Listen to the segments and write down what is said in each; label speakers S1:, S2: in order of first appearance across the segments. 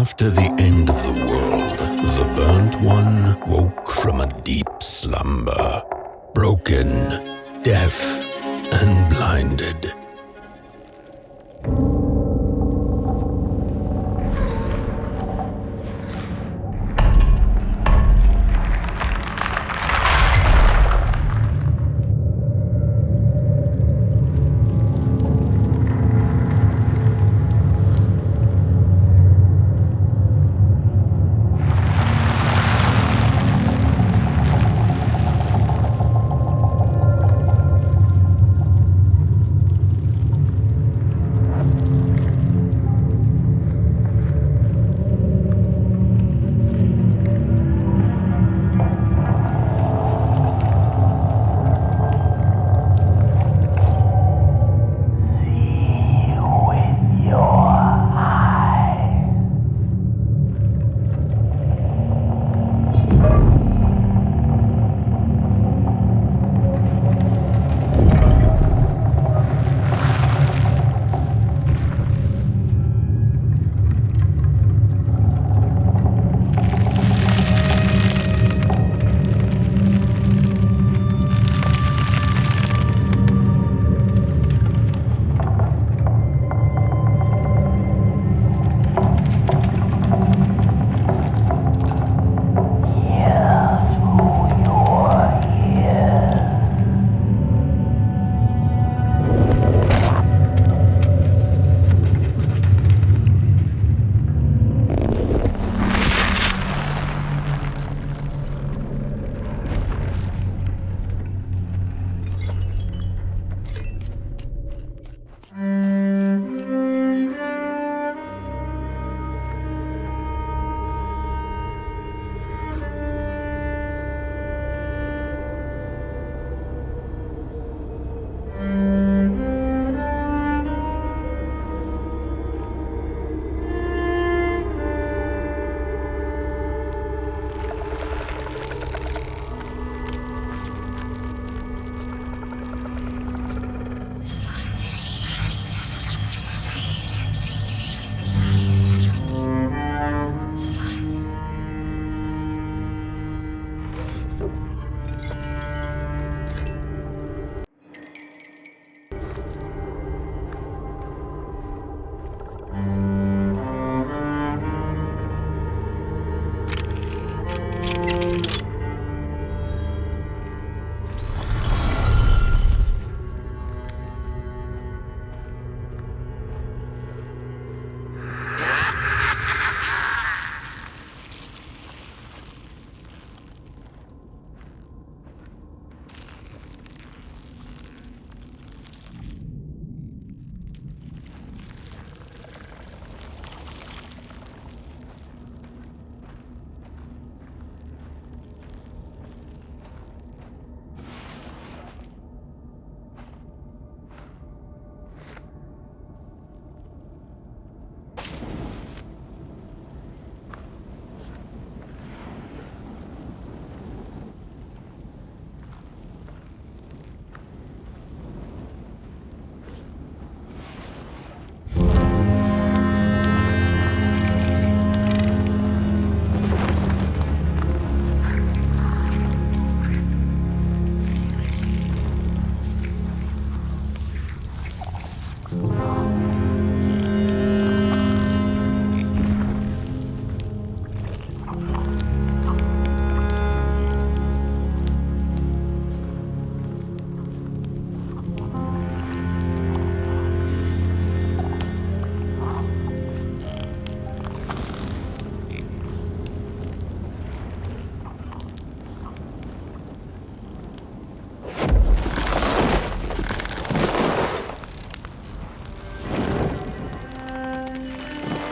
S1: After the end of the world, the burnt one woke from a deep slumber, broken, deaf, and blinded.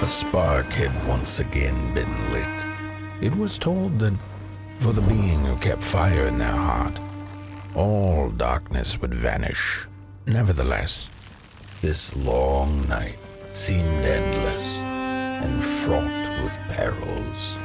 S1: A spark had once again been lit. It was told that for the being who kept fire in their heart, all darkness would vanish. Nevertheless, this long night seemed endless and fraught with perils.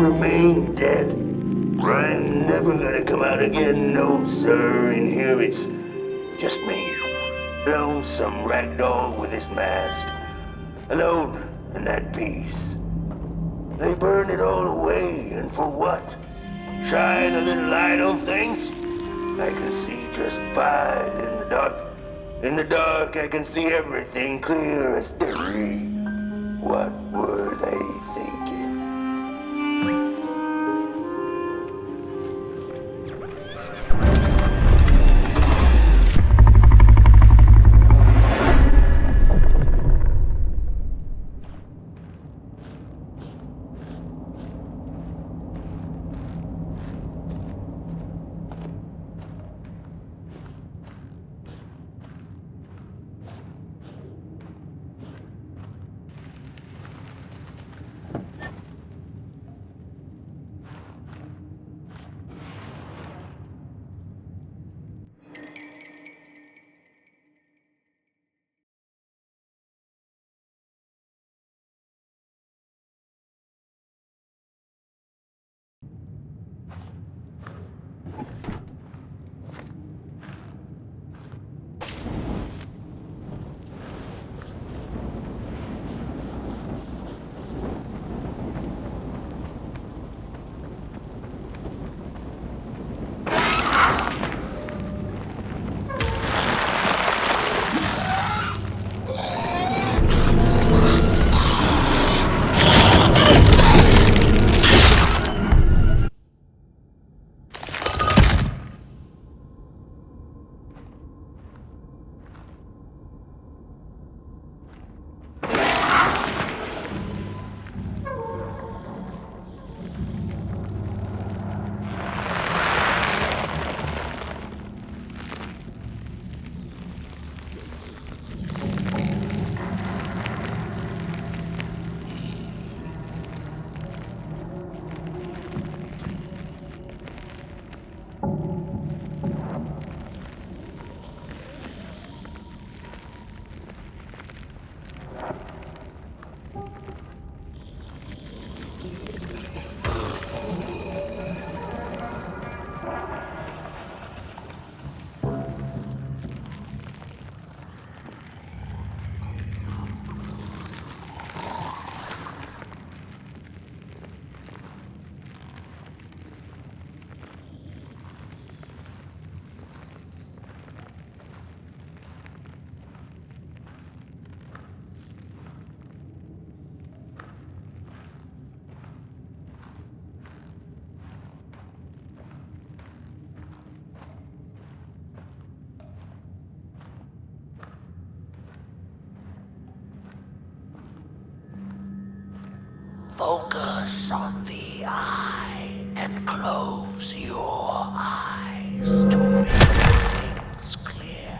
S2: remain dead. I'm never gonna come out again, no sir. In here it's just me. Lonesome ragdoll with his mask. Alone and at peace. They burned it all away, and for what? Shine a little light on things? I can see just fine in the dark. In the dark, I can see everything clear as day. What were they thinking?
S3: Focus on the eye and close your eyes to make things clear.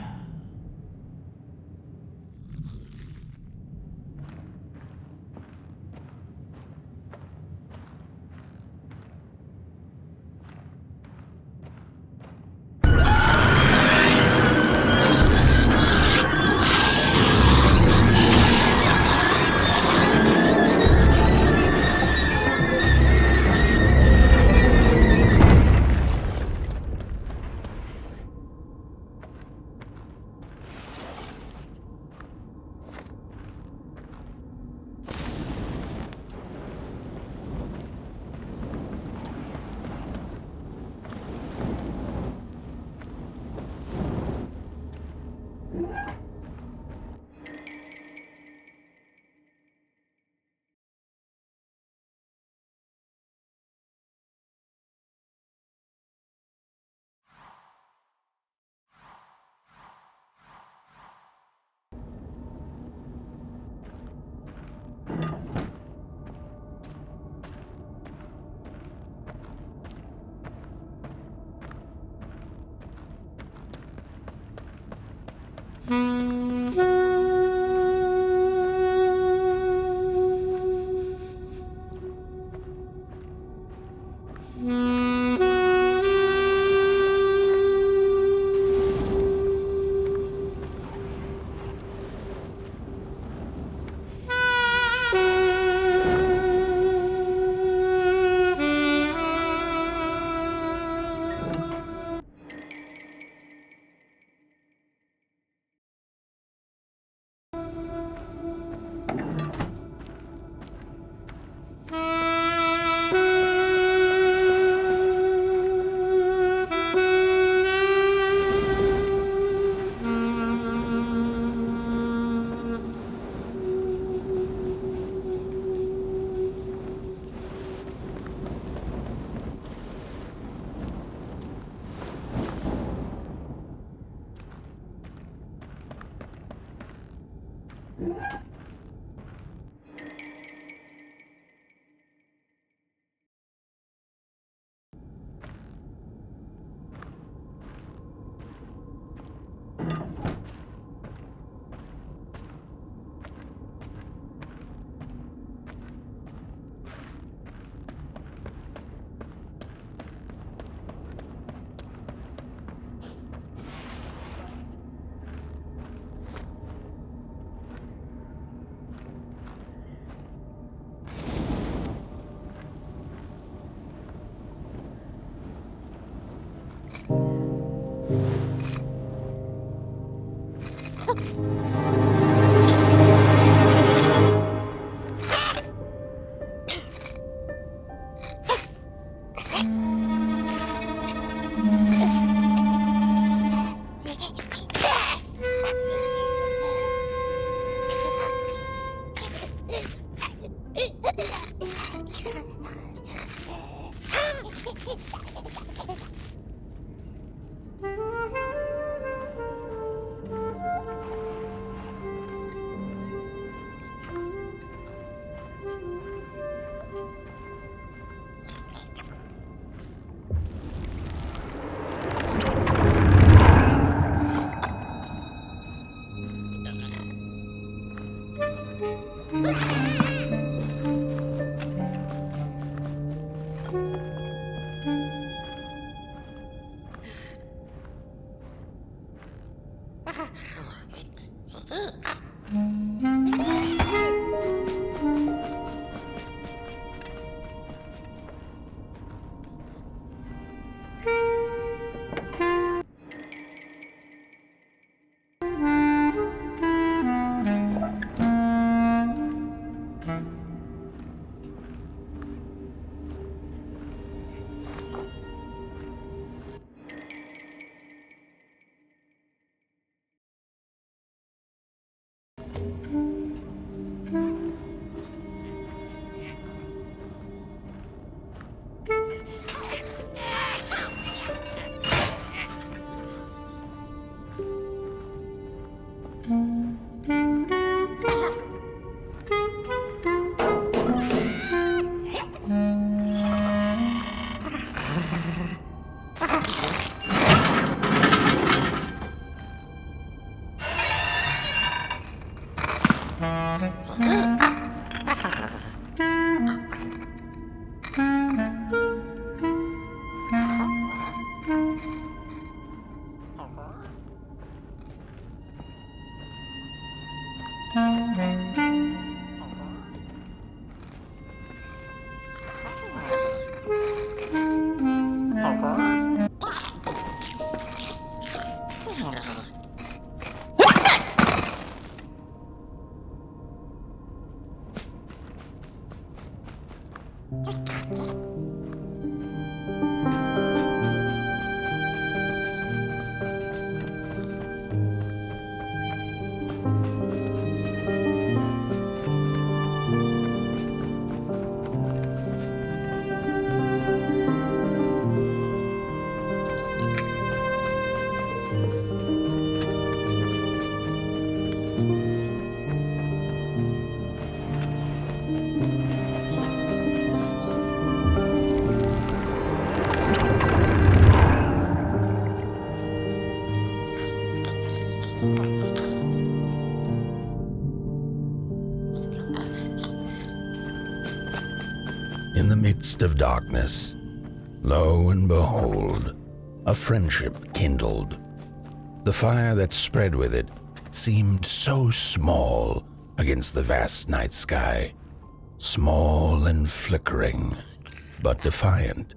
S1: In the midst of darkness, lo and behold, a friendship kindled. The fire that spread with it seemed so small against the vast night sky, small and flickering, but defiant.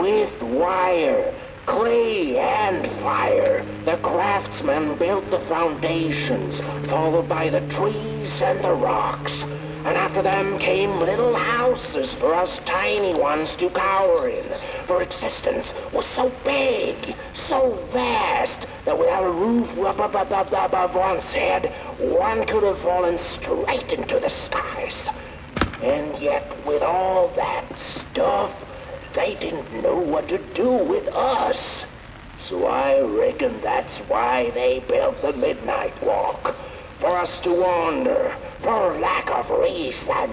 S4: With wire, clay, and fire, the craftsmen built the foundations, followed by the trees and the rocks. And after them came little houses for us tiny ones to cower in. For existence was so big, so vast, that without a roof above one's head, one could have fallen straight into the skies. And yet, with all that stuff, they didn't know what to do with us. So I reckon that's why they built the Midnight Walk. For us to wander, for lack of reason.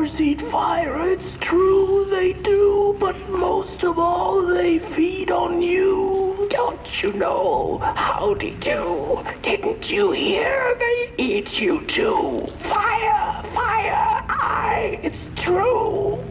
S5: flowers eat fire, it's true they do, but most of all they feed on you. Don't you know? Howdy do. Didn't you hear? They eat you too. Fire, fire, aye, it's true.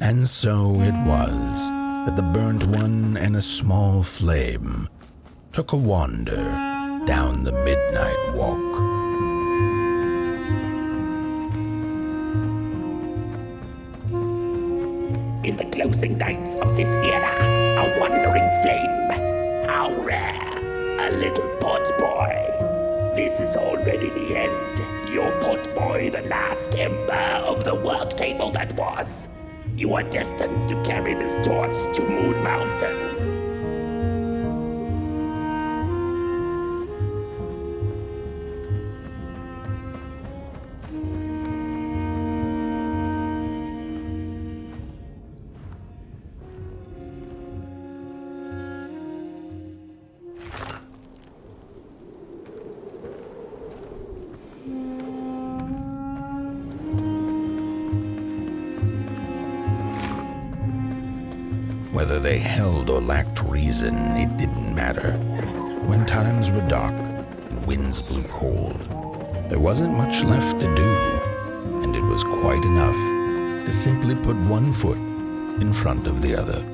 S1: And so it was that the burnt one and a small flame took a wander down the midnight walk.
S6: In the closing nights of this era, a wandering flame. How rare, a little pot boy. This is already the end. Your pot boy, the last ember of the work table that was. You are destined to carry this torch to Moon Mountain.
S1: Whether they held or lacked reason, it didn't matter. When times were dark and winds blew cold, there wasn't much left to do, and it was quite enough to simply put one foot in front of the other.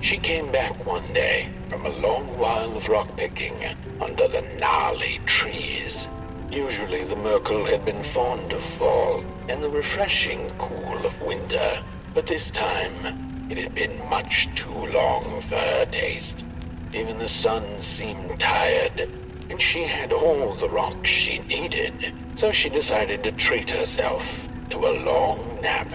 S1: She came back one day from a long while of rock picking under the gnarly trees. Usually the Merkel had been fond of fall and the refreshing cool of winter, but this time it had been much too long for her taste. Even the sun seemed tired, and she had all the rocks she needed, so she decided to treat herself to a long nap.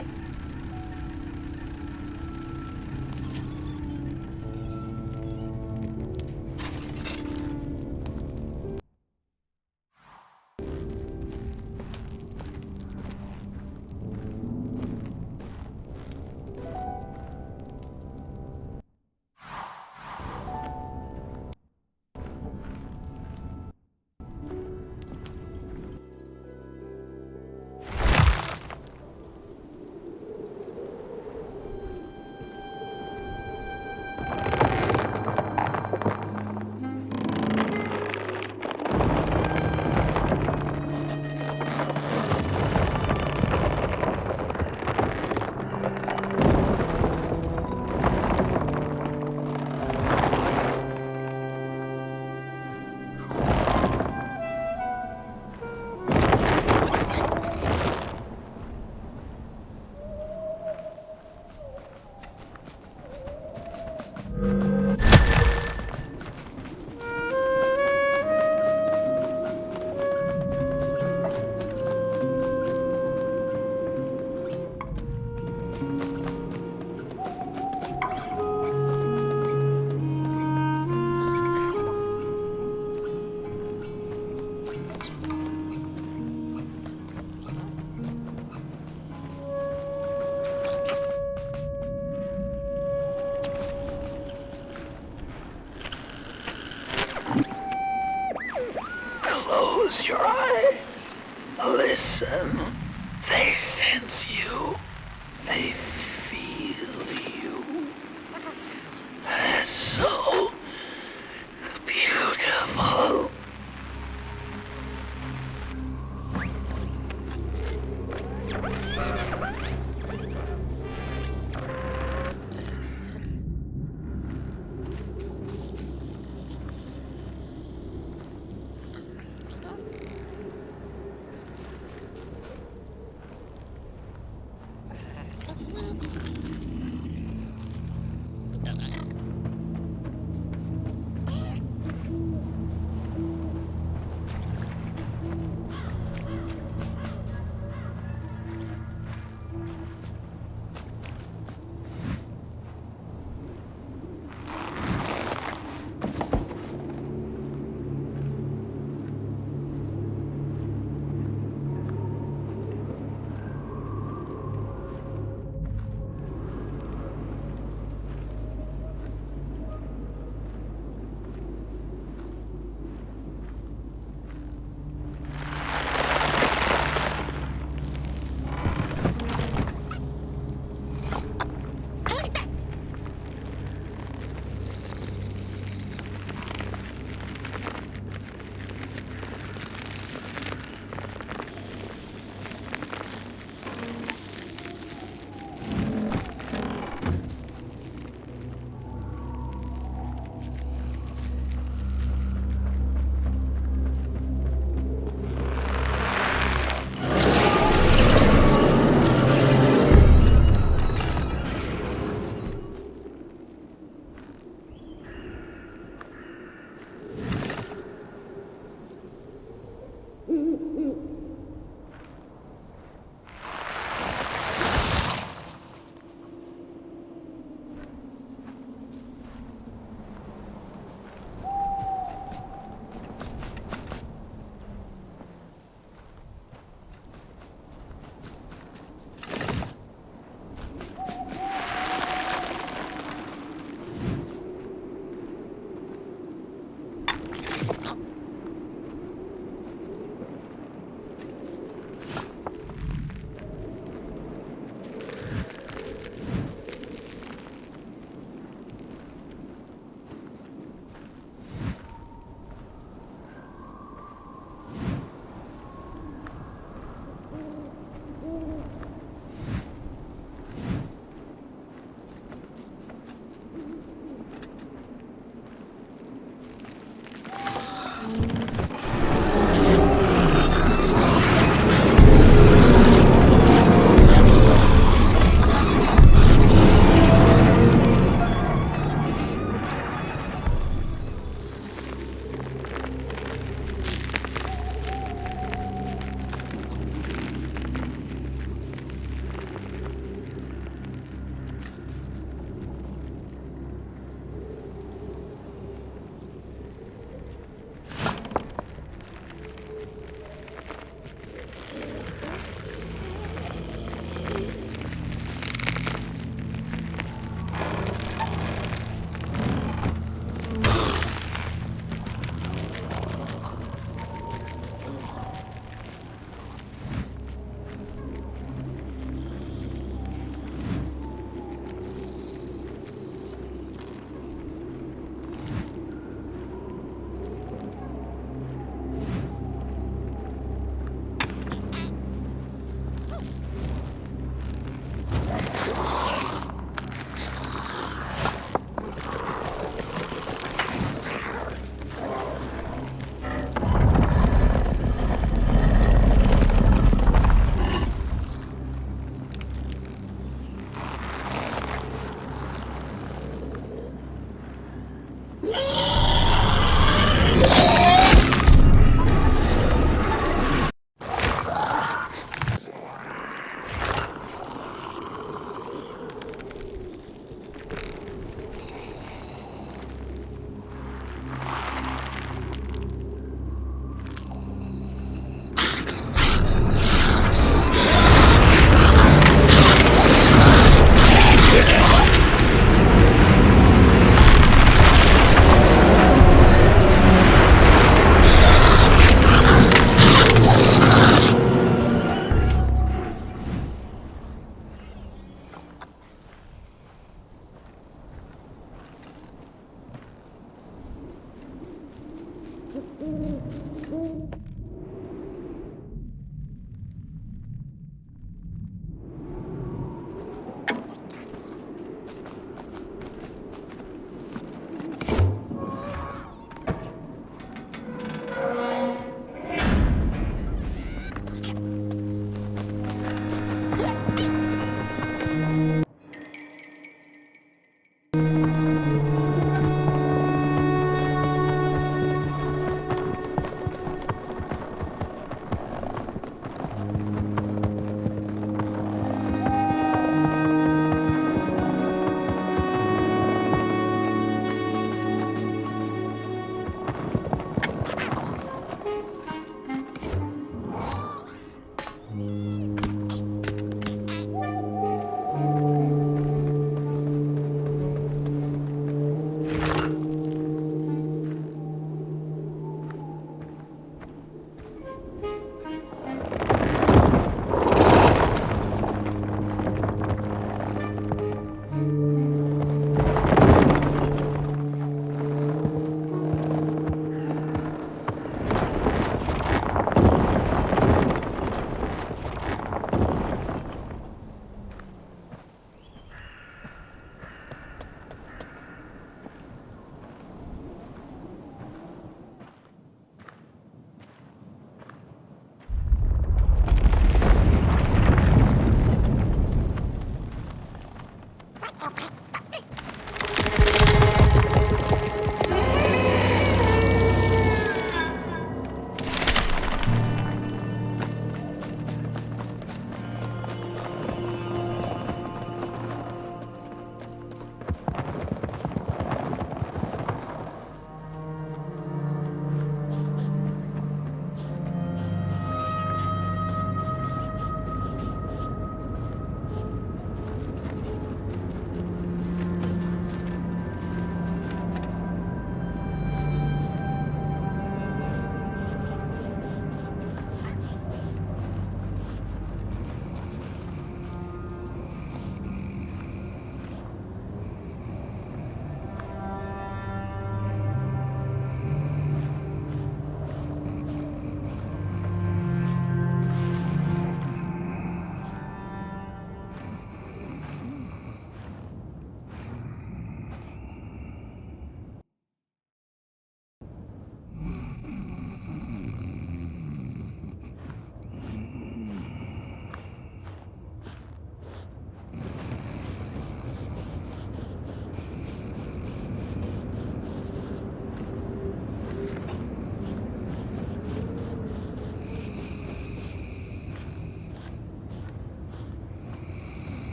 S5: Close your eyes. Listen. They sense you. They feel you. That's so beautiful.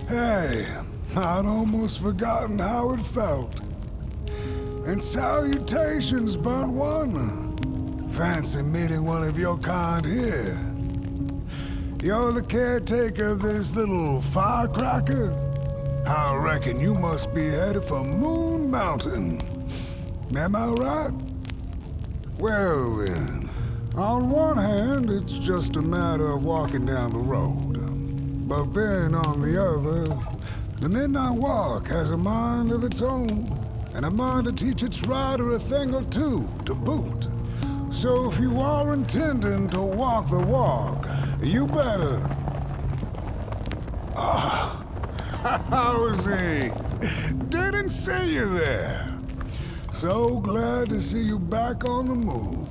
S7: Hey, I'd almost forgotten how it felt. And salutations, Burnt One. Fancy meeting one of your kind here. You're the caretaker of this little firecracker? I reckon you must be headed for Moon Mountain. Am I right? Well then, on one hand, it's just a matter of walking down the road. But then on the other, the Midnight Walk has a mind of its own, and a mind to teach its rider a thing or two to boot. So if you are intending to walk the walk, you better... How's he? Didn't see you there. So glad to see you back on the move.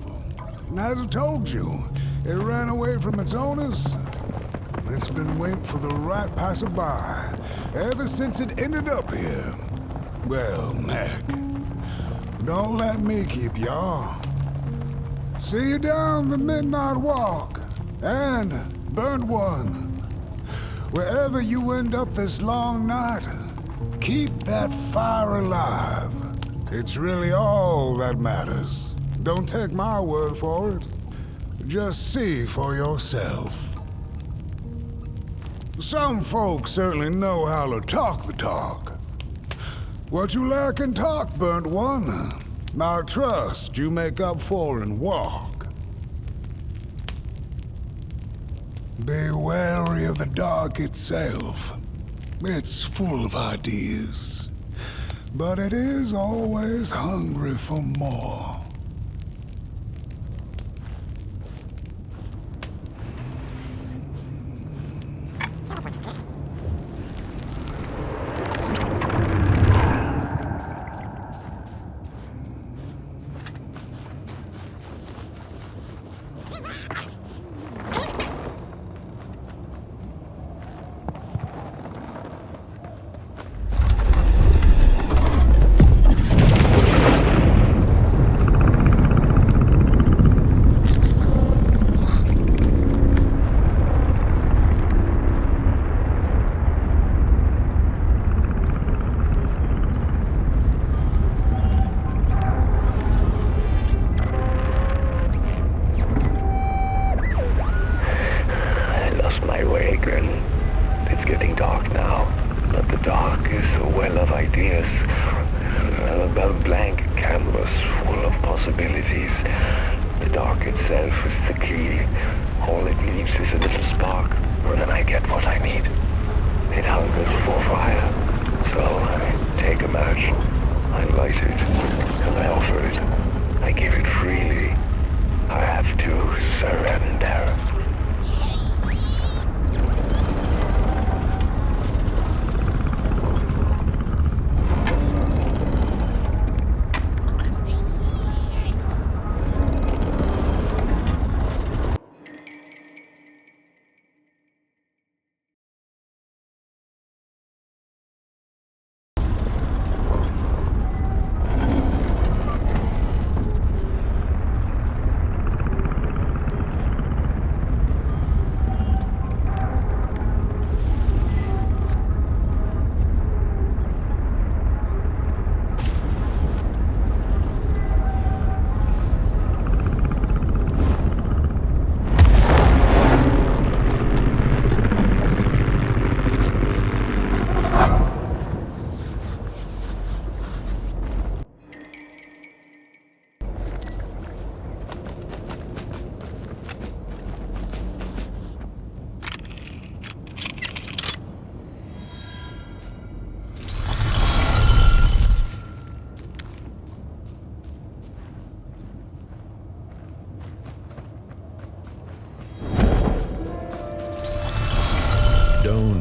S7: And as I told you, it ran away from its owners. It's been waiting for the right passerby ever since it ended up here. Well, Mac, don't let me keep y'all. See you down the Midnight Walk, and Burnt One. Wherever you end up this long night, keep that fire alive. It's really all that matters. Don't take my word for it. Just see for yourself. Some folks certainly know how to talk the talk. What you lack in talk, Burnt One, I trust you make up for in walk. Be wary of the dark itself. It's full of ideas, but it is always hungry for more.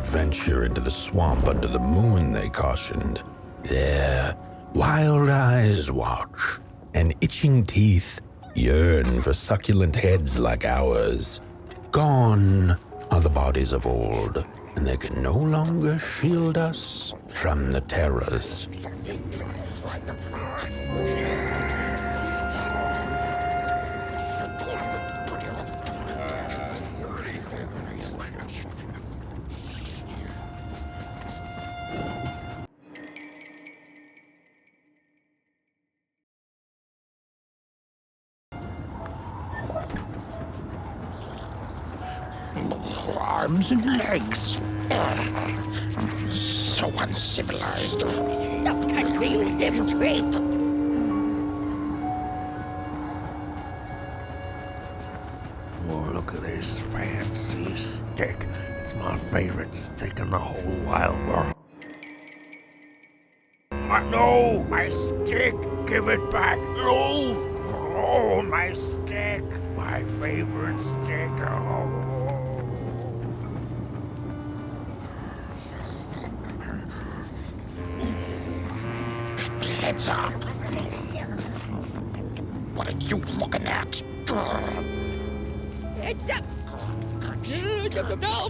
S1: Venture into the swamp under the moon, they cautioned. There, wild eyes watch, and itching teeth yearn for succulent heads like ours. Gone are the bodies of old, and they can no longer shield us from the terrors.
S6: Arms and legs. So uncivilized. Don't touch me, you limb tree. Oh, look at this fancy stick. It's my favorite stick in the whole wild world. No, my stick. Give it back. No. Oh, my stick. My favorite stick. Oh. Heads up! What are you looking at? Heads up! No!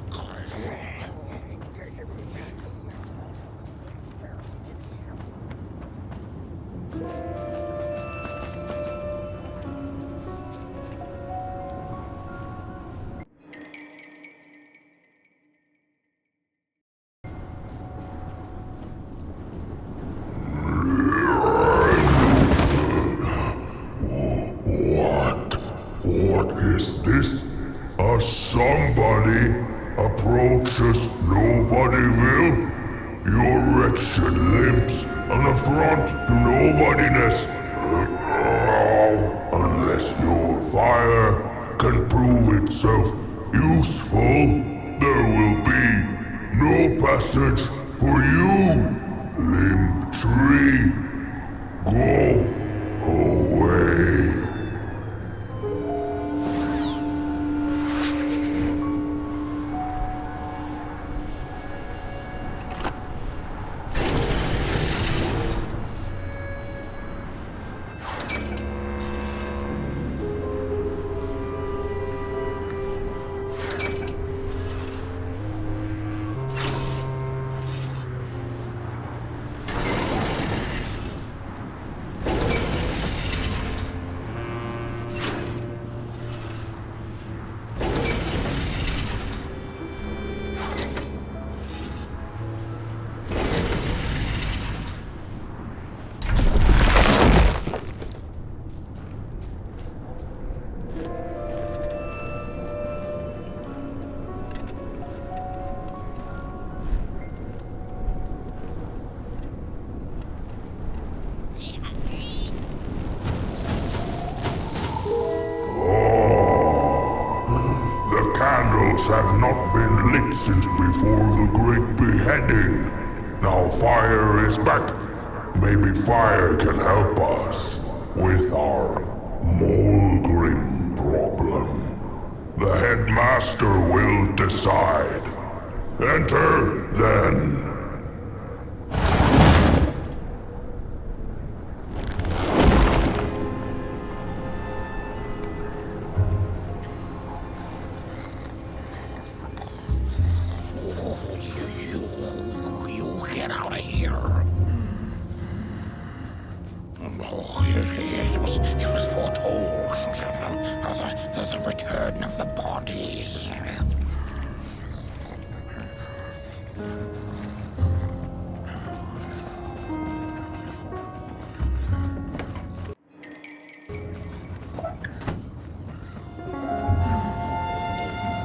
S8: Somebody approaches Nobodyville? Your wretched limbs an affront to nobodiness. Unless your fire can prove itself useful, there will be no passage for you, limb tree. Go away. Candles have not been lit since before the great beheading. Now fire is back. Maybe fire can help us with our Molgrim problem. The headmaster will decide. Enter, then.
S6: Get out of here. Oh, it was foretold. The return of the bodies.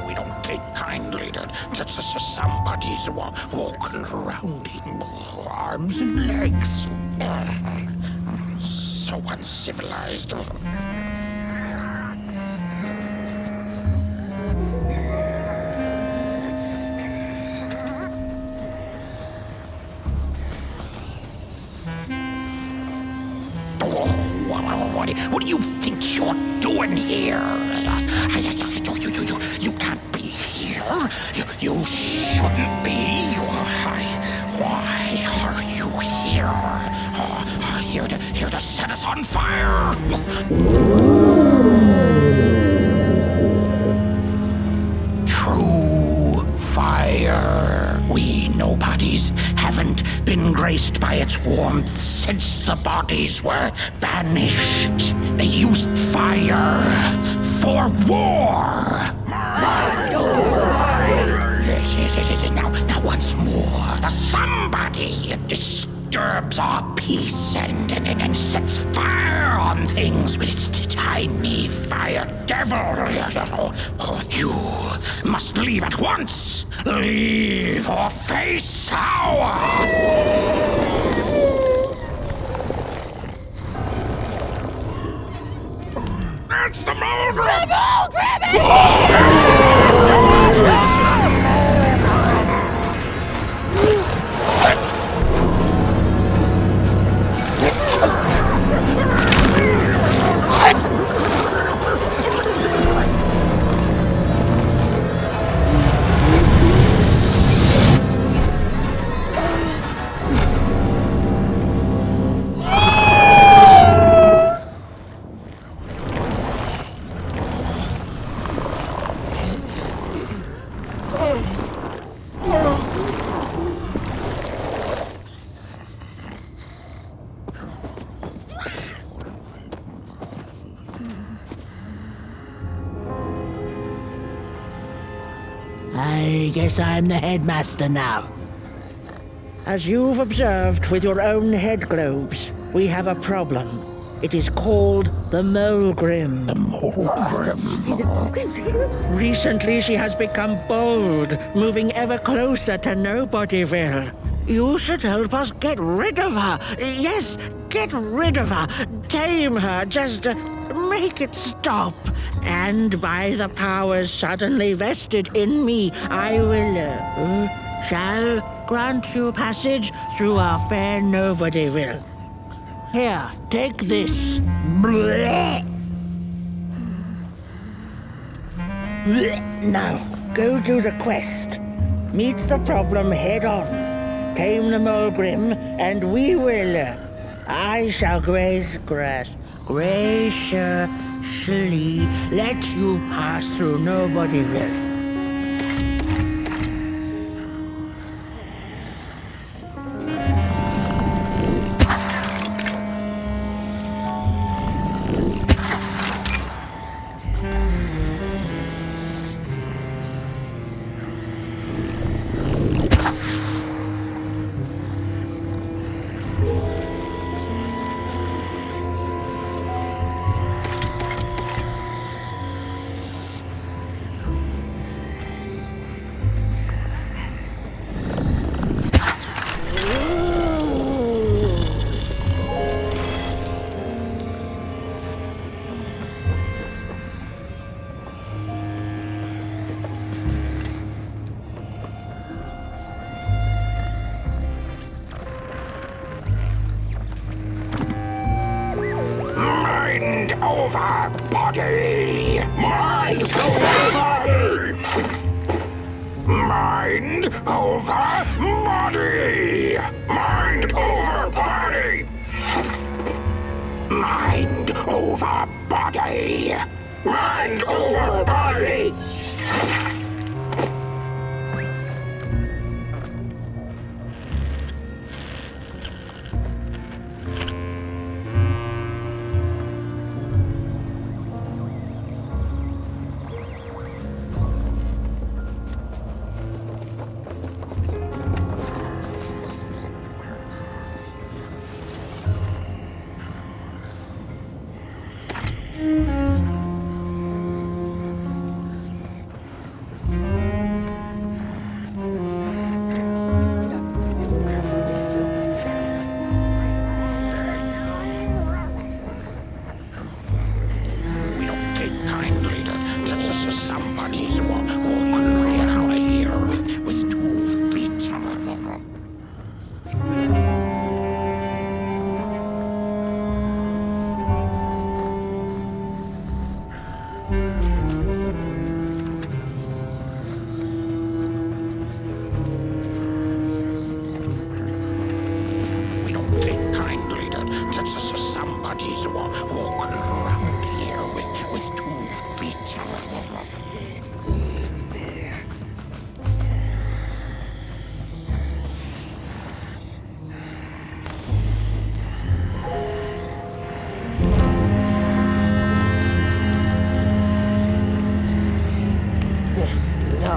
S6: We don't take kindly to somebody's walking around in arms and legs. So uncivilized. What do you think you're doing here? You can't be here. You shouldn't be. Why are you here? Here to set us on fire? True fire. We nobodies haven't been graced by its warmth since the bodies were banished. They used fire for war. Yes. Now once more, the somebody disturbs our peace and sets fire on things with its tiny fire devil. You must leave at once. Leave or face our... It's the Molgrim!
S9: I guess I'm the headmaster now. As you've observed with your own head globes, we have a problem. It is called the Molgrim.
S6: The Molgrim?
S9: Recently she has become bold, moving ever closer to Nobodyville. You should help us get rid of her. Yes, get rid of her. Tame her. Just Make it stop, and by the powers suddenly vested in me, I will, shall grant you passage through our fair Nobodyville. Here, take this. Blech. Blech. Now, go do the quest. Meet the problem head on. Tame the Mulgrim, and we will. I shall graciously let you pass through Nobodyville.
S6: Mind over body! Mind over body! Mind over body! Mind over body! Mind over body! Mind over body! Somebody's walking right out of here with 2 feet. We don't take kindly to somebody's walking around here with 2 feet.
S5: No,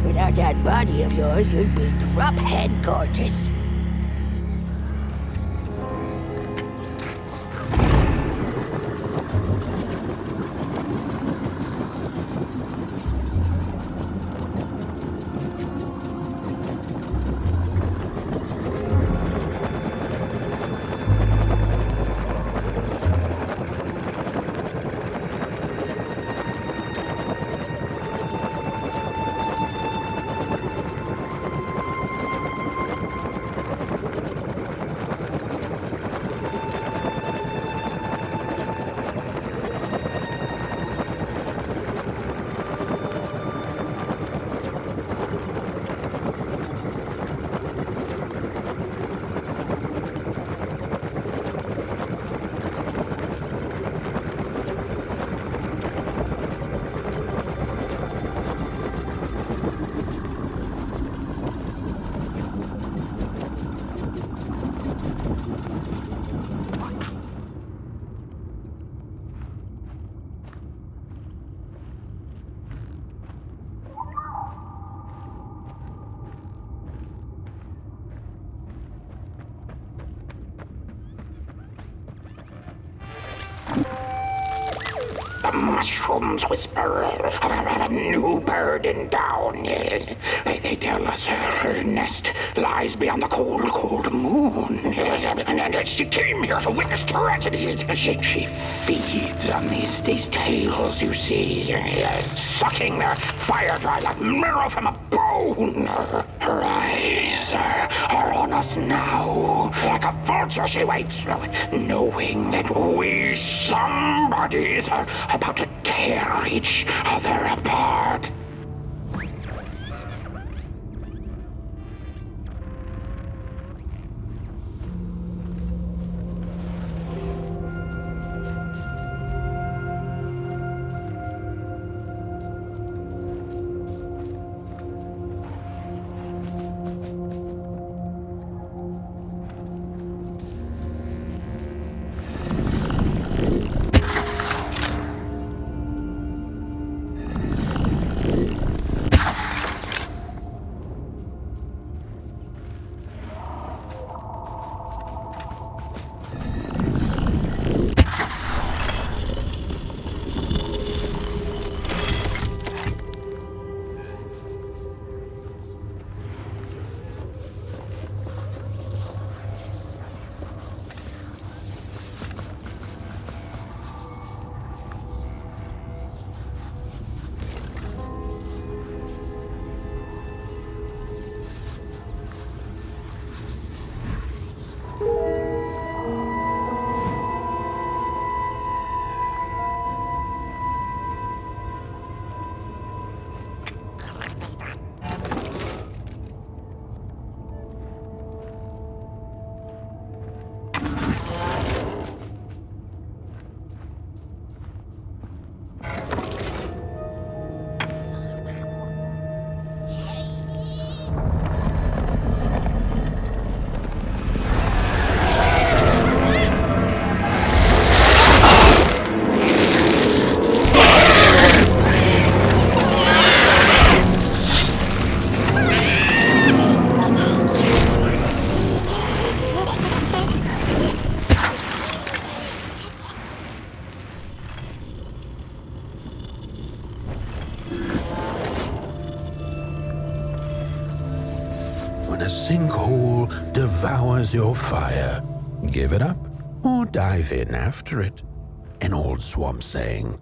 S5: without that body of yours, you'd be drop-head gorgeous. The mushrooms whisper of a new bird in down. They tell us her nest lies beyond the cold, cold moon. And she came here to witness tragedies. She feeds on these tales, you see, sucking their fire dry like marrow from a bone. Her eyes are on us now. Like a vulture she waits, knowing that we somebodies are about to tear each other apart.
S1: When a sinkhole devours your fire, give it up or dive in after it. An old swamp saying.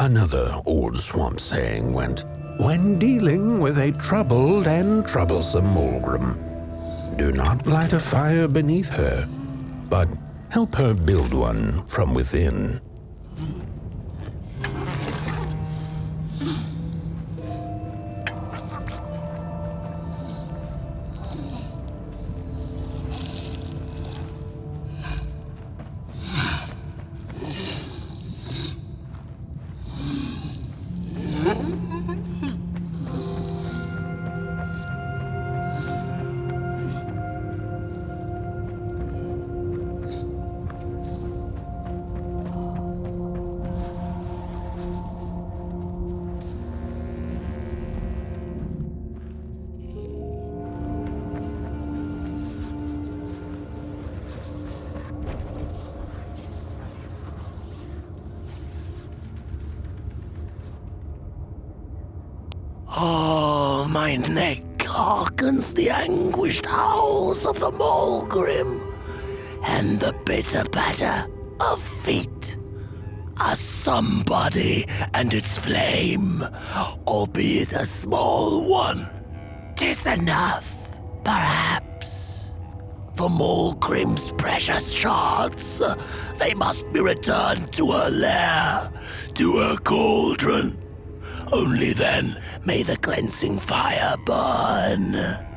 S1: Another old swamp saying went, "When dealing with a troubled and troublesome Mulgrim, do not light a fire beneath her, but help her build one from within."
S3: Oh, my neck hearkens the anguished howls of the Mulgrim, and the bitter patter of feet. A somebody and its flame, albeit a small one. 'Tis enough, perhaps. The Mulgrim's precious shards, they must be returned to her lair, to her cauldron. Only then may the cleansing fire burn.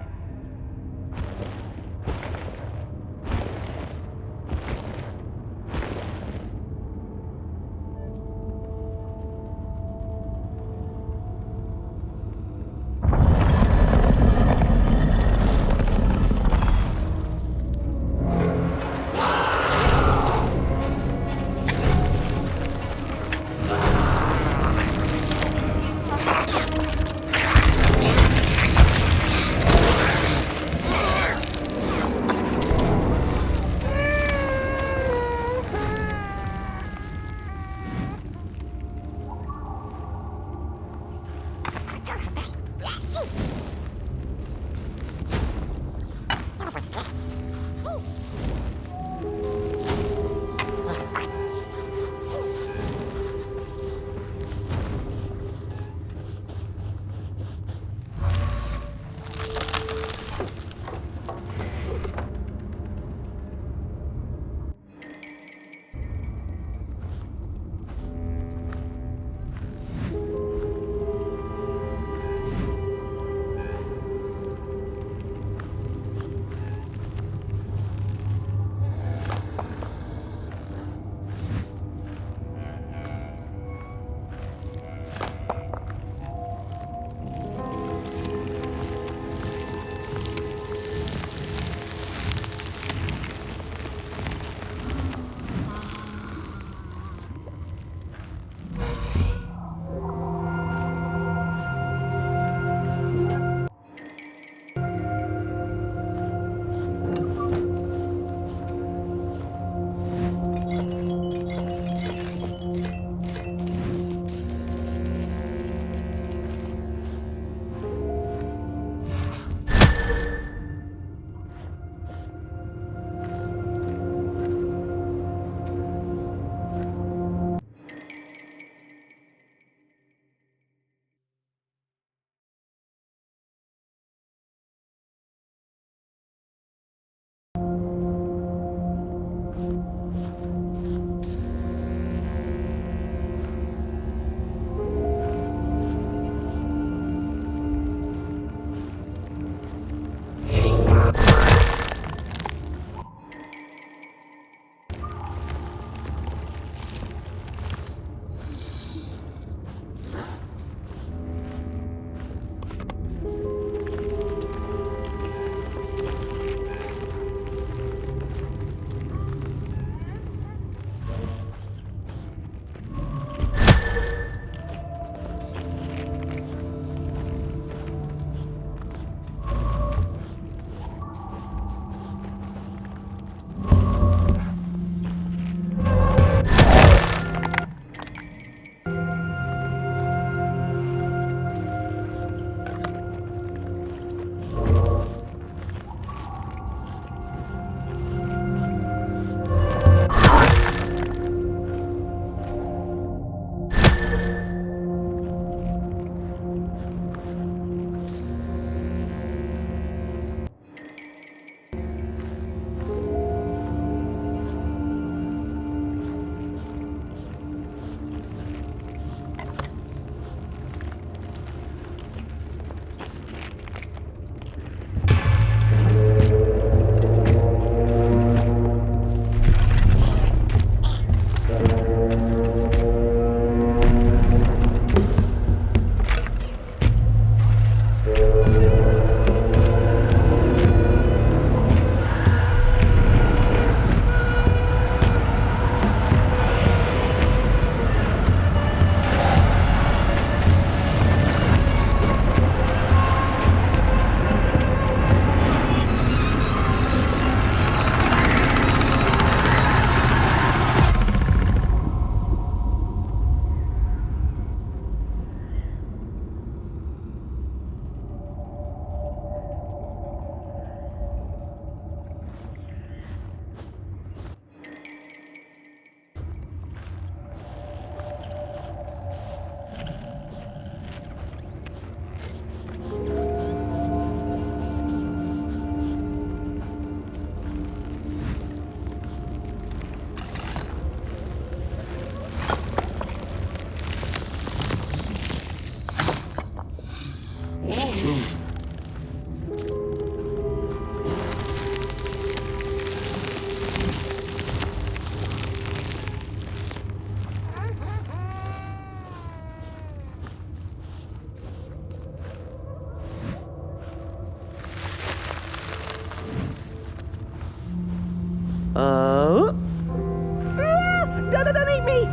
S5: Don't eat me!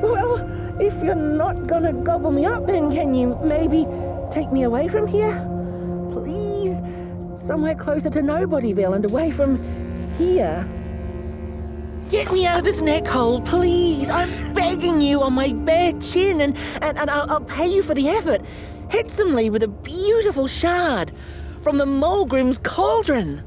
S5: Well, if you're not gonna gobble me up, then can you maybe take me away from here? Please? Somewhere closer to Nobodyville and away from here. Get me out of this neck hole, please! I'm begging you on my bare chin, and I'll pay you for the effort. Handsomely with a beautiful shard from the Mulgrim's cauldron.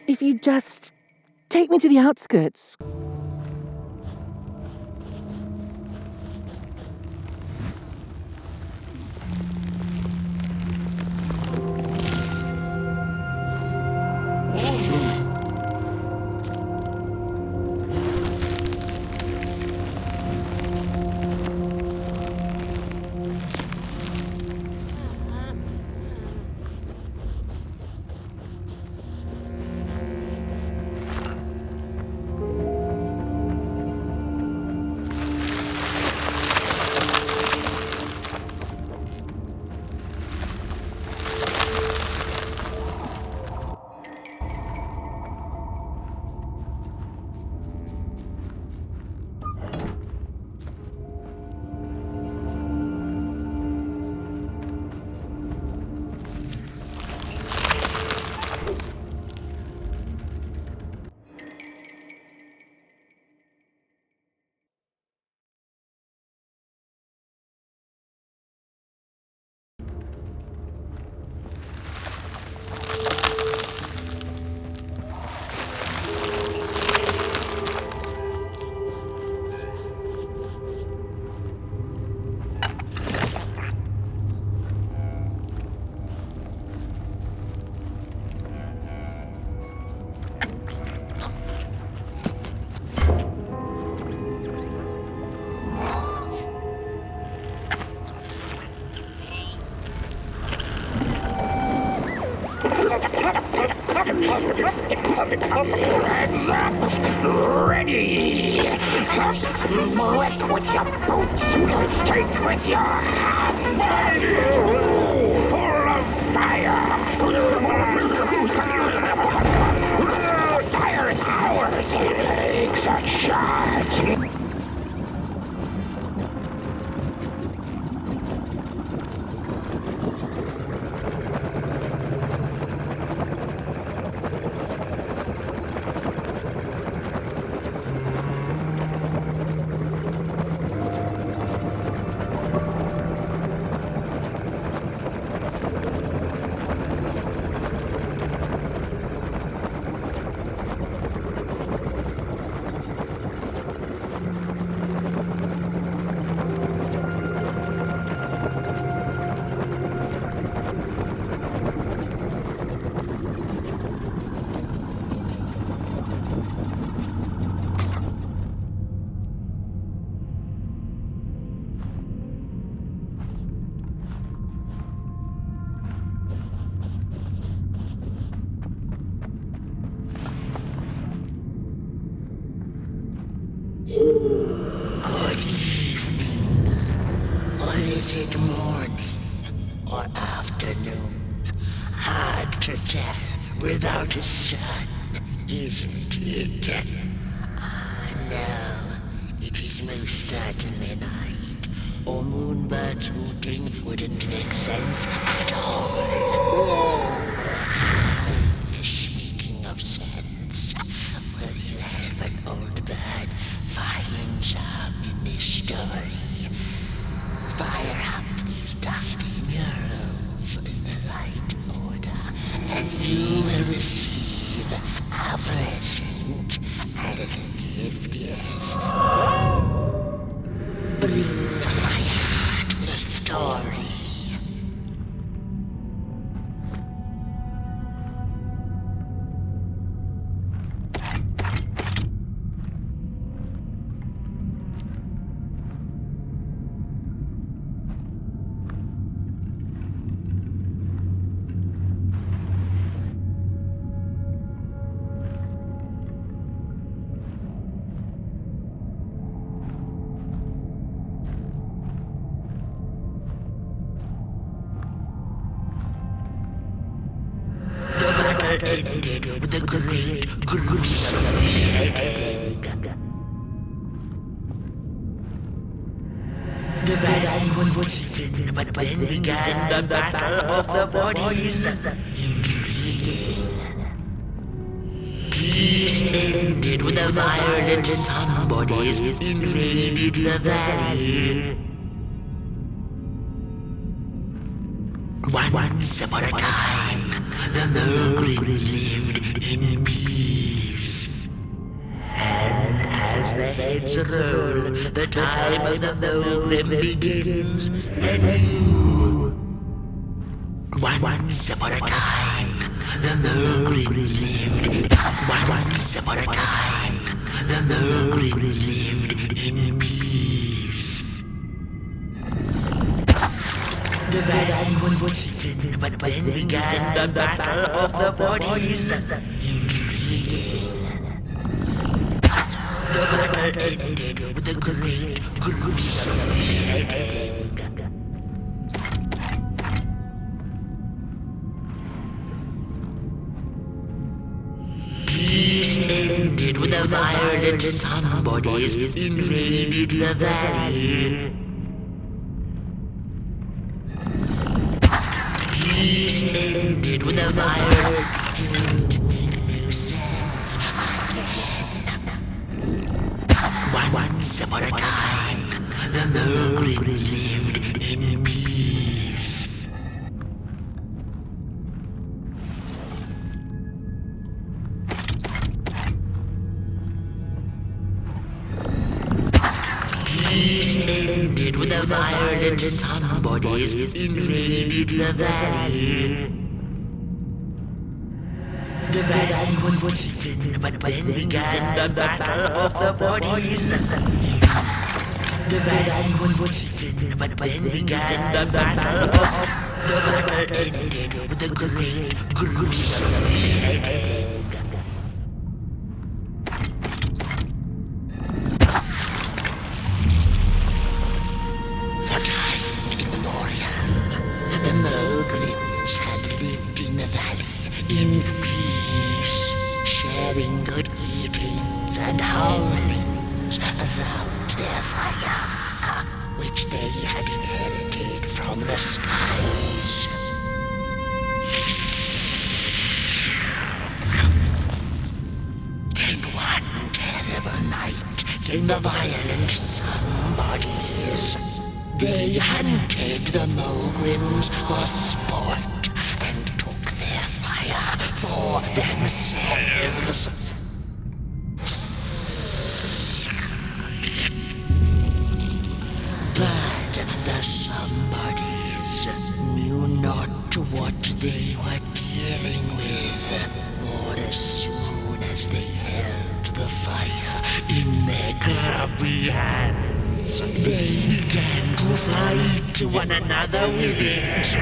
S5: If you just take me to the outskirts.
S4: Heads up! Ready! Lift with your boots! Take with your hand! Full of fire! Fire is ours! Take the charge!
S3: Good evening. Or is it morning or afternoon? Hard to tell without a sun, isn't it? No, it is most certainly night, or moonbirds hooting wouldn't make sense at all. Speaking of sense, will you help an old bird find some in this story? Fire up these dusty murals in the right order, and you will receive a present, a little gift, yes. battle ended with a great, gruesome beheading. The valley was taken, but then began the battle of the bodies. Intriguing. Peace ended when the violent sun bodies invaded the valley. Once upon a time, the Mulgrims lived in peace. And as the heads roll, the time of the Mulgrim begins anew. Once upon a time, the Mulgrims lived. Once upon a time, the Mulgrims lived in peace. The valley was taken, but then began the battle of the bodies. Intriguing. The battle ended with a great, gruesome beheading. Peace ended when the violent sun bodies invaded the valley. Peace ended when the violent didn't make no sense again. Once upon a time, the Mulgrims lived in peace. Peace ended when the violent sun bodies invaded the valley. The valley was taken, but then began the battle of the bodies. The valley was taken, but then began the battle of... The battle ended with a great, gruesome beheading. For time immemorial, the Mulgrims had lived in the valley in peace, sharing good eatings and howlings around their fire, which they had inherited from the skies. Then one terrible night came the violent sun bodies. They hunted the Mulgrims for sport and took their fire for themselves. But the somebodies knew not what they were dealing with, for as soon as they held the fire in their grubby hands, they began to fight one another with it.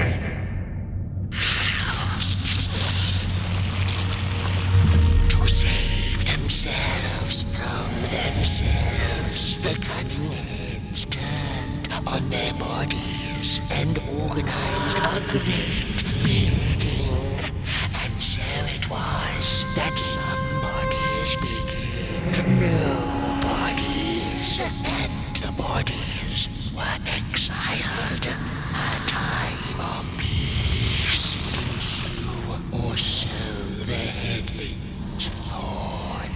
S3: To save themselves from themselves, the cunning heads turned on their bodies and organized a great meeting. And so it was that some bodies became nobodies, and the bodies were exiled. A time of peace would ensue, or so the headlings thought.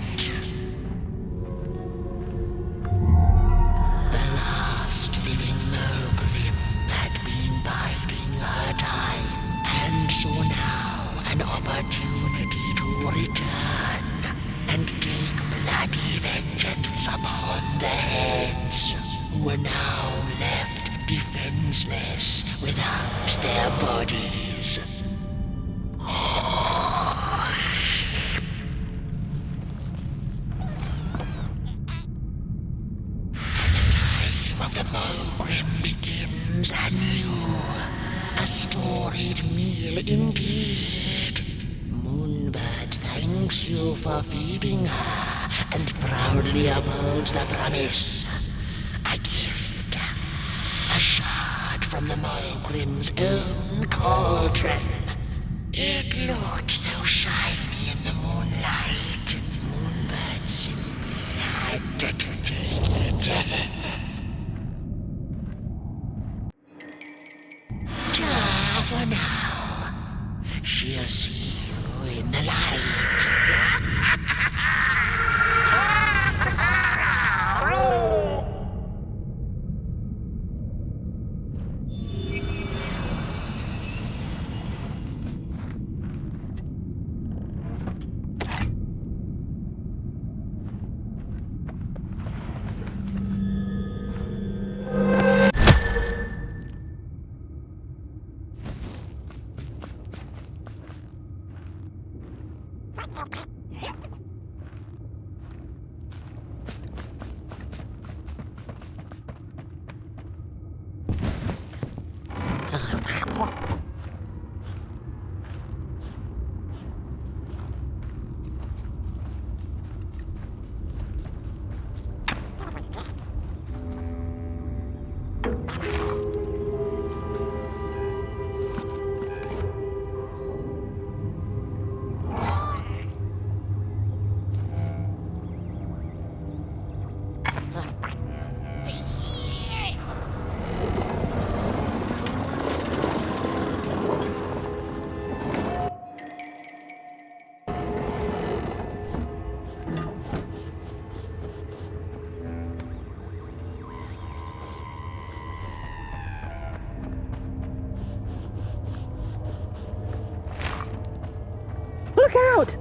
S3: The last living Mulgrim had been biding her time, and saw now an opportunity to return and take bloody vengeance upon the heads, who were now left defenseless without their bodies. Of the Mulgrim begins anew. A storied meal indeed. Moonbird thanks you for feeding her and proudly upholds the promise. A gift. A shard from the Mulgrim's own cauldron. It looked so shiny For now, she'll see you in the light.
S5: Look out!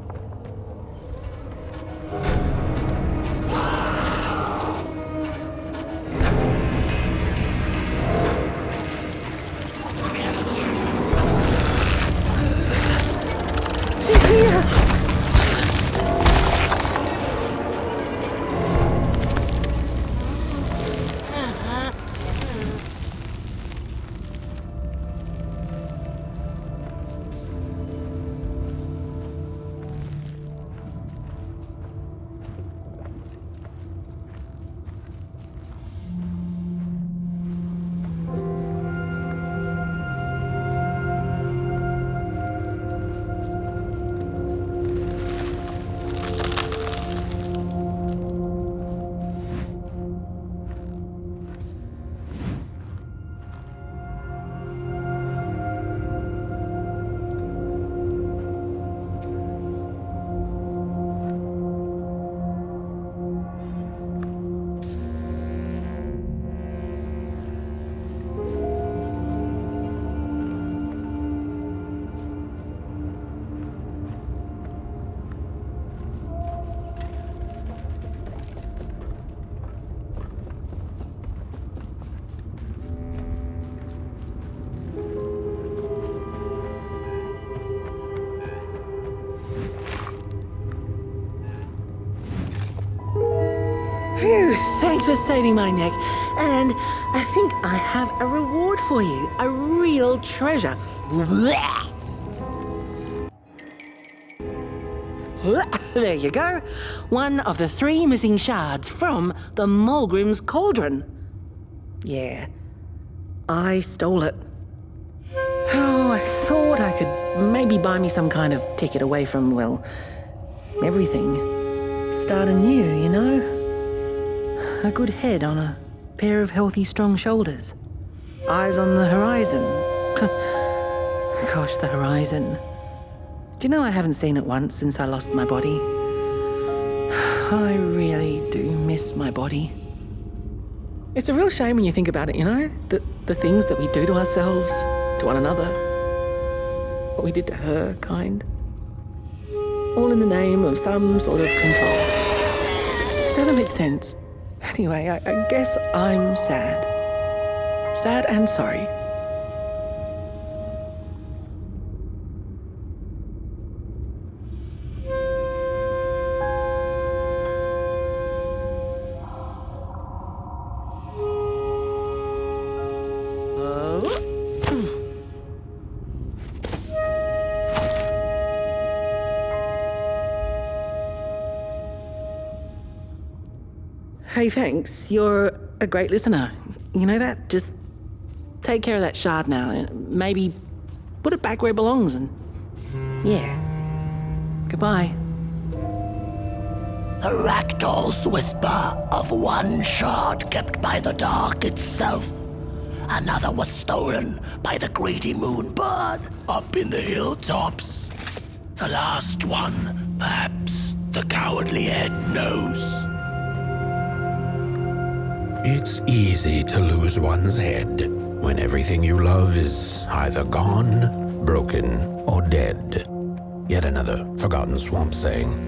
S5: Phew, thanks for saving my neck. And I think I have a reward for you. A real treasure. There you go. One of the 3 missing shards from the Mulgrim's Cauldron. Yeah, I stole it. Oh, I thought I could maybe buy me some kind of ticket away from, well, everything. Start anew, you know? A good head on a pair of healthy, strong shoulders. Eyes on the horizon. Gosh, the horizon. Do you know I haven't seen it once since I lost my body? I really do miss my body. It's a real shame when you think about it, you know? The things that we do to ourselves, to one another. What we did to her, kind. All in the name of some sort of control. It doesn't make sense. Anyway, I guess I'm sad. Sad and sorry. Hey, thanks. You're a great listener. You know that? Just take care of that shard now. And maybe put it back where it belongs and... yeah. Goodbye.
S3: The ragdoll's whisper of one shard kept by the dark itself. Another was stolen by the greedy moonbird up in the hilltops. The last one, perhaps the cowardly head knows.
S1: It's easy to lose one's head when everything you love is either gone, broken, or dead. Yet another forgotten swamp saying.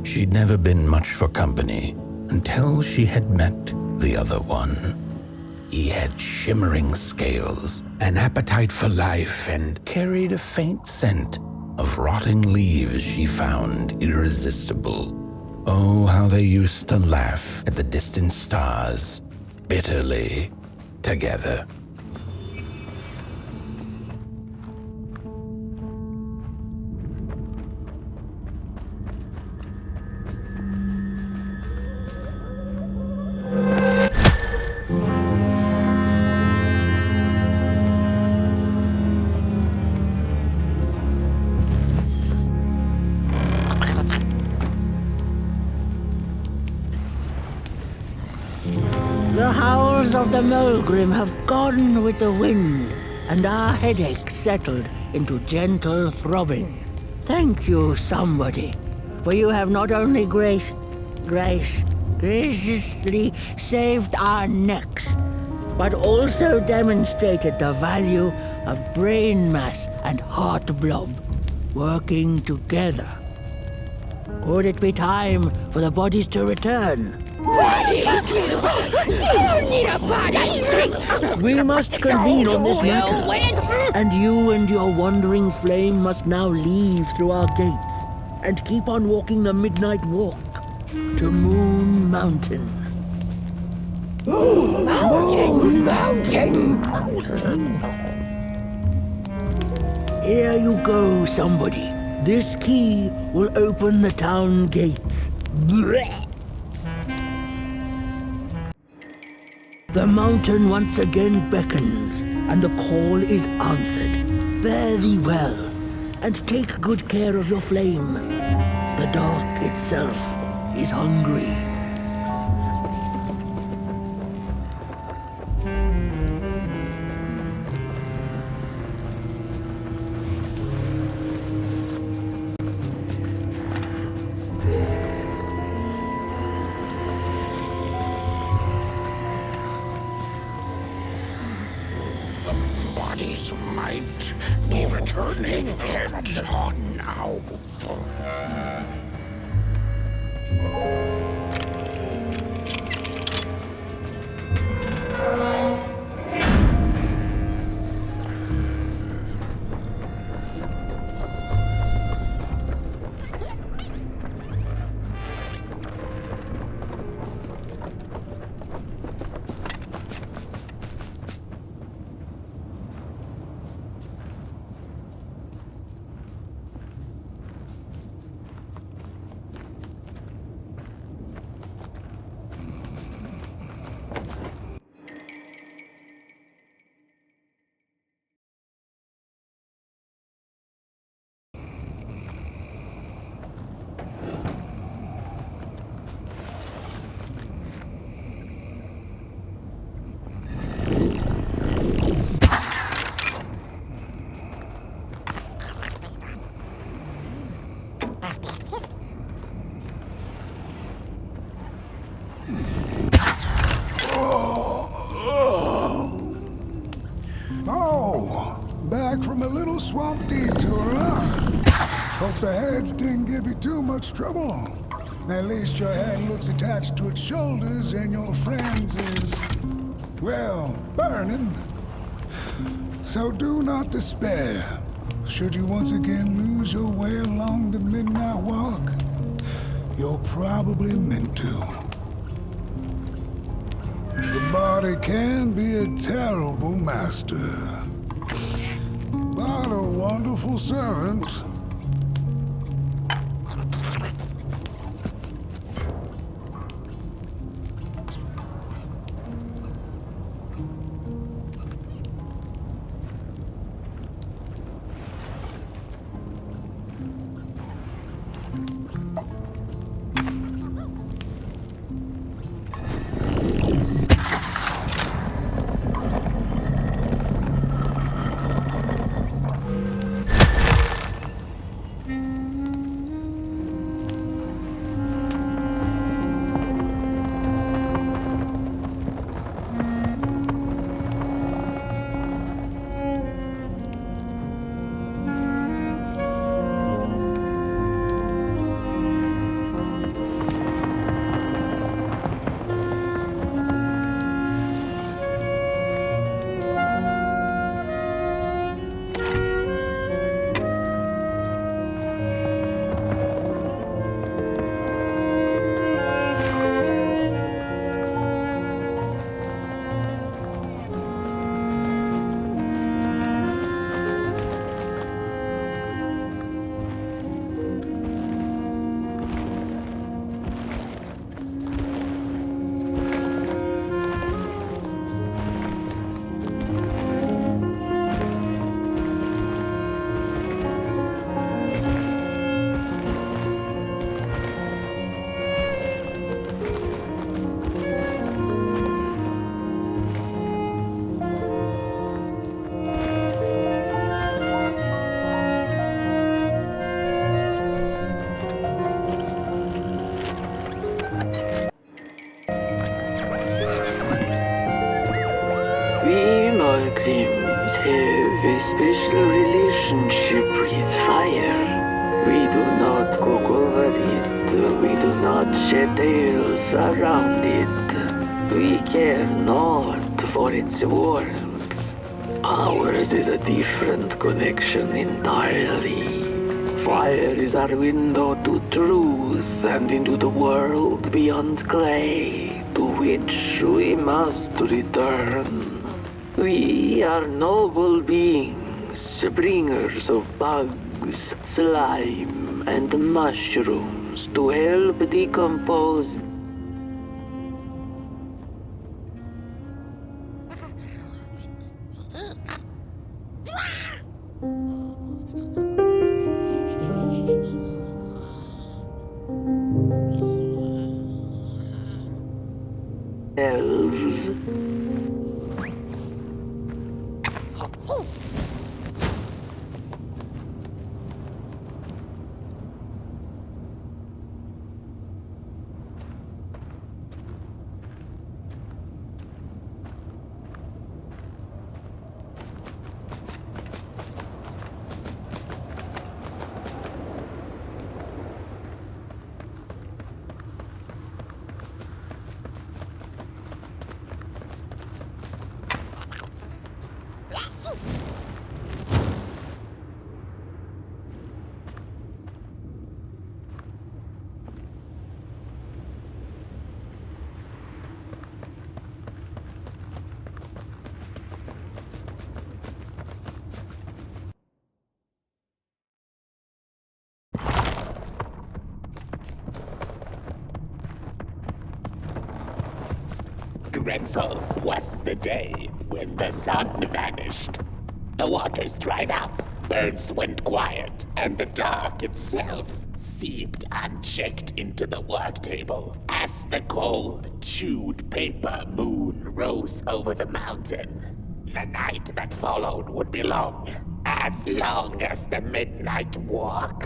S1: She'd never been much for company until she had met the other one. He had shimmering scales, an appetite for life, and carried a faint scent of rotting leaves she found irresistible. Oh, how they used to laugh at the distant stars, bitterly, together.
S9: The howls of the Mulgrim have gone with the wind, and our headache settled into gentle throbbing. Thank you, somebody, for you have not only graciously saved our necks, but also demonstrated the value of brain mass and heart blob working together. Could it be time for the bodies to return? We must convene on this matter, and you and your wandering flame must now leave through our gates and keep on walking the midnight walk to Moon Mountain.
S3: Moon Mountain!
S9: Here you go, somebody. This key will open the town gates. The mountain once again beckons, and the call is answered. Fare thee well, and take good care of your flame. The dark itself is hungry.
S3: Darkness might be returning yet. Now.
S7: Back from a little swamp detour, huh? Hope the heads didn't give you too much trouble. At least your head looks attached to its shoulders and your friend's is, well, burning. So do not despair. Should you once again lose your way along the Midnight Walk, you're probably meant to. The body can be a terrible master, but a wonderful servant.
S5: We Malgrims have a special relationship with fire. We do not cook over it. We do not shed tales around it. We care not for its warmth. Ours is a different connection entirely. Fire is our window to truth and into the world beyond clay, to which we must return. We are noble beings, bringers of bugs, slime, and mushrooms to help decompose. Elves.
S6: dreadful was the day when the sun vanished. The waters dried up, birds went quiet, and the dark itself seeped unchecked into the work table as the cold, chewed paper moon rose over the mountain. The night that followed would be long as the midnight walk.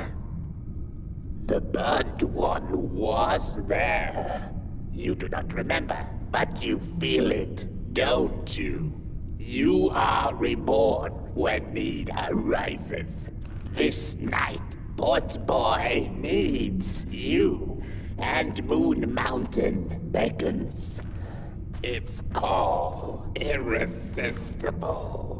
S6: The burnt one was there. You do not remember, but you feel it, don't you? You are reborn when need arises. This night, Port Boy needs you, and Moon Mountain beckons. Its call irresistible.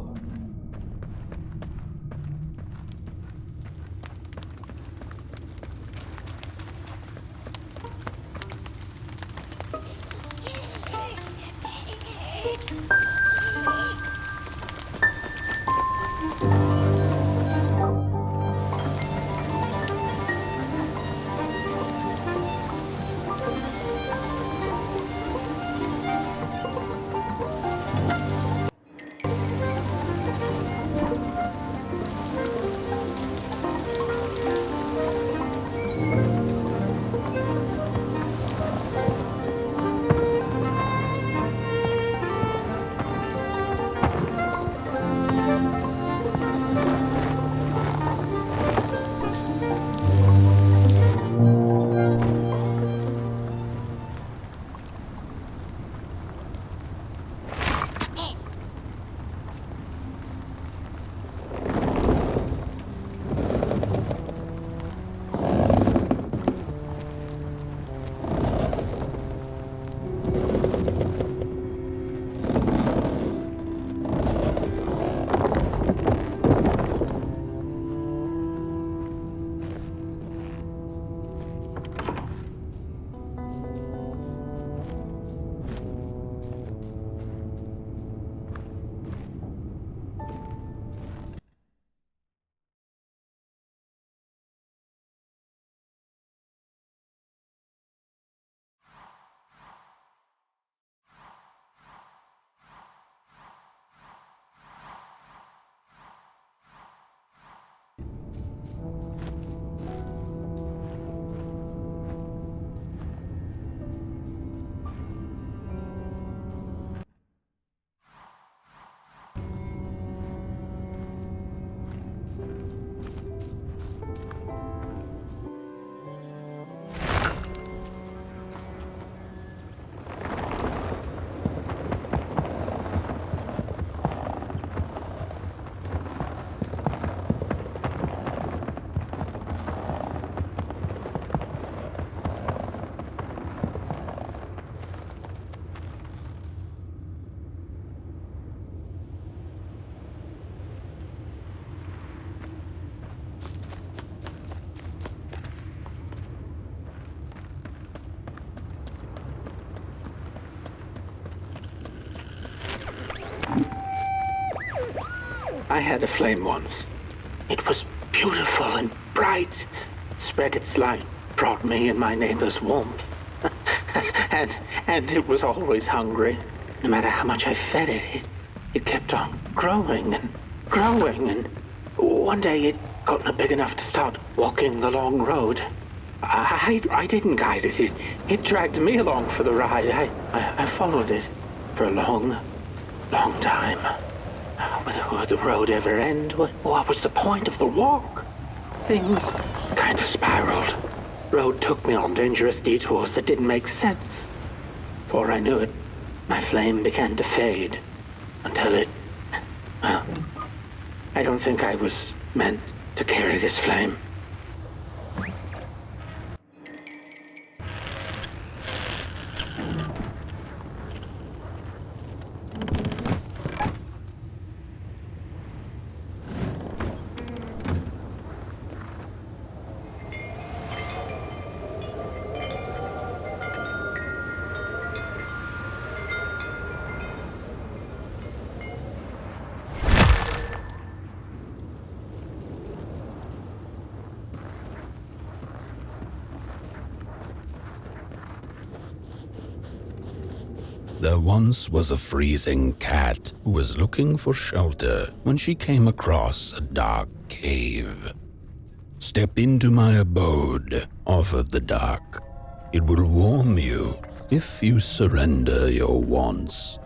S5: I had a flame once. It was beautiful and bright. It spread its light, brought me and my neighbors warmth. and it was always hungry. No matter how much I fed it, it kept on growing and growing. And one day it got big enough to start walking the long road. I didn't guide it. It dragged me along for the ride. I followed it for a long time. Would the road ever end? What was the point of the walk? Things kind of spiraled. Road took me on dangerous detours that didn't make sense. Before I knew it, my flame began to fade until it... Well, I don't think I was meant to carry this flame.
S1: There once was a freezing cat who was looking for shelter when she came across a dark cave. "Step into my abode," offered the dark. "It will warm you if you surrender your wants."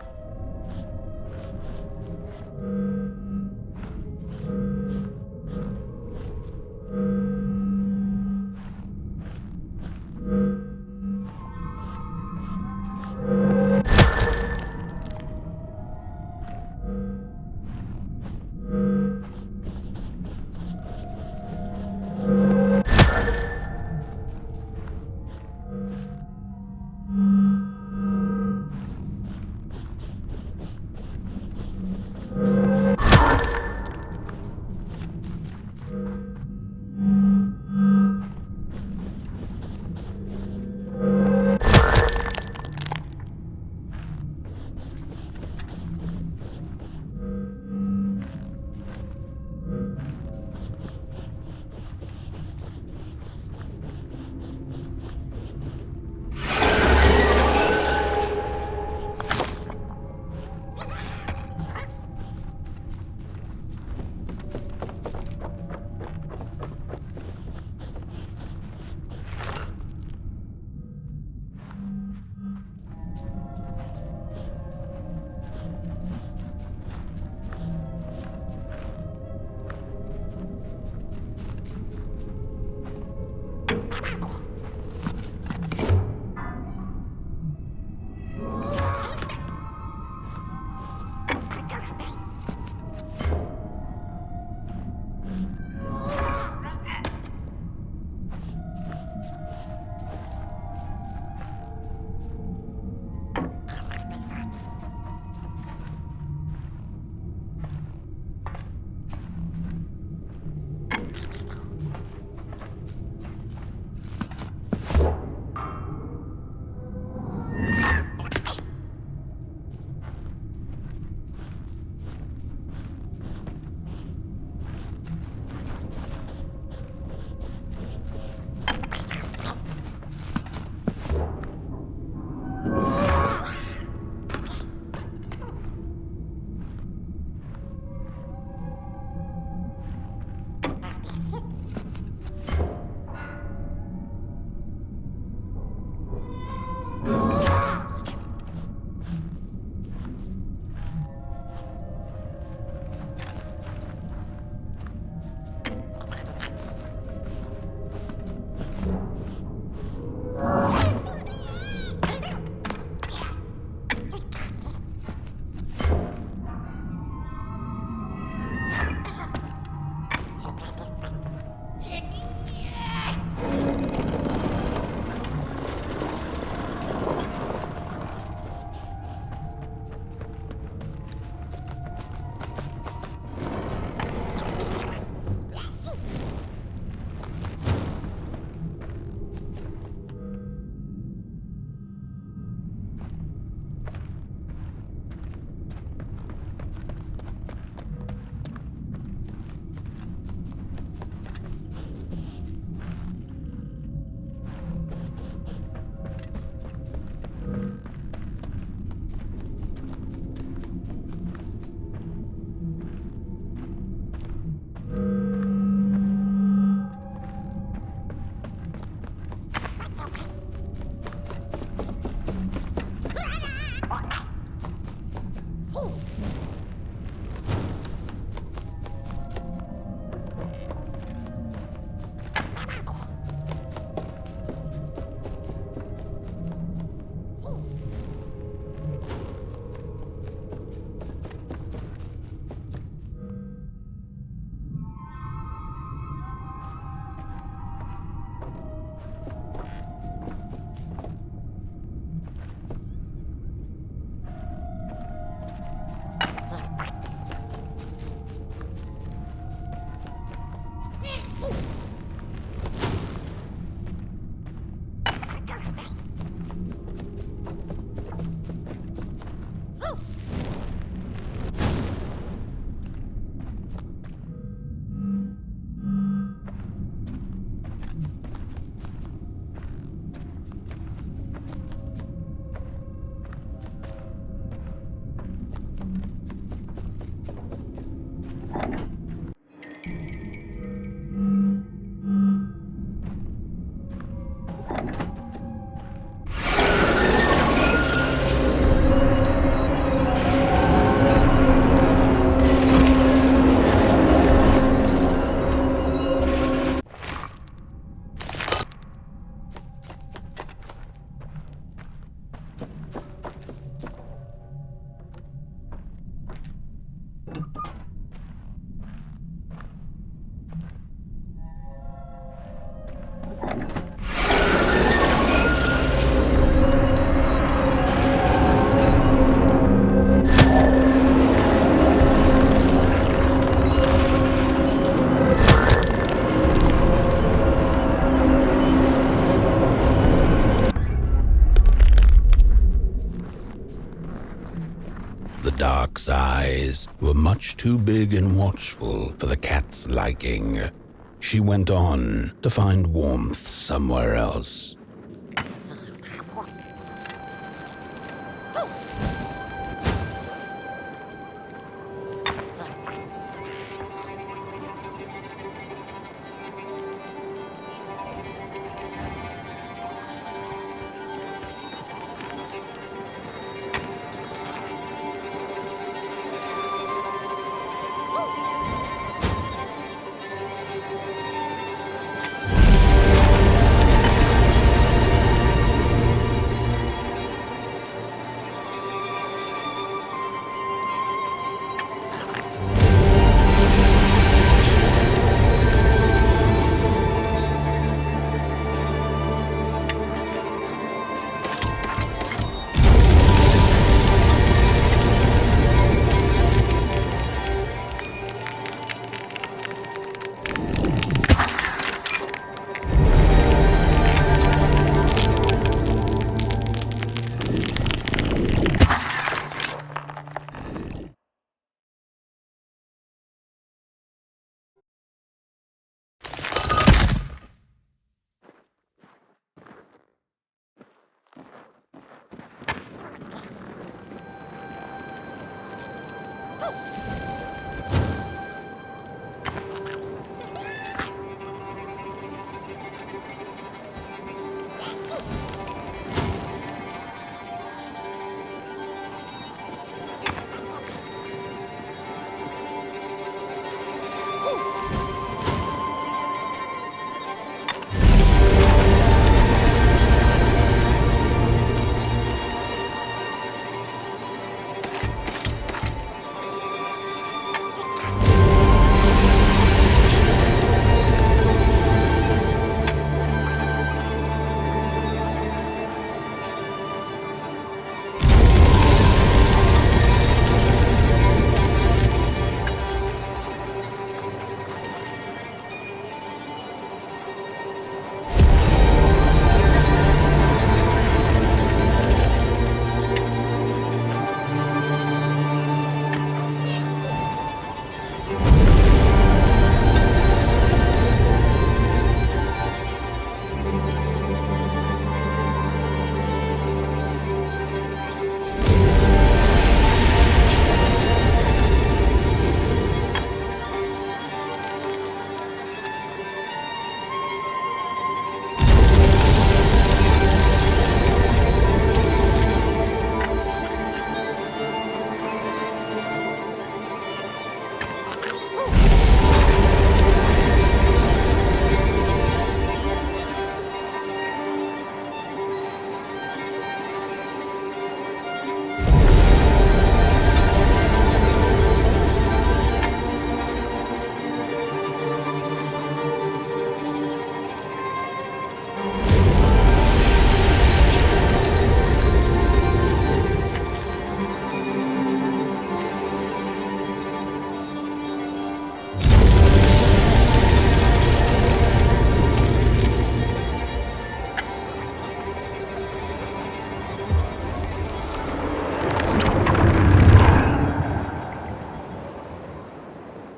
S1: shark's eyes were much too big and watchful for the cat's liking. She went on to find warmth somewhere else.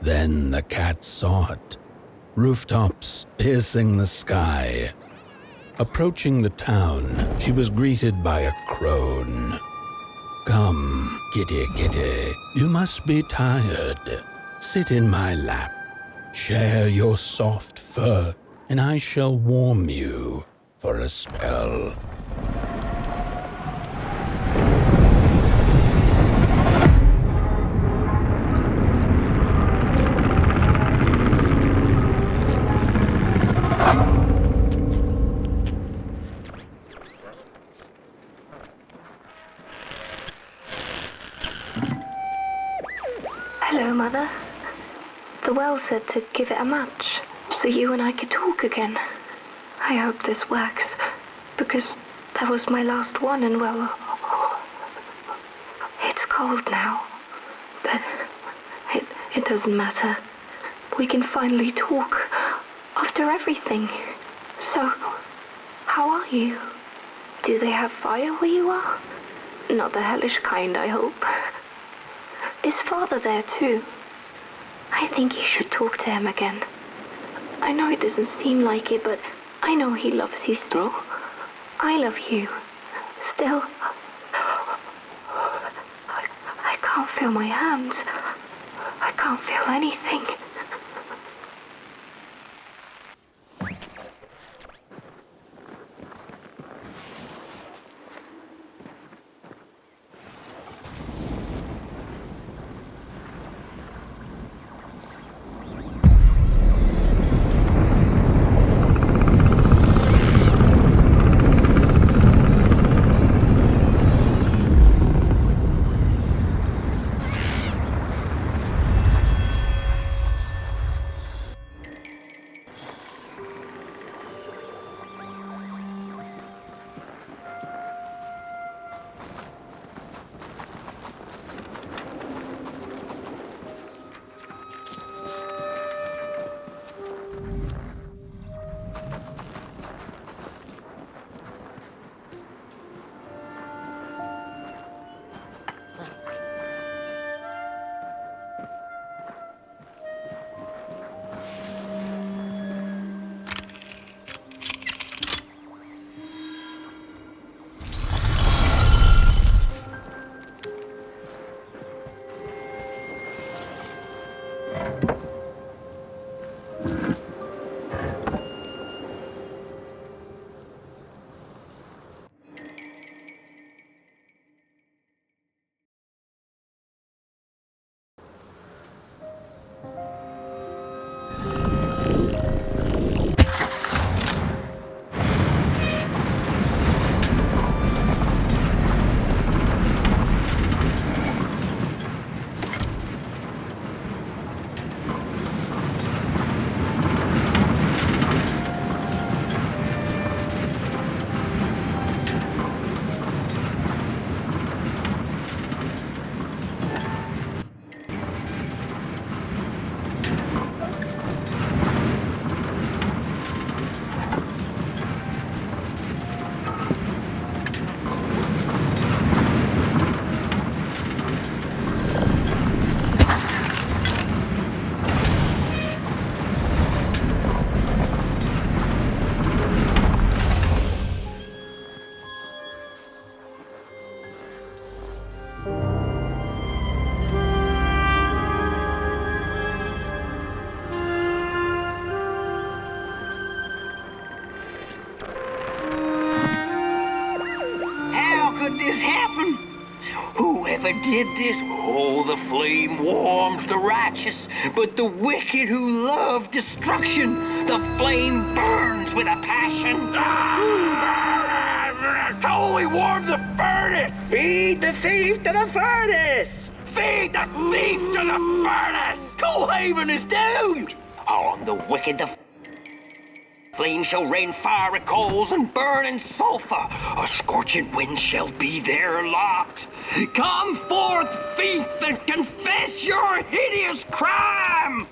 S1: Then the cat saw it, rooftops piercing the sky. Approaching the town, she was greeted by a crone. "Come, kitty, kitty, you must be tired. Sit in my lap, share your soft fur, and I shall warm you for a spell."
S10: Hello, Mother. The well said to give it a match, so you and I could talk again. I hope this works, because that was my last one, and well, it's cold now. But it doesn't matter. We can finally talk after everything. So, how are you? Do they have fire where you are? Not the hellish kind, I hope. Is Father there too? I think you should talk to him again. I know it doesn't seem like it, but I know he loves you still. I love you. Still. I can't feel my hands. I can't feel anything.
S2: This happen? Whoever did this, oh, the flame warms the righteous, but the wicked who love destruction, the flame burns with a passion. Holy warm the furnace!
S3: Feed the thief to the furnace!
S2: Feed the thief to the furnace! Coalhaven is doomed! On the wicked the flame shall rain fiery coals and burning sulfur. A scorching wind shall be their lot. Come forth, thief, and confess your hideous crime!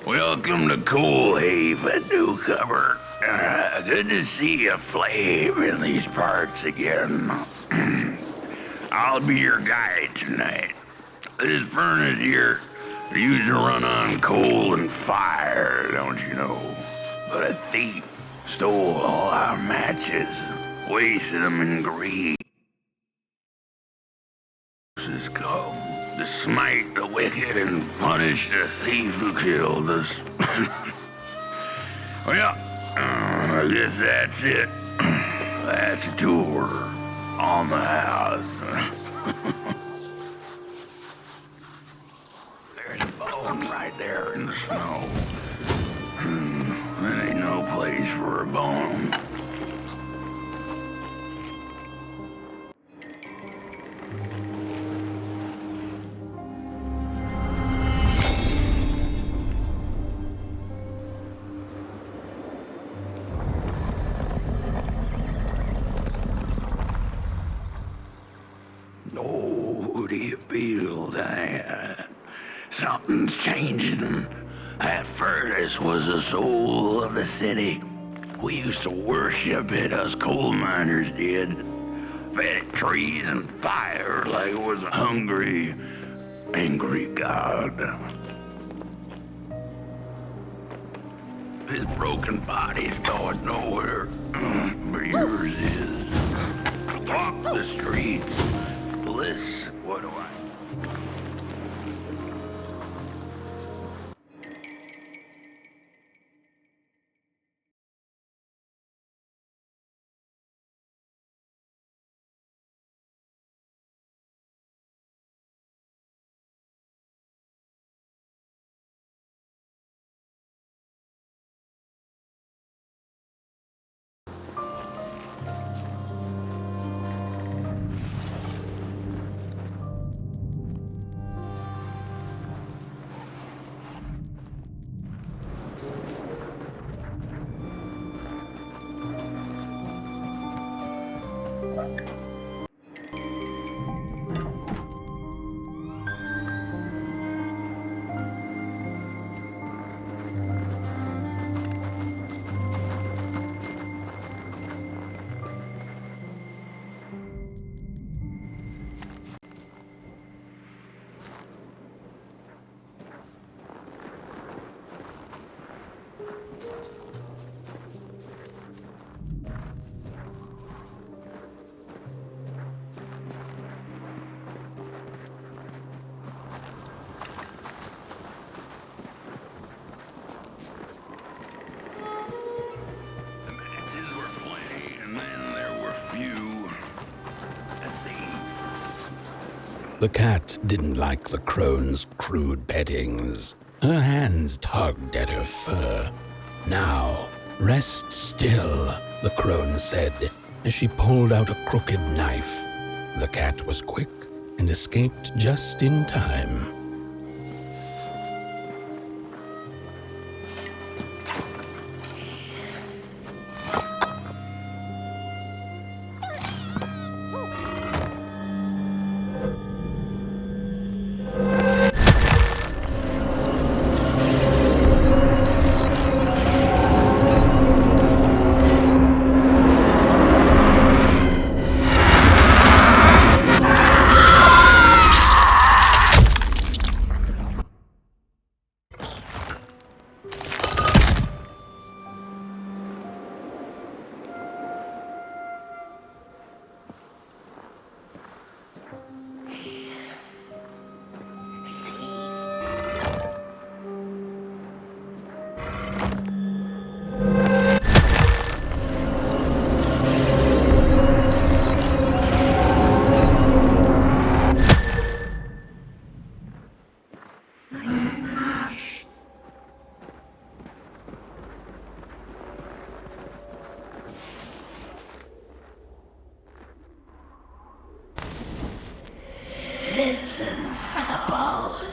S6: Welcome to Coalhaven, newcomer. Good to see a flame in these parts again. I'll be your guide tonight. This furnace here used to run on coal and fire, don't you know?
S2: but a thief stole all our matches, wasted them in greed. Has come to smite the wicked and punish the thief who killed us. Well, I guess that's it. That's a tour on the house. There's a bone right there in the snow. There ain't no place for a bone. Oh, do you feel that? Something's changing. That furnace was the soul of the city. We used to worship it, us coal miners did. Fed it trees and fire like it was a hungry, angry god. This broken body's going nowhere, but yours is. Walk the streets. Listen, what do I...
S1: The cat didn't like the crone's crude bettings. Her hands tugged at her fur. Now, rest still, the crone said, as she pulled out a crooked knife. The cat was quick and escaped just in time.
S3: Listen for the bone.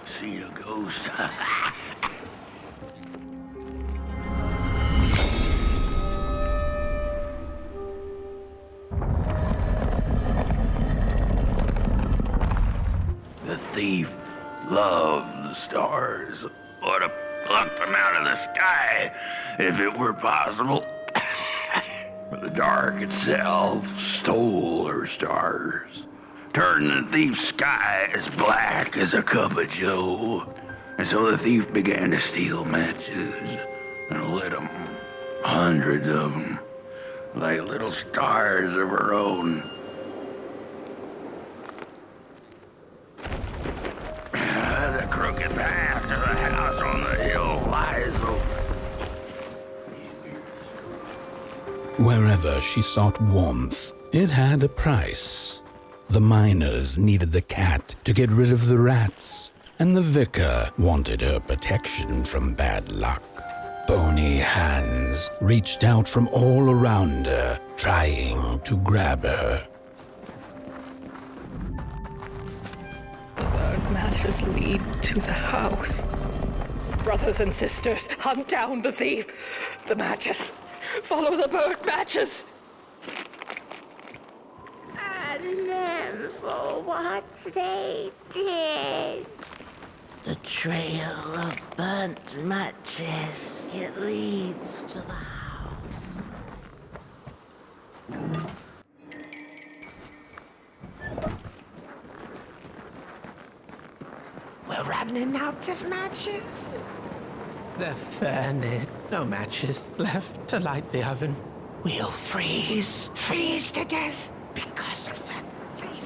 S3: See a ghost? The thief loved the stars. Would have plucked them out of the sky if it were possible. But the dark itself stole her stars, turned the thief's sky as black as a cup of joe. And so the thief began to steal matches and lit them, hundreds of them, like little stars of her own. The crooked path to the house on the hill lies open.
S1: Wherever she sought warmth, it had a price. The miners needed the cat to get rid of the rats, and the vicar wanted her protection from bad luck. Bony hands reached out from all around her, trying to grab her.
S5: The burnt matches lead to the house. Brothers and sisters, hunt down the thief. The matches. Follow the burnt matches.
S9: And then for what they did. The trail of burnt matches. It leads to the house.
S3: We're running out of matches. The furnace. No matches left to light the oven. We'll freeze to death because of that thief.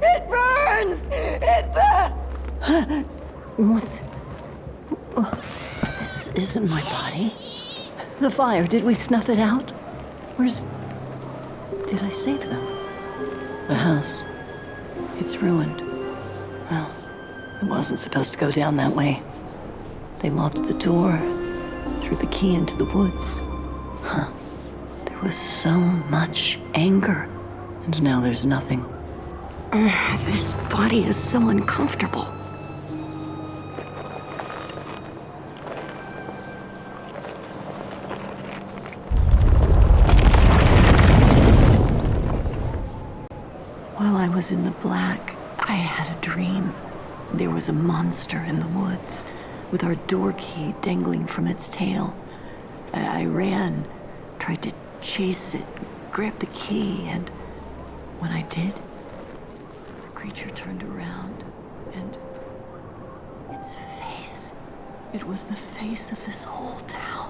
S11: It burns! It burns!
S12: What's... This isn't my body. The fire, did we snuff it out? Where's... Did I save them? The house. It's ruined. Well, it wasn't supposed to go down that way. They locked the door, threw the key into the woods. Huh. There was so much anger, and now there's nothing. This body is so uncomfortable. While I was in the black, I had a dream. There was a monster in the woods, with our door key dangling from its tail. I ran, tried to chase it, grab the key, and when I did, the creature turned around, and its face, it was the face of this whole town.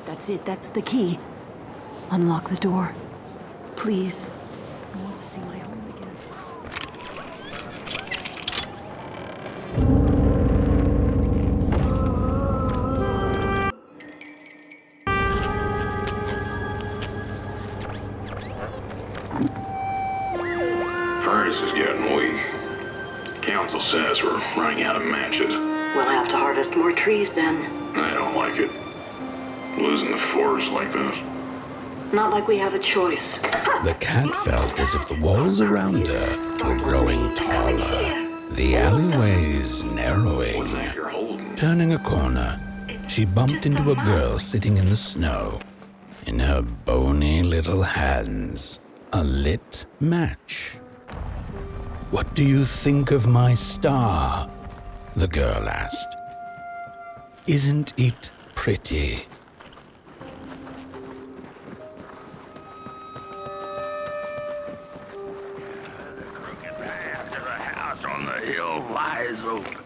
S12: That's it, that's the key. Unlock the door. Please. I want to see my home again.
S13: Furnace is getting weak. Council says we're running out of matches.
S12: We'll have to harvest more trees then.
S13: I don't like it. Losing the forest like this.
S12: Not like we have a choice.
S1: The cat felt as if the walls around her were growing taller, the alleyways narrowing. Turning a corner, she bumped into a girl sitting in the snow. In her bony little hands, a lit match. "What do you think of my star?" the girl asked. "Isn't it pretty?"
S2: On the hill lies open.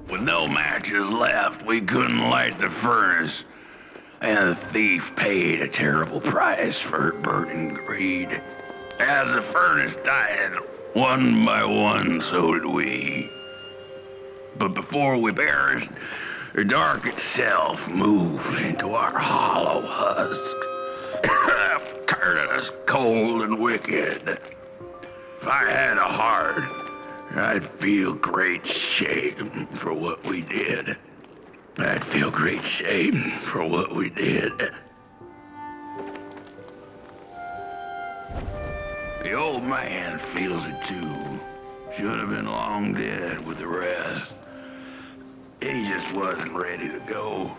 S2: With no matches left, we couldn't light the furnace.
S3: and the thief paid a terrible price for her burning greed. As the furnace died, one by one, so did we. But before we perished, the dark itself moved into our hollow husk, turning us cold and wicked. If I had a heart, I'd feel great shame for what we did. I'd feel great shame for what we did. The old man feels it too. Should have been long dead with the rest. He just wasn't ready to go.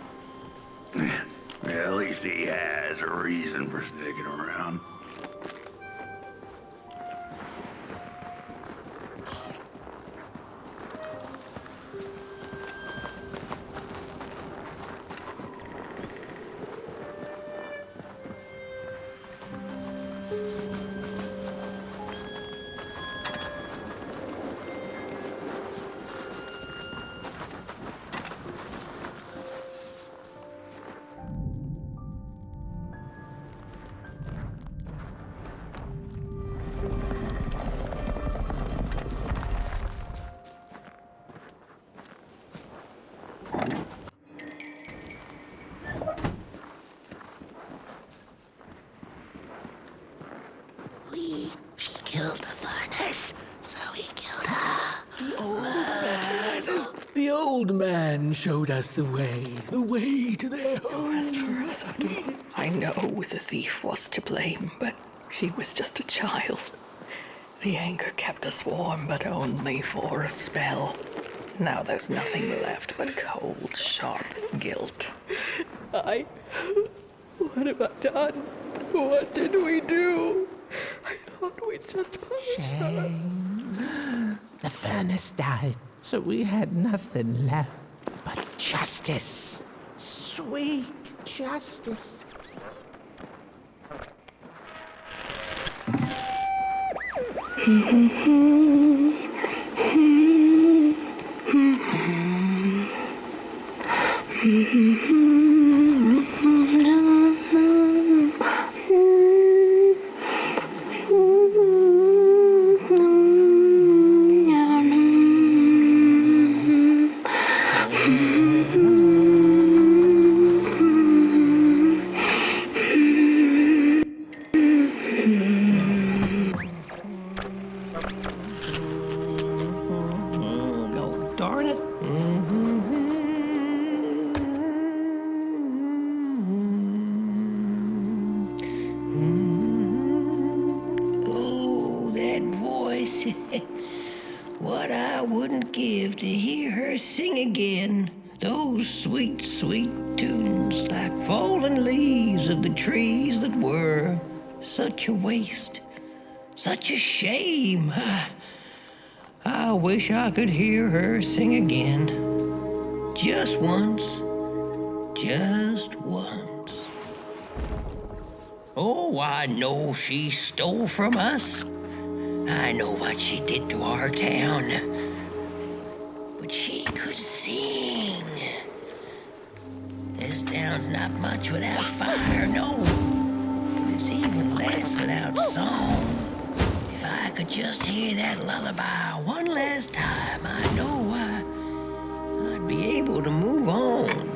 S3: At least he has a reason for sticking around. She killed the furnace, so he killed her.
S5: The old man showed us the way to their home.
S12: As for us, I know the thief was to blame, but she was just a child. The anger kept us warm, but only for a spell. Now there's nothing left but cold, sharp guilt.
S11: What have I done? What did we do? I thought we'd just punish her.
S6: The furnace died, so we had nothing left but justice. Sweet justice.
S3: No, darn it. Oh, that voice. What I wouldn't give to hear her sing again. Those sweet, sweet tunes like fallen leaves of the trees that were. Such a waste. Such a shame. I wish I could hear her sing again. Just once. Just once. Oh, I know she stole from us. I know what she did to our town. But she could sing. This town's not much without fire, no. But it's even less without song. If I could just hear that lullaby one last time, I know I'd be able to move on.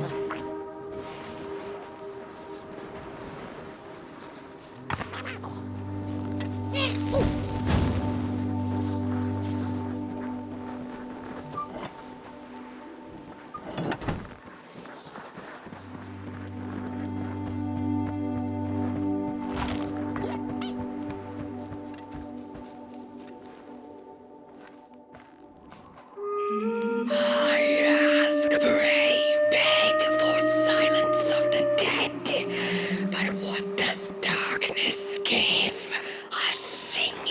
S3: But what does darkness give? A single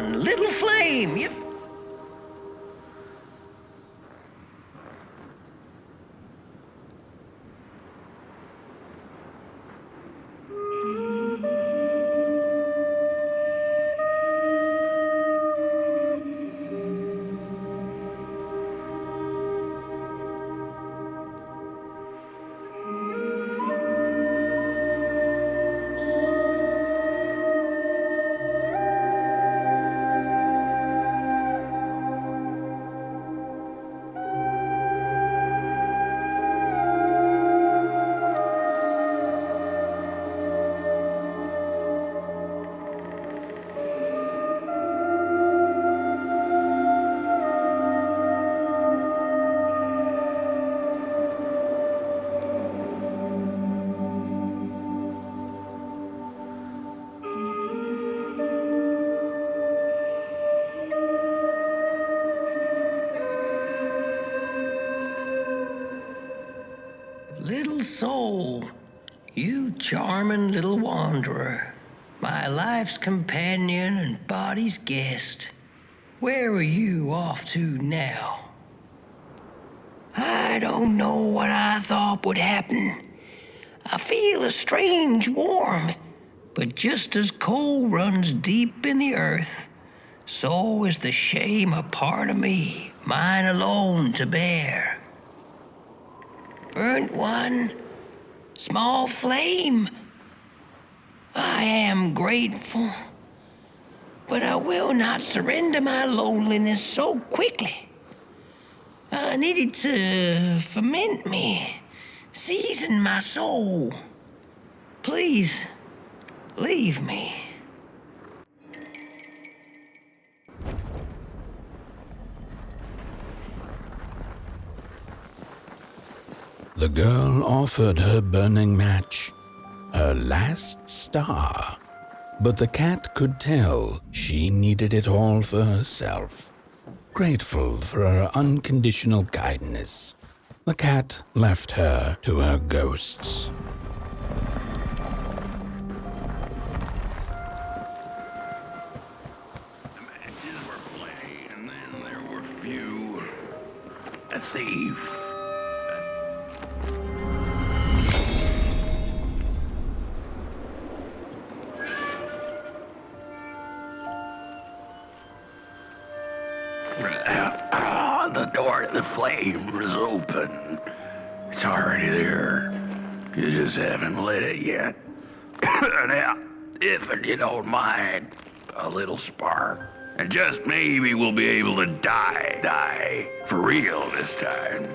S3: on, little flame. Little soul, you charming little wanderer, my life's companion and body's guest. Where are you off to now? I don't know what I thought would happen. I feel a strange warmth, but just as coal runs deep in the earth, so is the shame a part of me, mine alone to bear. Burnt one, small flame, I am grateful, but I will not surrender my loneliness so quickly. I needed to ferment me, season my soul. Please, leave me.
S1: The girl offered her burning match, her last star, but the cat could tell she needed it all for herself. Grateful for her unconditional kindness, the cat left her to her ghosts.
S6: Matches were plenty, and then there were few. A thief. The door to the flame is open. It's already there. You just haven't lit it yet. Now, if you don't mind, a little spark. And just maybe we'll be able to die for real this time.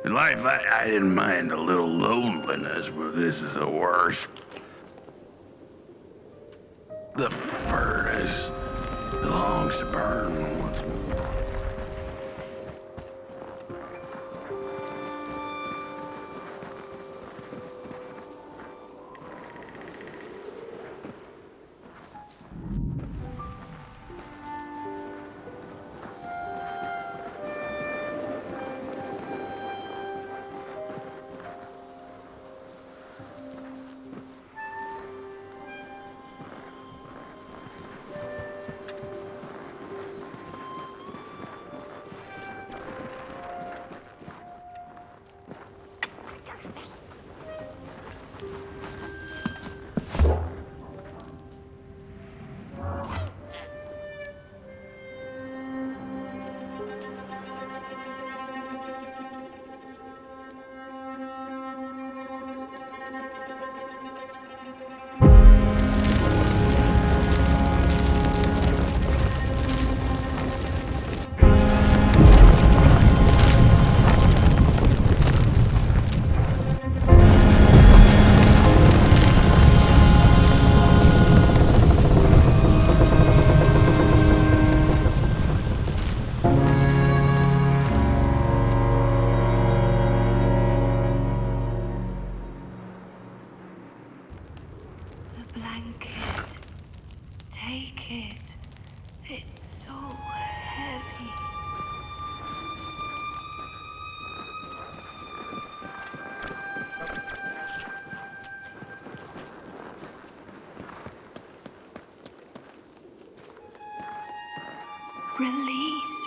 S6: In life, I didn't mind a little loneliness, but this is the worst. The furnace belongs to burn once more.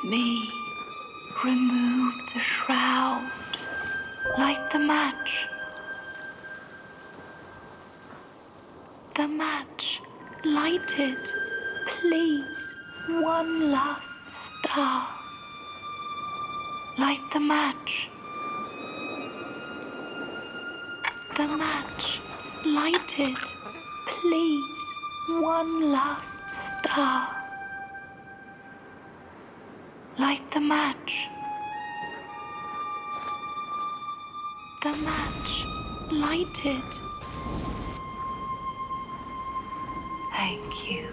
S10: me. Remove the shroud. Light the match. The match. Light it. Please. One last star. Light the match. The match. Light it. Please. One last star. Light the match. The match. Light it. Thank you.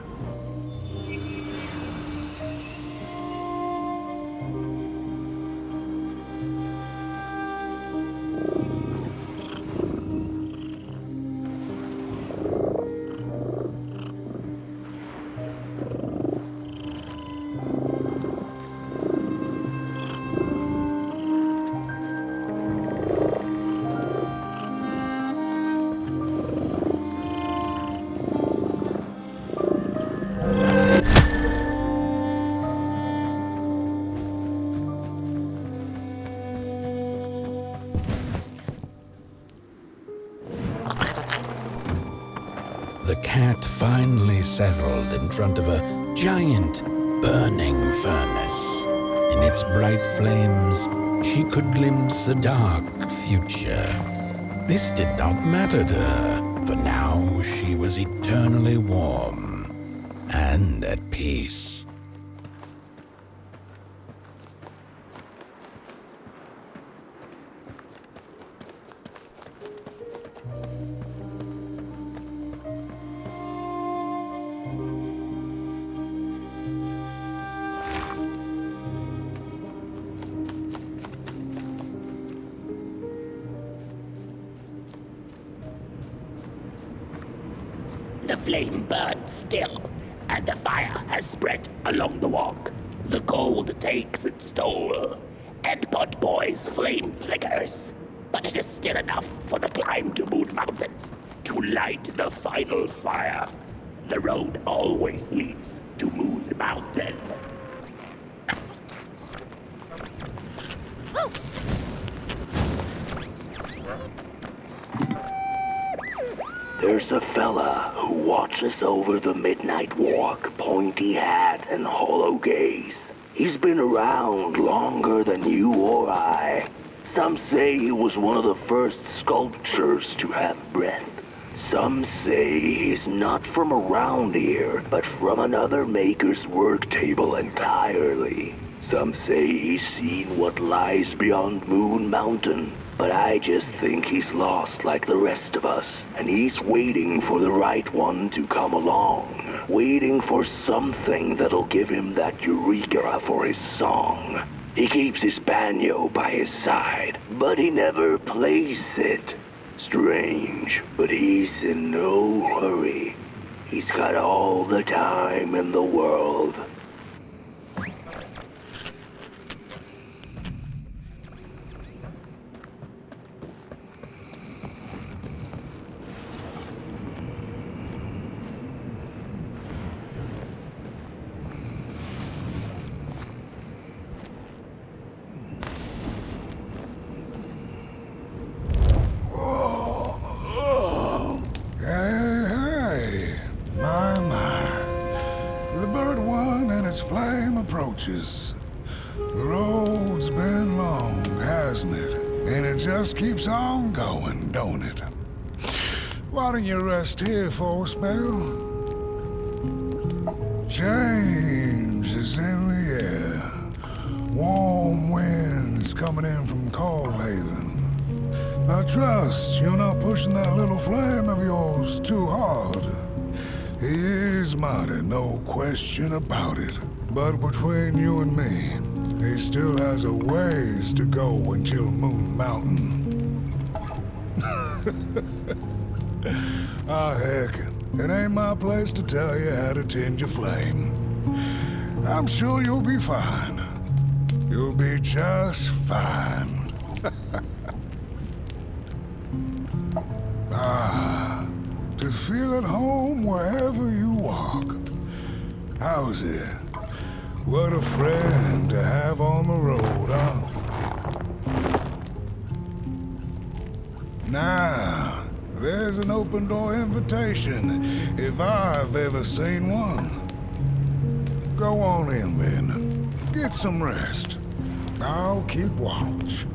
S1: The cat finally settled in front of a giant burning furnace. In its bright flames, she could glimpse a dark future. This did not matter to her, for now she was eternally warm and at peace.
S6: The flame burns still, and the fire has spread along the walk. The cold takes its toll, and Potboy's flame flickers. But it is still enough for the climb to Moon Mountain, to light the final fire. The road always leads to Moon Mountain.
S2: There's a fella who watches over the midnight walk, pointy hat and hollow gaze. He's been around longer than you or I. Some say he was one of the first sculptures to have breath. Some say he's not from around here, but from another maker's work table entirely. Some say he's seen what lies beyond Moon Mountain. But I just think he's lost like the rest of us, and he's waiting for the right one to come along. Waiting for something that'll give him that eureka for his song. He keeps his banjo by his side, but he never plays it. Strange, but he's in no hurry. He's got all the time in the world.
S7: The road's been long, hasn't it? And it just keeps on going, don't it? Why don't you rest here for a spell? Change is in the air. Warm winds coming in from Coldhaven. I trust you're not pushing that little flame of yours too hard. He is mighty, no question about it. But between you and me, he still has a ways to go until Moon Mountain. Heck, it ain't my place to tell you how to tend your flame. I'm sure you'll be fine. You'll be just fine. To feel at home wherever you walk. How's it? What a friend to have on the road, huh? Now, there's an open door invitation, if I've ever seen one. Go on in then. Get some rest. I'll keep watch.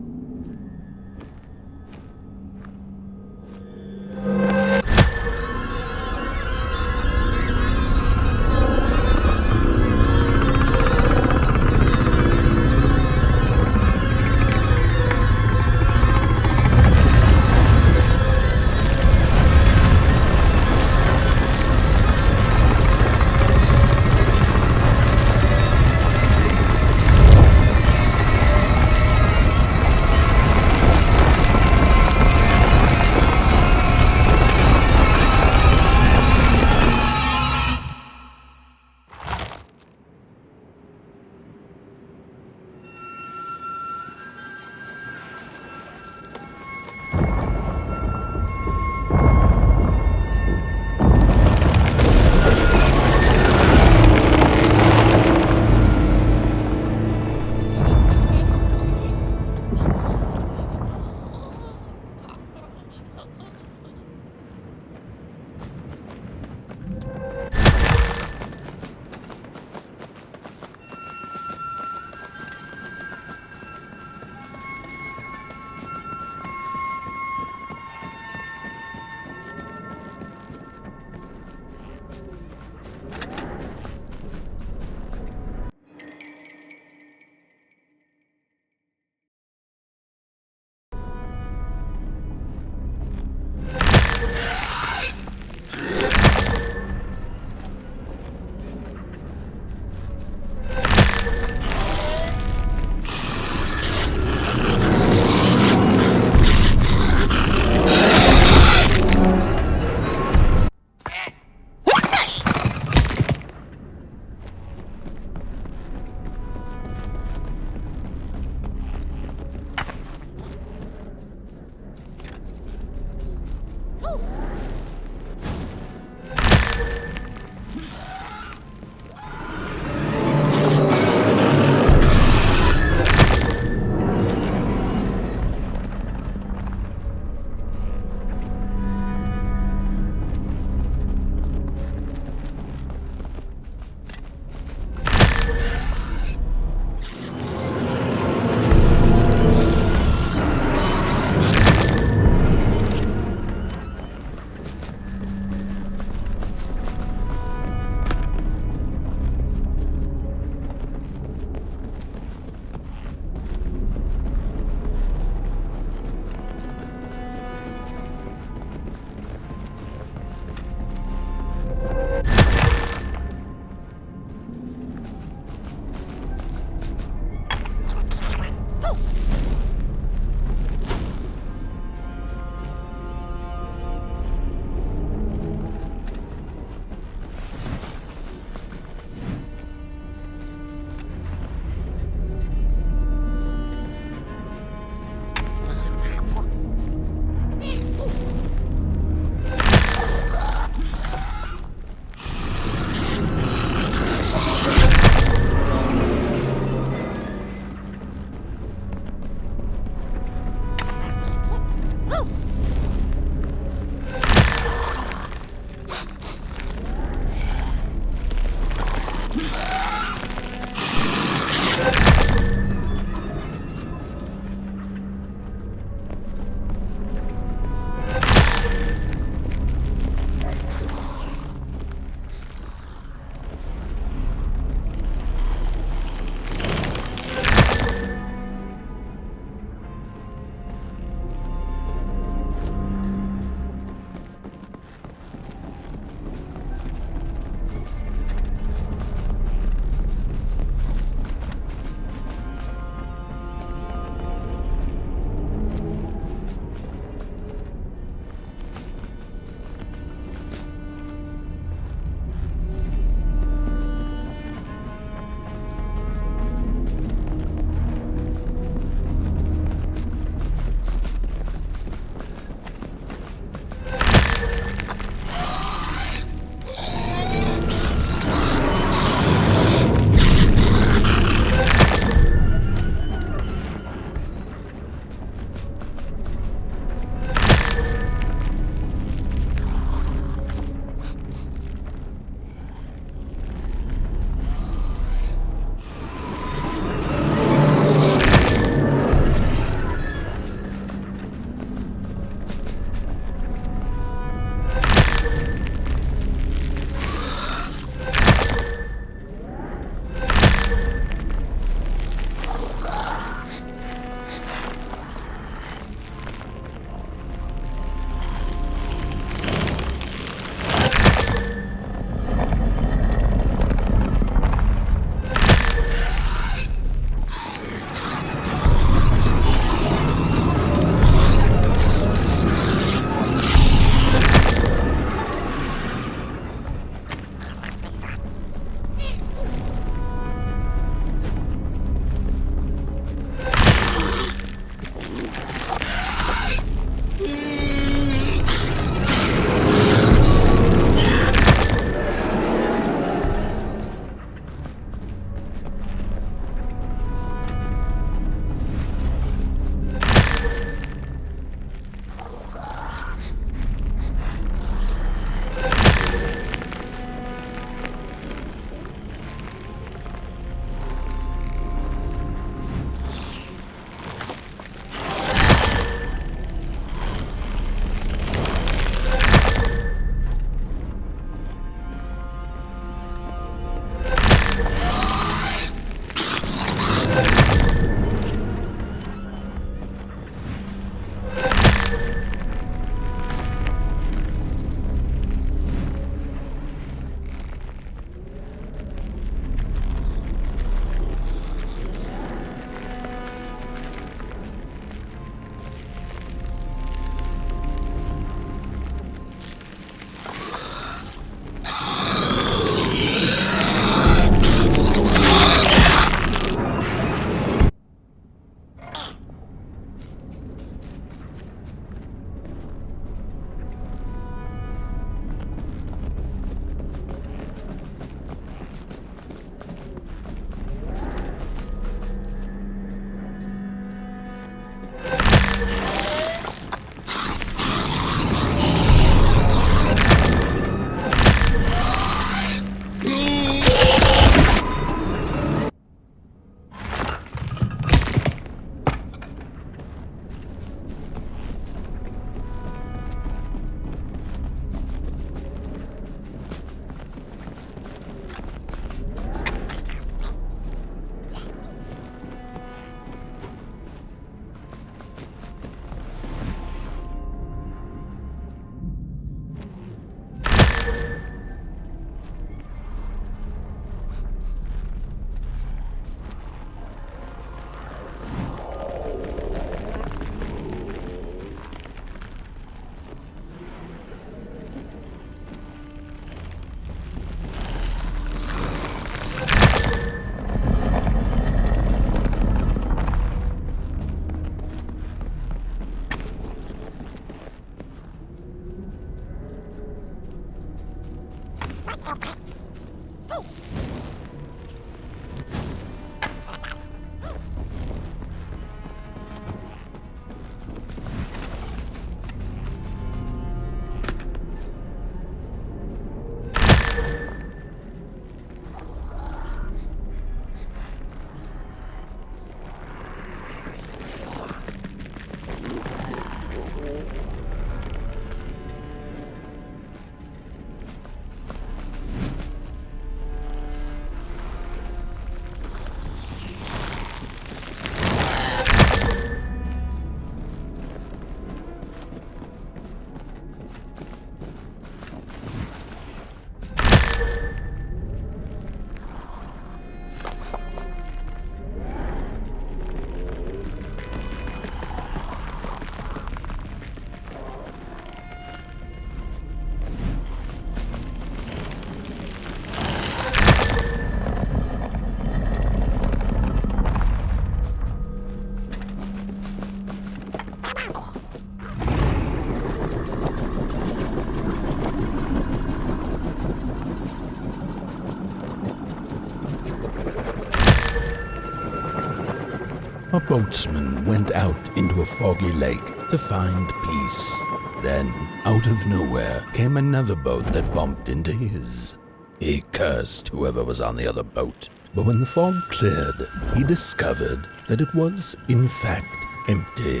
S1: a boatsman went out into a foggy lake to find peace. Then, out of nowhere, came another boat that bumped into his. He cursed whoever was on the other boat, but when the fog cleared, he discovered that it was, in fact, empty.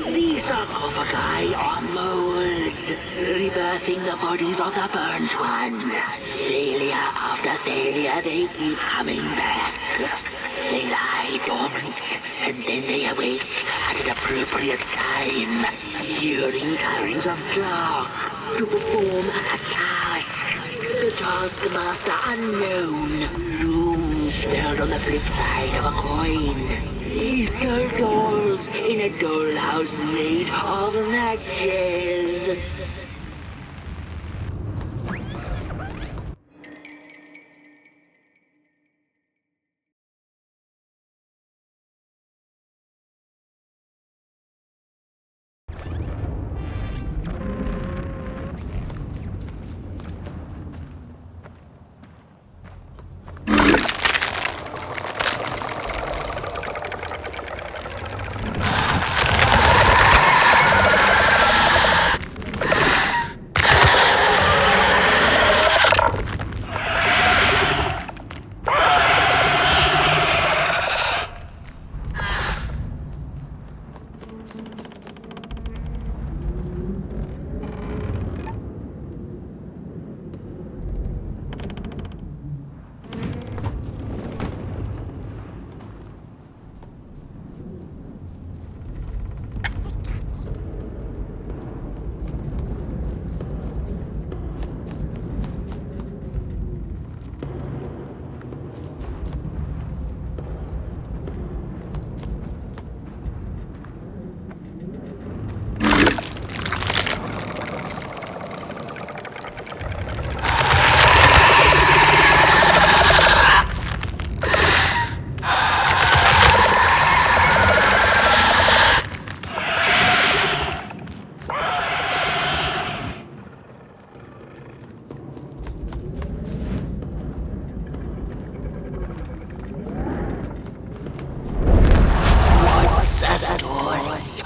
S3: The sarcophagi are molds, rebirthing the bodies of the burnt one. Failure after failure, they keep coming back. They lie dormant, and then they awake at an appropriate time, during times of dark, to perform a task. The taskmaster unknown, doom spelled on the flip side of a coin. Little dolls in a dollhouse made of matches.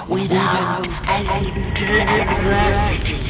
S3: Without a little adversity.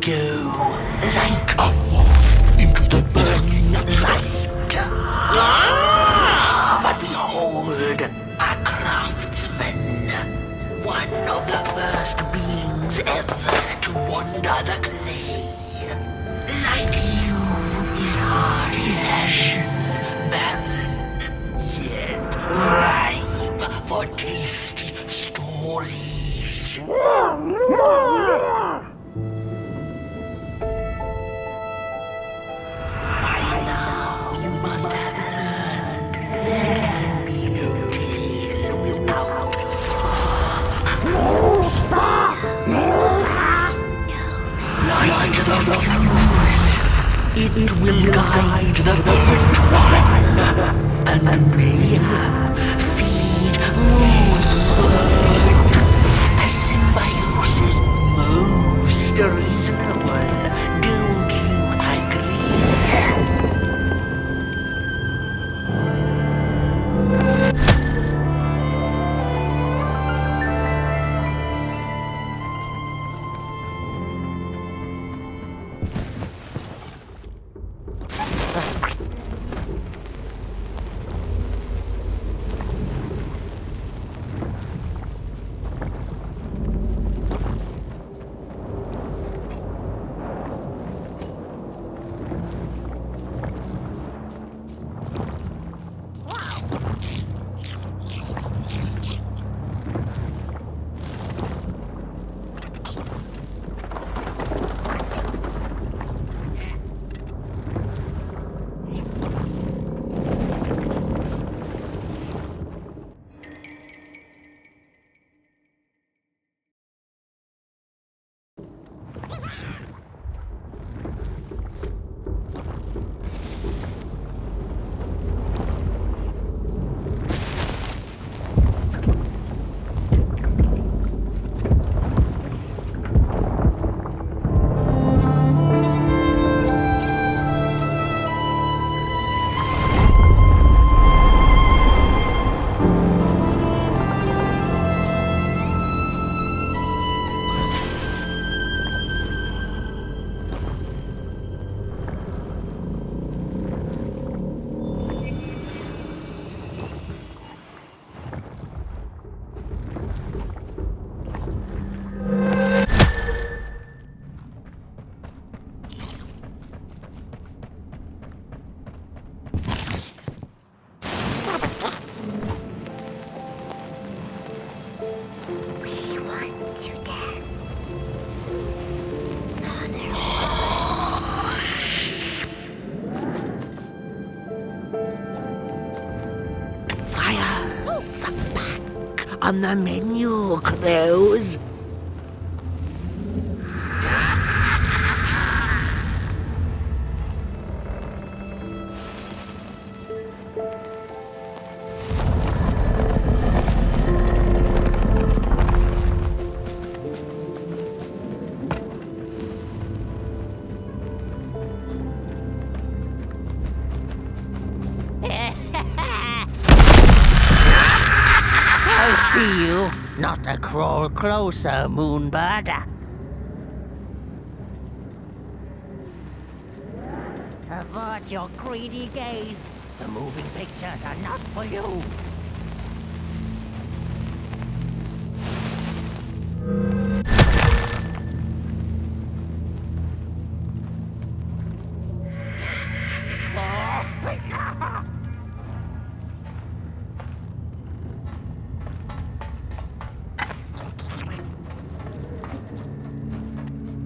S3: go like a moth into the burning light. But behold, a craftsman, one of the first beings ever to wander the clay. Like you, his heart is ashen, barren, yet ripe for tasty stories. By now, you must have learned there can be no tale without spark. No spark! Light the fuse. It will guide the burnt one, and mayhap feed Moonbird. A symbiosis most reasonable, don't you agree? On the menu, Crows. See you, not to crawl closer, Moonbird. Avert your greedy gaze. The moving pictures are not for you.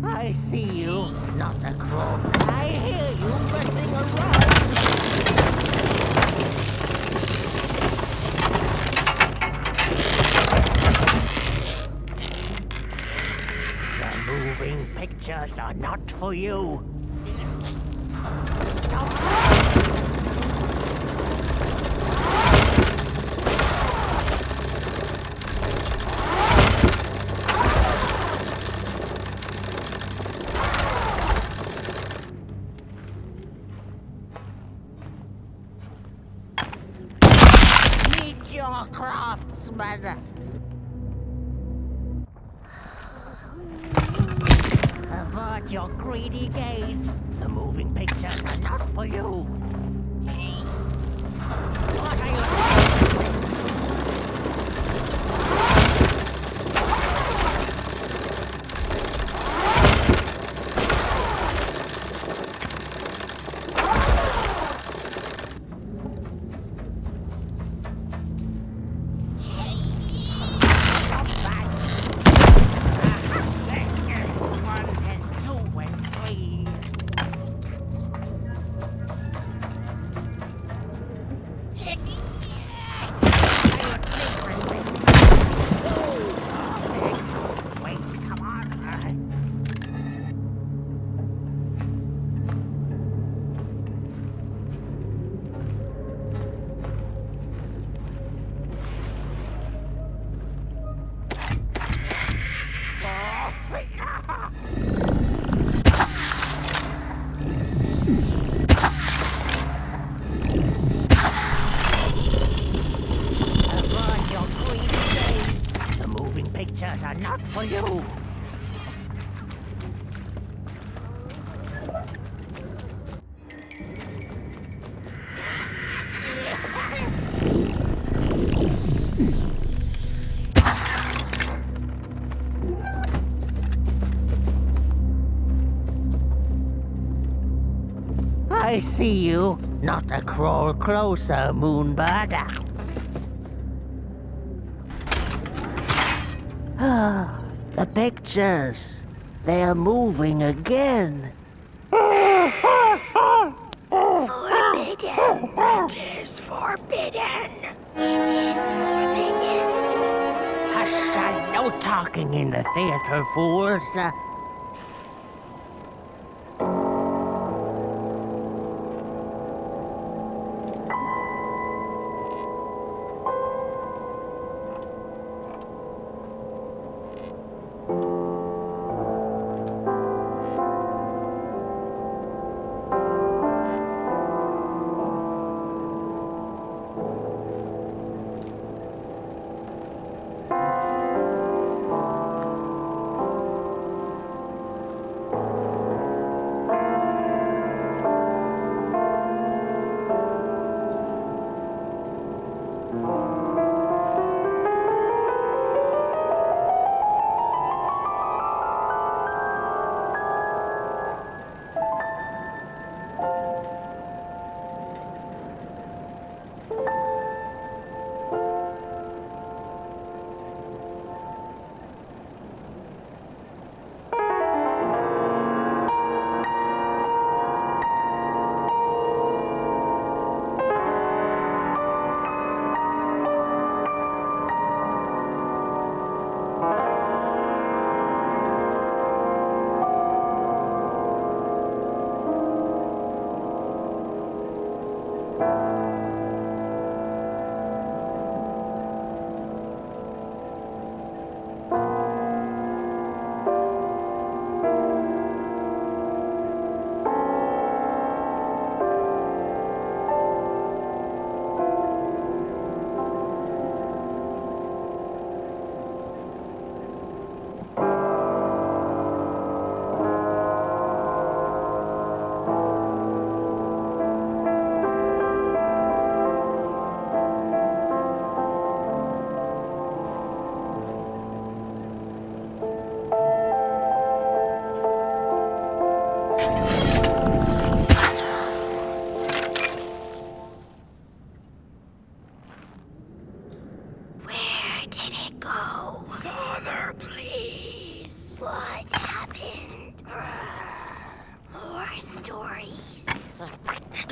S3: I see you, not a crow. I hear you messing around. The moving pictures are not for you. Your craftsman. Avert your greedy gaze. The moving pictures are not for you. What are you are not for you. I see you. Not a crawl closer, Moonbird. Ah, the pictures. They are moving again.
S14: Forbidden. It is forbidden. It is forbidden.
S3: Hush, no talking in the theater, fools.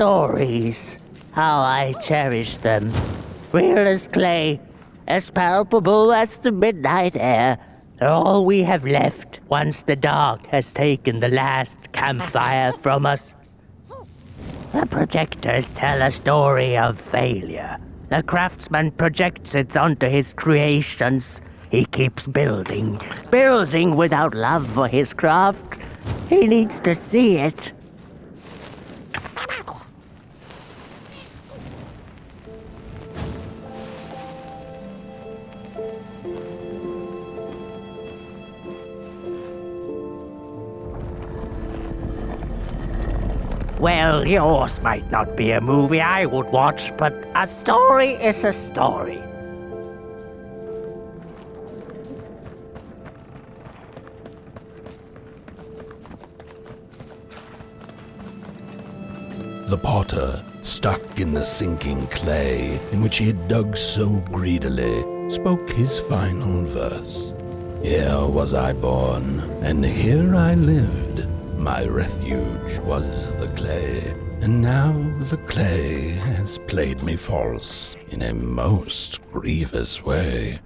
S3: Stories. How I cherish them. Real as clay, as palpable as the midnight air. They're all we have left once the dark has taken the last campfire from us. The projectors tell a story of failure. The craftsman projects it onto his creations. He keeps building without love for his craft. He needs to see it. Well, yours might not be a movie I would watch, but a story is a story.
S1: The potter, stuck in the sinking clay in which he had dug so greedily, spoke his final verse. Here was I born, and here I lived. My refuge was the clay, and now the clay has played me false in a most grievous way.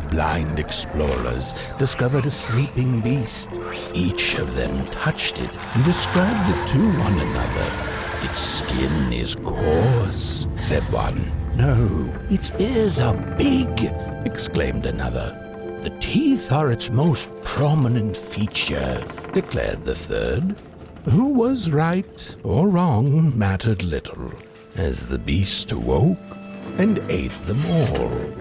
S1: Blind explorers discovered a sleeping beast. Each of them touched it and described it to one another. Its skin is coarse, said one. No, its ears are big, exclaimed another. The teeth are its most prominent feature, declared the third. Who was right or wrong mattered little, as the beast awoke and ate them all.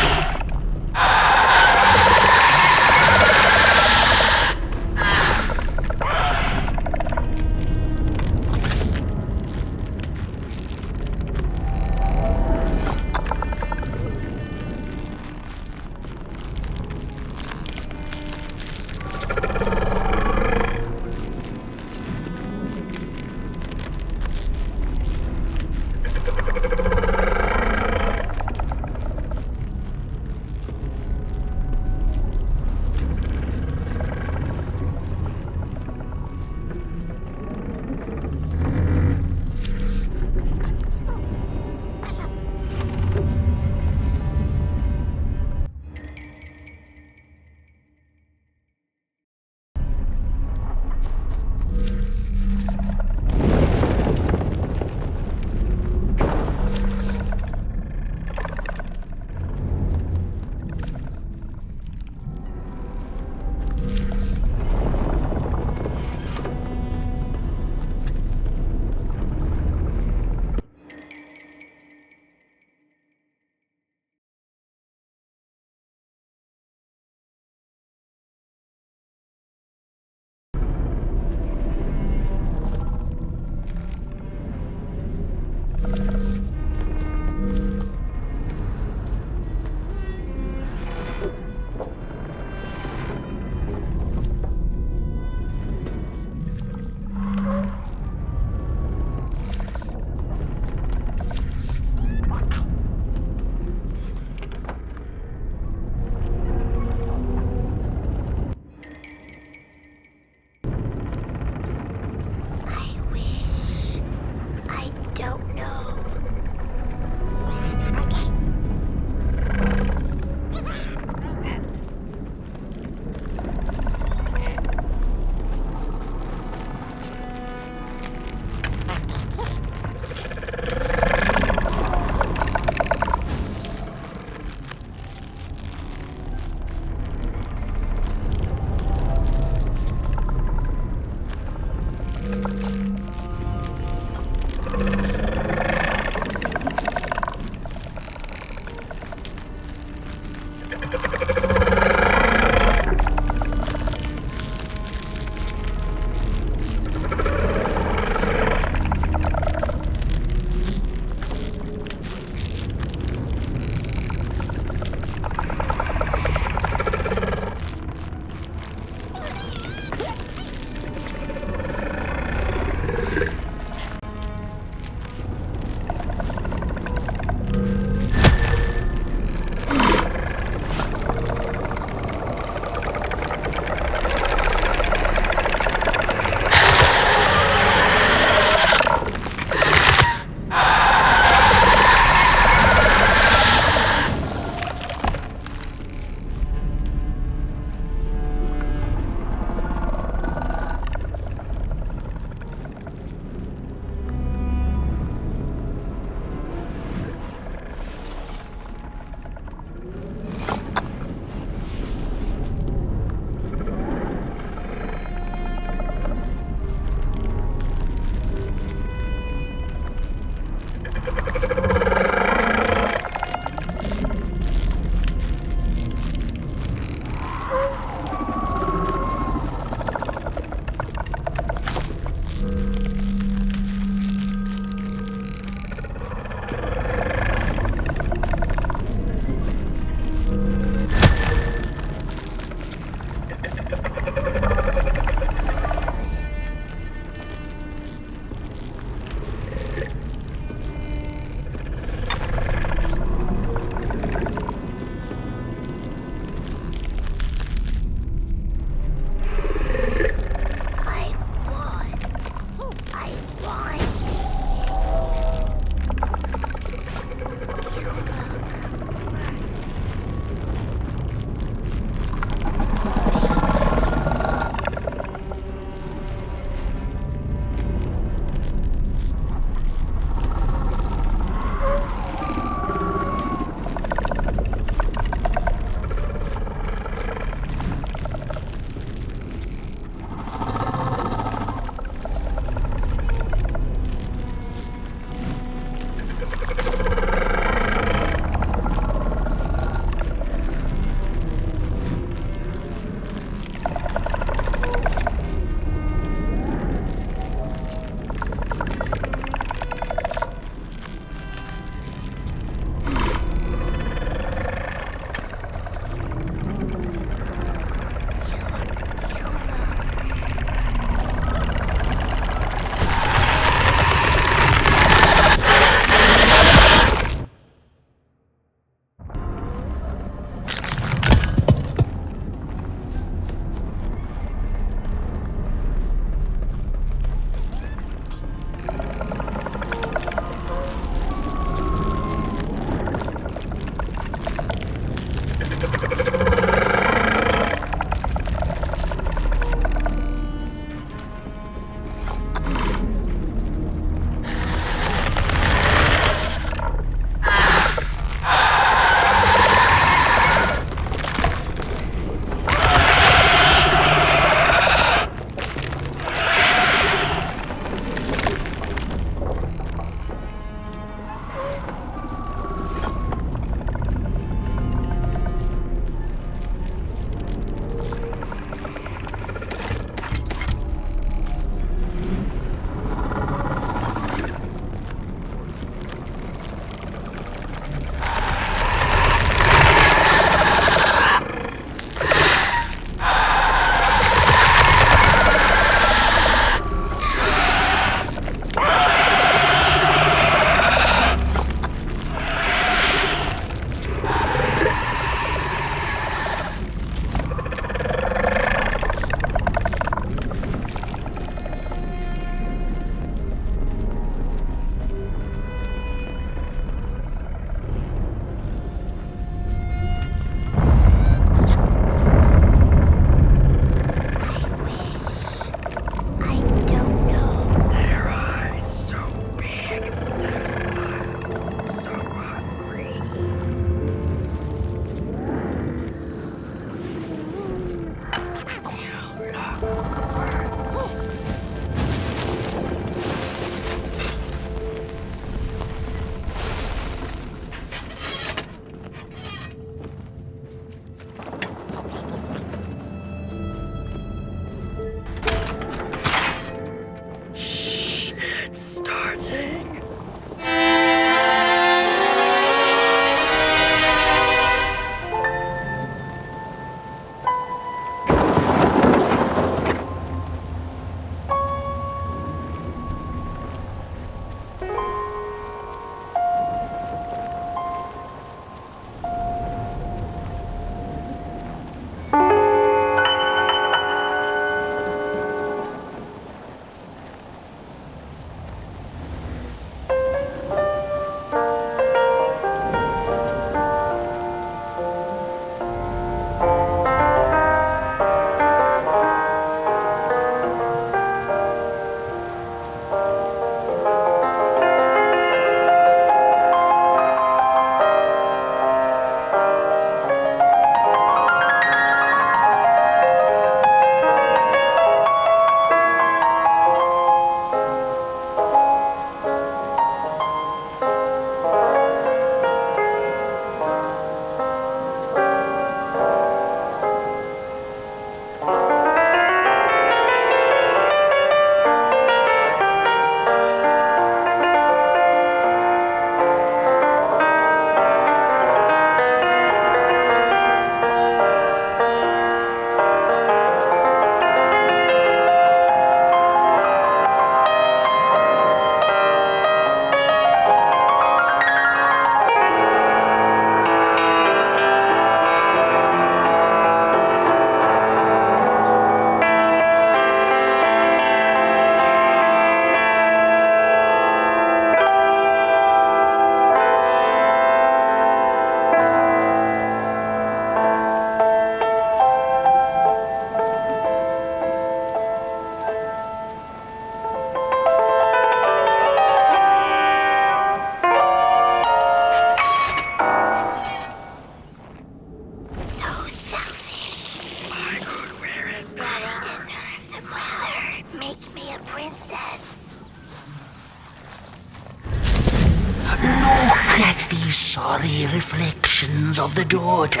S3: at these sorry reflections of the daughter.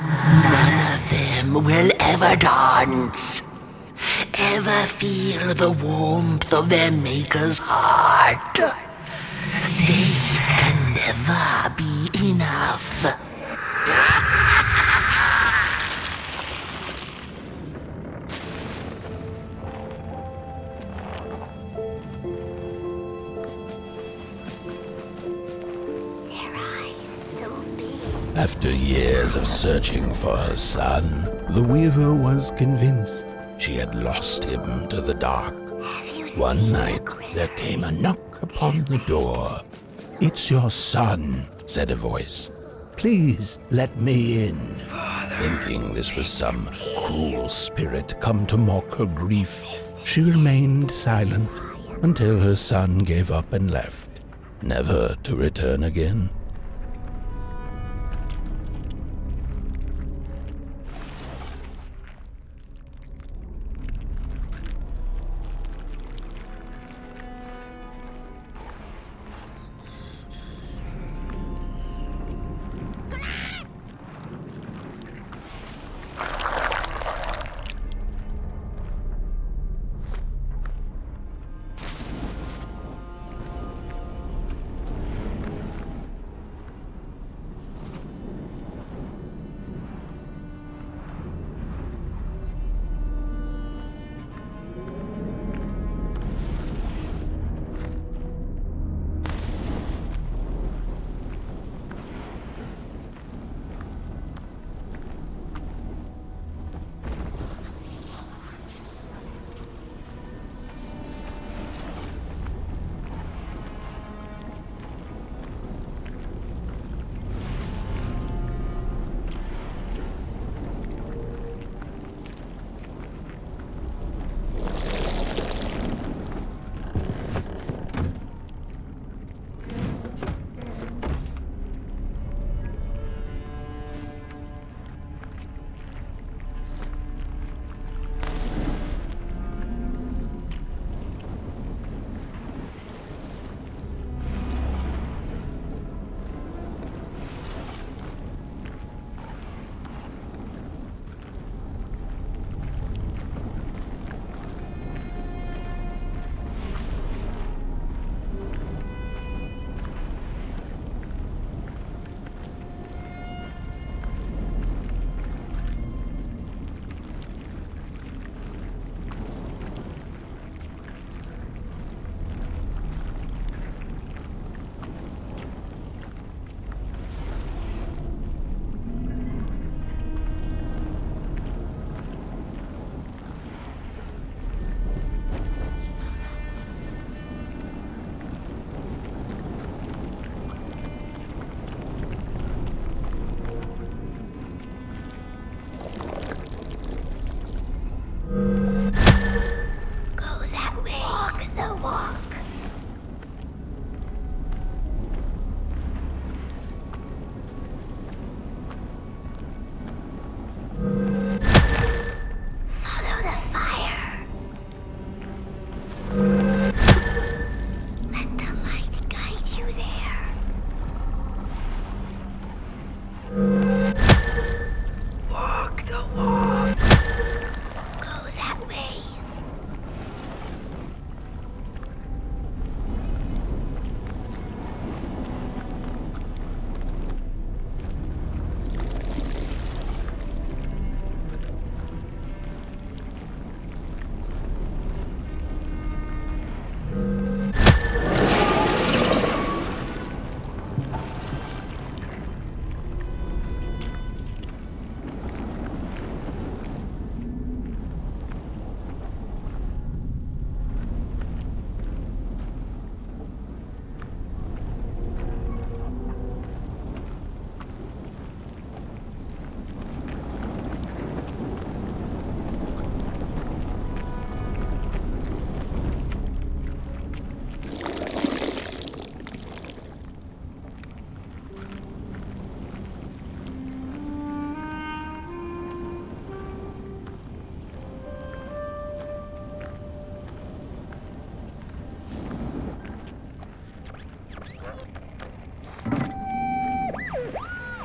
S3: None of them will ever dance, ever feel the warmth of their maker's heart. They can never be enough.
S1: After years of searching for her son, the weaver was convinced she had lost him to the dark. One night, there came a knock upon the door. "It's your son," said a voice. "Please let me in." Thinking this was some cruel spirit come to mock her grief, she remained silent until her son gave up and left, never to return again.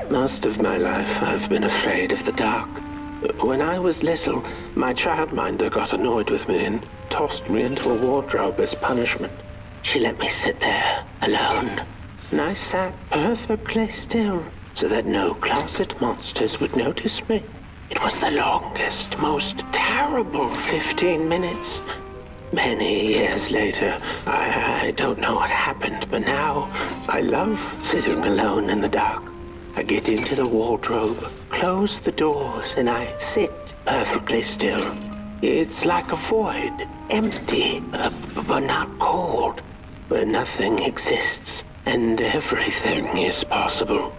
S4: Most of my life, I've been afraid of the dark. When I was little, my childminder got annoyed with me and tossed me into a wardrobe as punishment. She let me sit there, alone, and I sat perfectly still so that no closet monsters would notice me. It was the longest, most terrible 15 minutes. Many years later, I don't know what happened, but now I love sitting alone in the dark. I get into the wardrobe, close the doors, and I sit perfectly still. It's like a void, empty, but not cold, where nothing exists and everything is possible.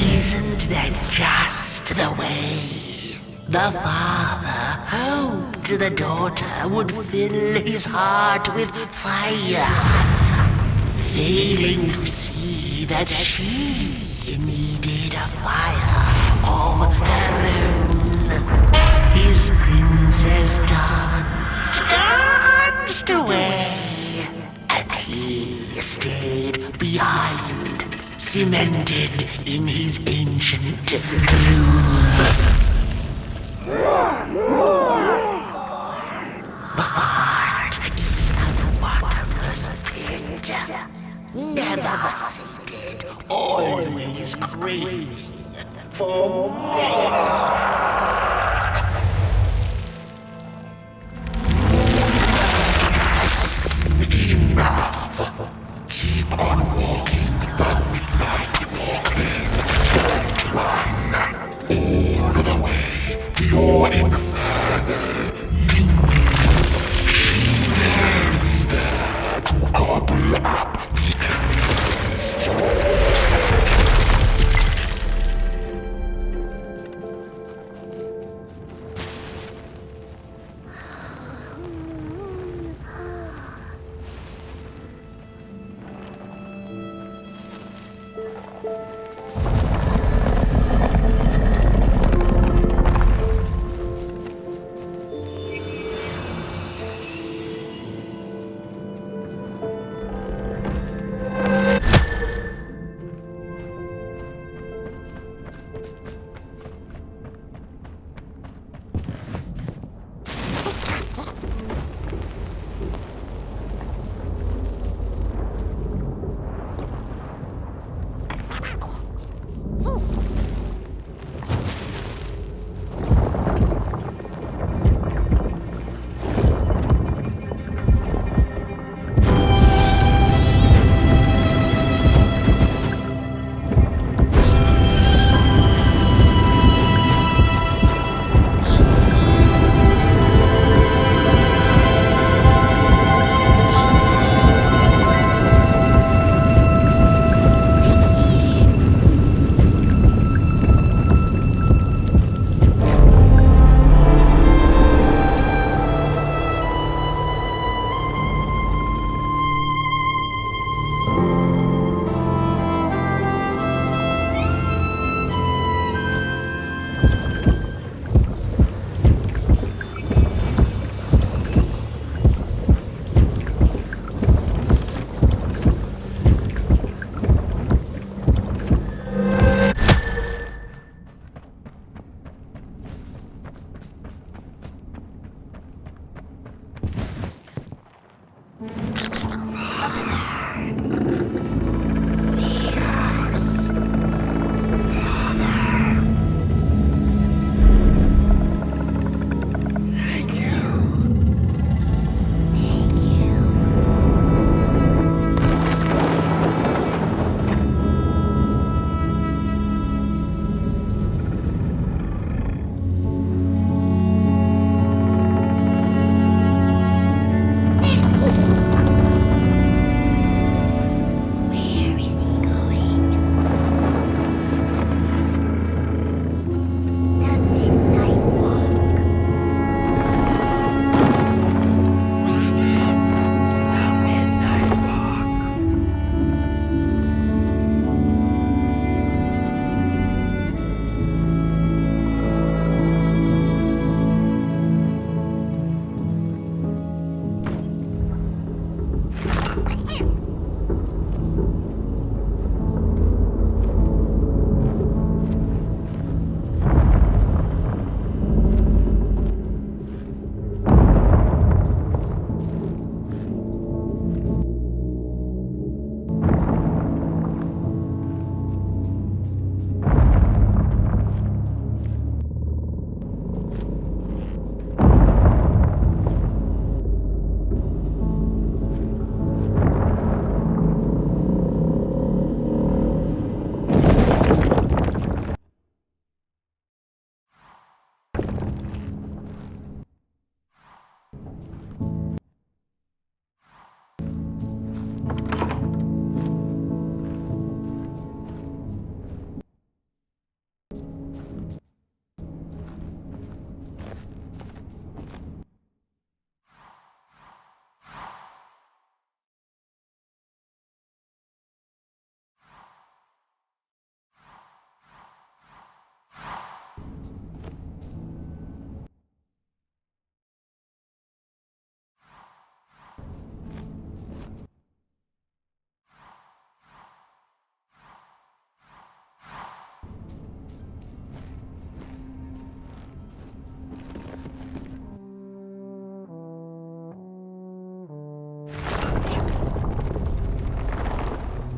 S3: Isn't that just? the way. The father hoped the daughter would fill his heart with fire, failing to see that she needed a fire of her own. His princess danced away, and he stayed behind, cemented in his ancient groove. The heart is a bottomless pit, never sated, always craving for more. Enough. Keep on walking the midnight walking. Don't run all the way to your infernal doom. She will be there to gobble up the embers.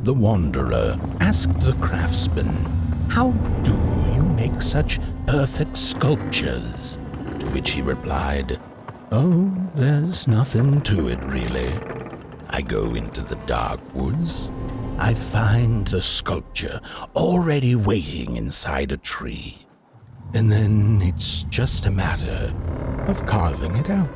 S1: The wanderer asked the craftsman, "How do you make such perfect sculptures?" To which he replied, "Oh, there's nothing to it really. I go into the dark woods. I find the sculpture already waiting inside a tree. And then it's just a matter of carving it out."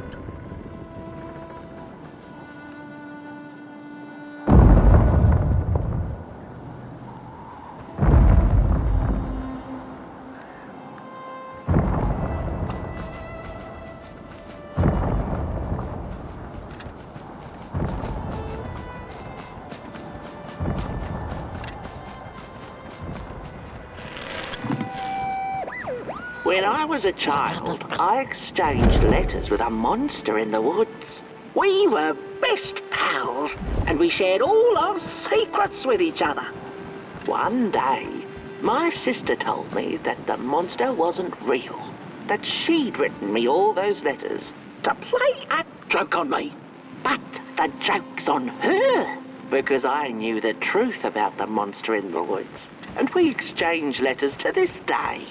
S3: When I was a child, I exchanged letters with a monster in the woods. We were best pals, and we shared all our secrets with each other. One day, my sister told me that the monster wasn't real, that she'd written me all those letters to play a joke on me. But the joke's on her, because I knew the truth about the monster in the woods, and we exchange letters to this day.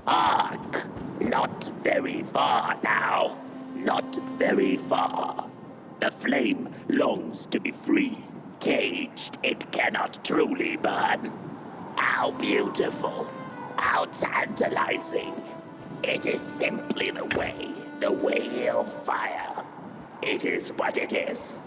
S6: Hark! Not very far now. Not very far. The flame longs to be free. Caged, it cannot truly burn. How beautiful. How tantalizing. It is simply the way of fire. It is what it is.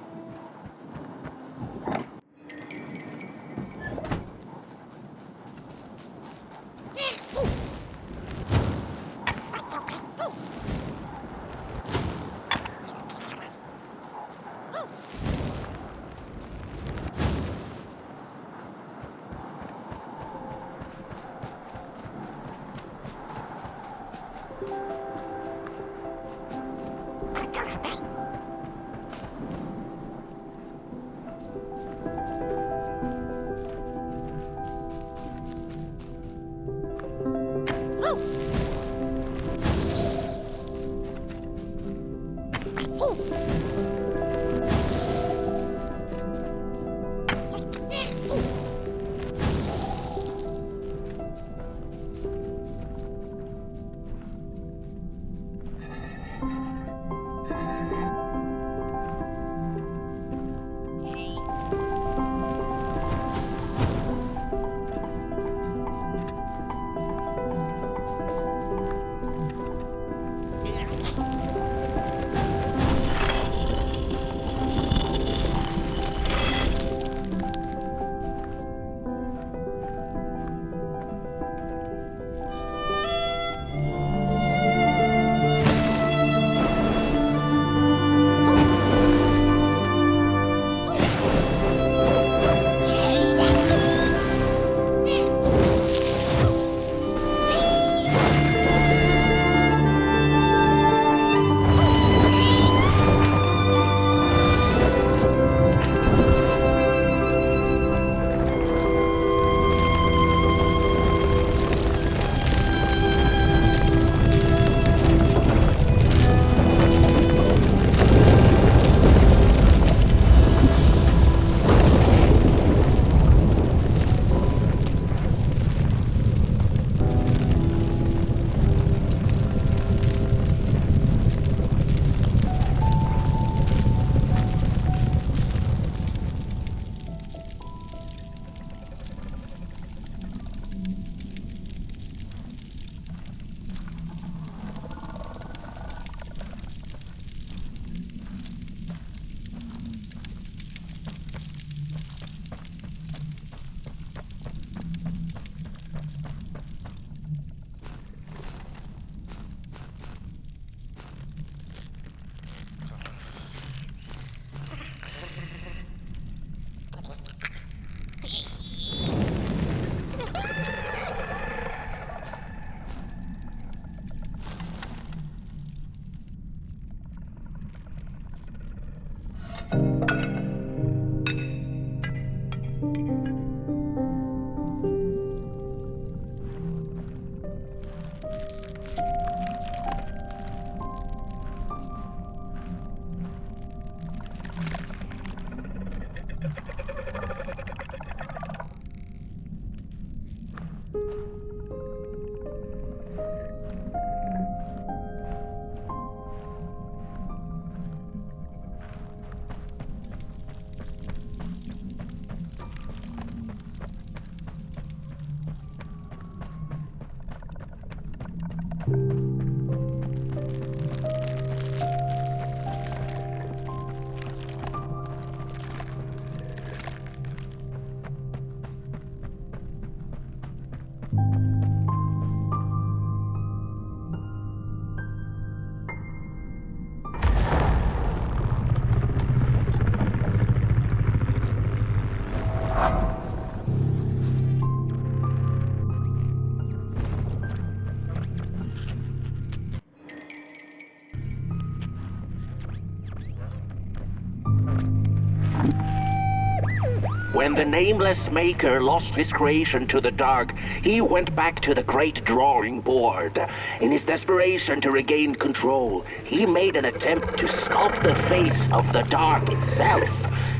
S4: When the nameless maker lost his creation to the dark, he went back to the great drawing board. In his desperation to regain control, he made an attempt to sculpt the face of the dark itself,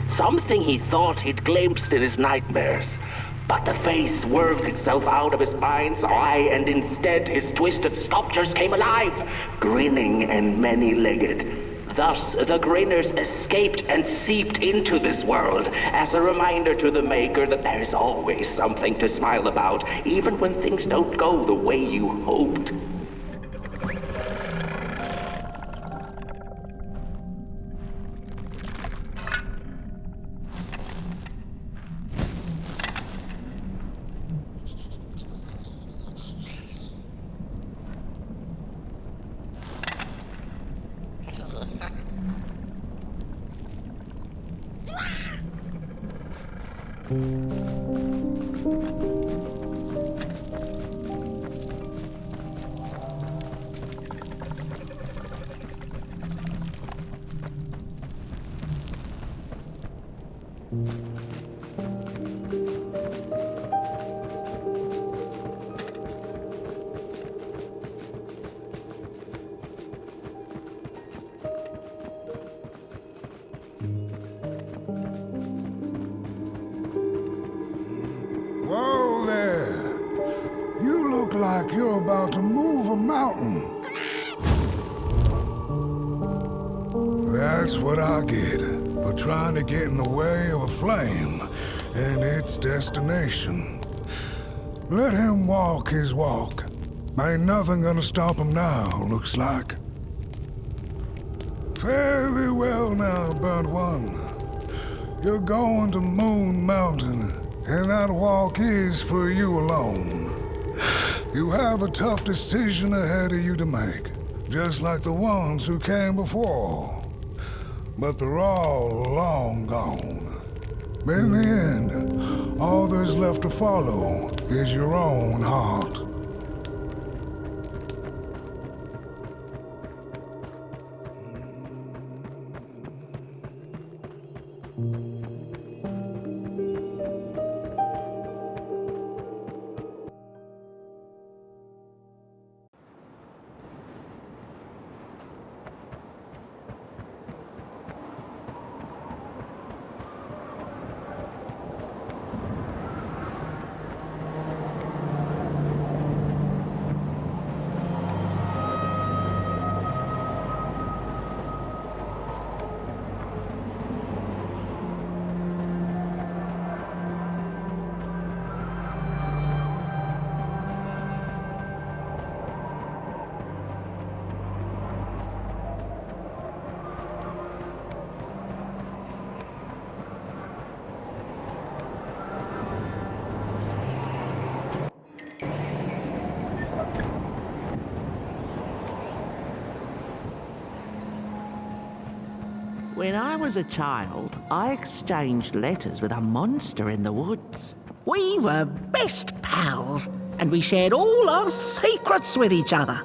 S4: something he thought he'd glimpsed in his nightmares. But the face wormed itself out of his mind's eye, and instead his twisted sculptures came alive, grinning and many-legged. Thus, the Grinners escaped and seeped into this world as a reminder to the Maker that there is always something to smile about, even when things don't go the way you hoped.
S7: Whoa there! You look like you're about to move a mountain. That's what I get for trying to get in the way of a flame and its destination. Let him walk his walk. Ain't nothing gonna stop him now, looks like. Fairly well now, Burnt One. You're going to Moon Mountain, and that walk is for you alone. You have a tough decision ahead of you to make, just like the ones who came before. But they're all long gone. In the end, all there's left to follow is your own heart.
S3: When I was a child, I exchanged letters with a monster in the woods. We were best pals, and we shared all our secrets with each other.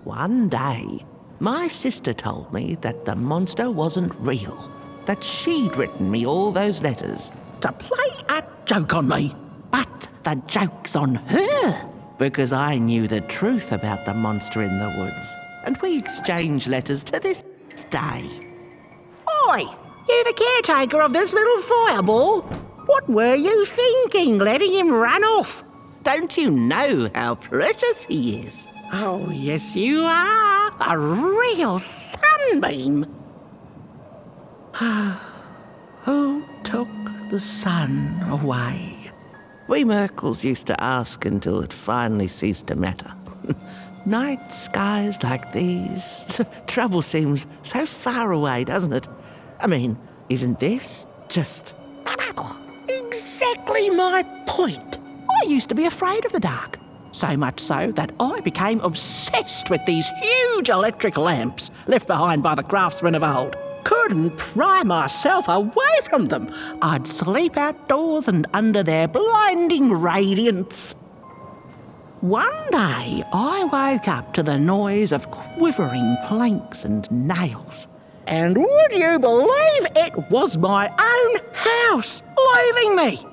S3: One day, my sister told me that the monster wasn't real, that she'd written me all those letters to play a joke on me. But the joke's on her, because I knew the truth about the monster in the woods, and we exchange letters to this day. Oi! You the caretaker of this little fireball? What were you thinking, letting him run off? Don't you know how precious he is? Oh, yes you are. A real sunbeam. Who took the sun away? We Merkles used to ask until it finally ceased to matter. Night skies like these. Trouble seems so far away, doesn't it? I mean, isn't this just exactly my point? I used to be afraid of the dark. So much so that I became obsessed with these huge electric lamps left behind by the craftsmen of old. Couldn't pry myself away from them. I'd sleep outdoors and under their blinding radiance. One day, I woke up to the noise of quivering planks and nails.
S9: And would you believe it was my own house leaving me?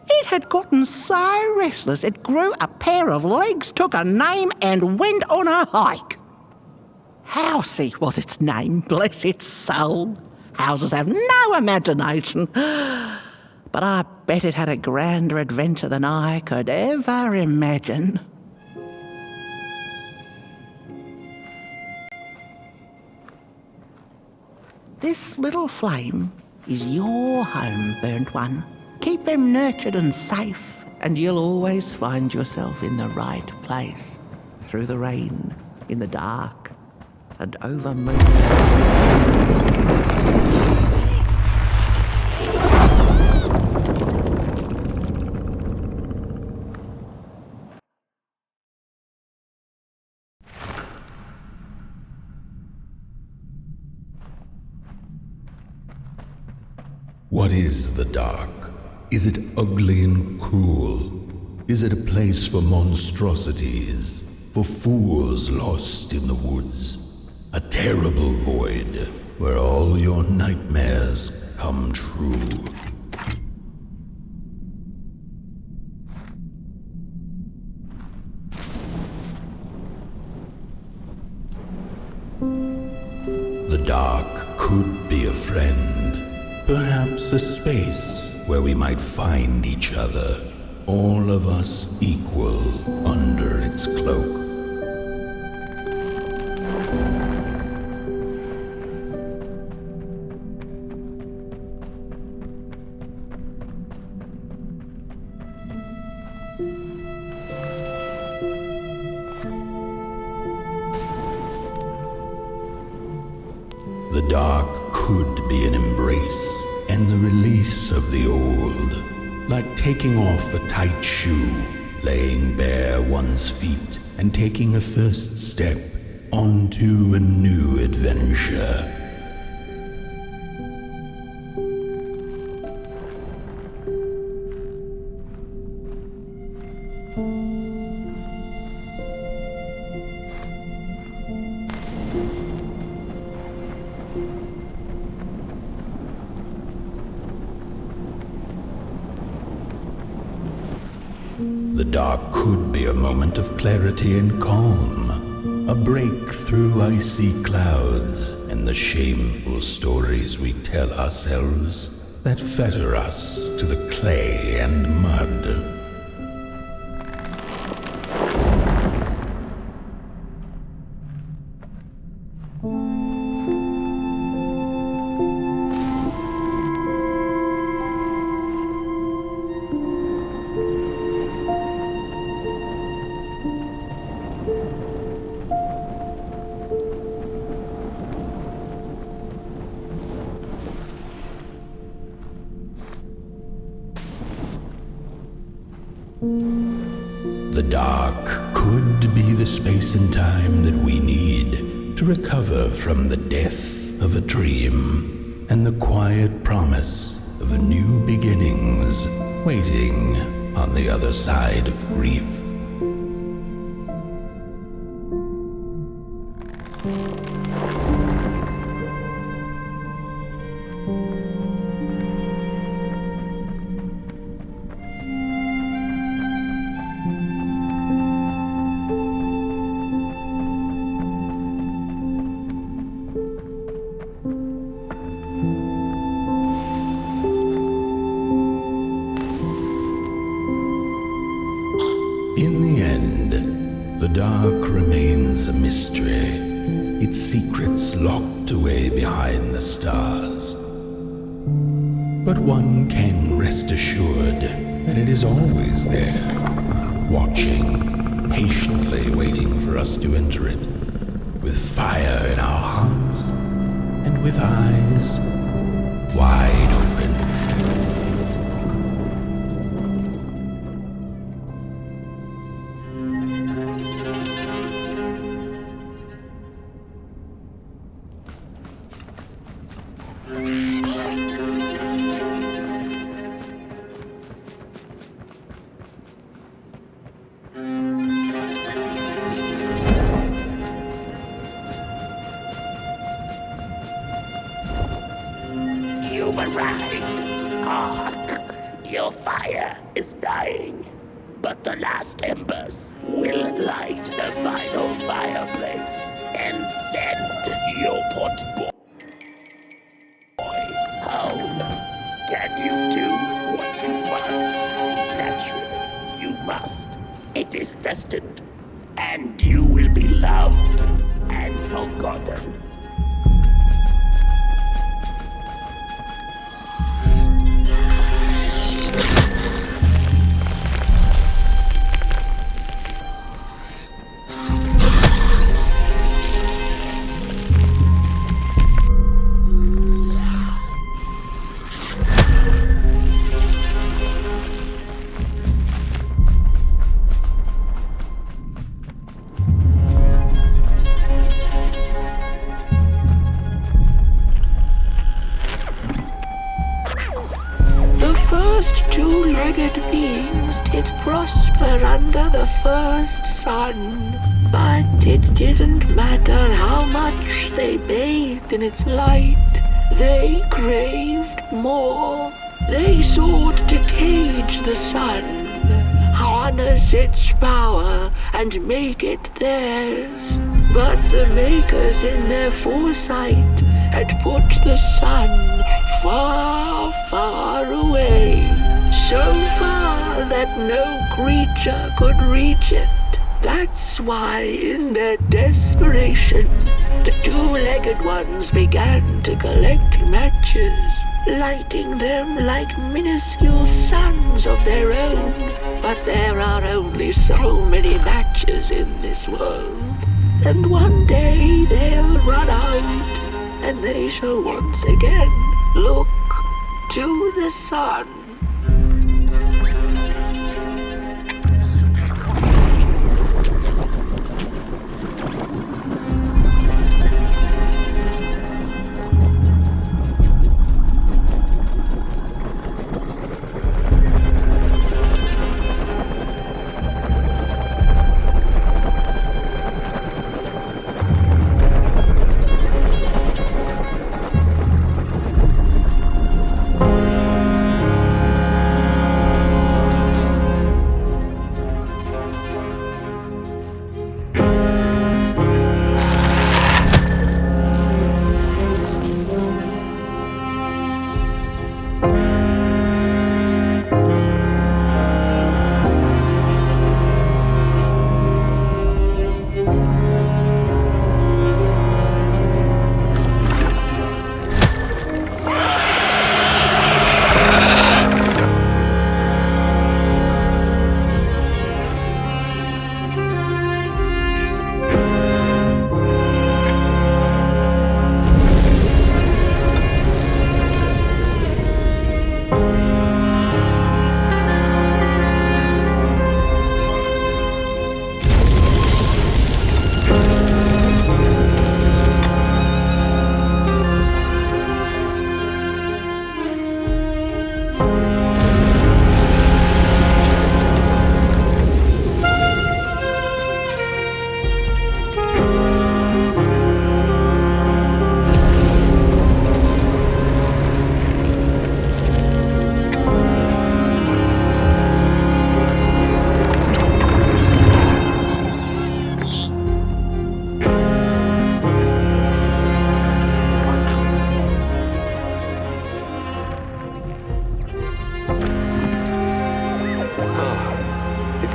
S9: It had gotten so restless it grew a pair of legs, took a name and went on a hike. Housey was its name, bless its soul. Houses have no imagination. But I bet it had a grander adventure than I could ever imagine. This little flame is your home, burnt one. Keep them nurtured and safe, and you'll always find yourself in the right place, through the rain, in the dark, and over moon.
S1: What is the dark? Is it ugly and cruel? Is it a place for monstrosities, for fools lost in the woods? A terrible void where all your nightmares come true. The dark could be a friend. Perhaps a space where we might find each other, all of us equal under its cloak. The dark could be an embrace and the release of the old, like taking off a tight shoe, laying bare one's feet, and taking a first step onto a new adventure. The dark could be a moment of clarity and calm, a break through icy clouds and the shameful stories we tell ourselves that fetter us to the clay and mud. The dark could be the space and time that we need to recover from the death of a dream and the quiet promise of new beginnings waiting on the other side of grief. In the end, the dark remains a mystery, its secrets locked away behind the stars. But one can rest assured that it is always there, watching, patiently waiting for us to enter it, with fire in our hearts and with eyes wide open.
S6: override. Hark! Your fire is dying, but the last embers will light the final fireplace and send your potboy home. Can you do what you must? Naturally, you must. It is destined, and you will be loved and forgotten.
S5: Two-legged beings did prosper under the first sun, but it didn't matter how much they bathed in its light. They craved more. They sought to cage the sun, harness its power, and make it theirs. But the makers in their foresight had put the sun far, far away. So far that no creature could reach it. That's why, in their desperation, the two-legged ones began to collect matches, lighting them like minuscule suns of their own. But there are only so many matches in this world, and one day they'll run out, and they shall once again look to the sun.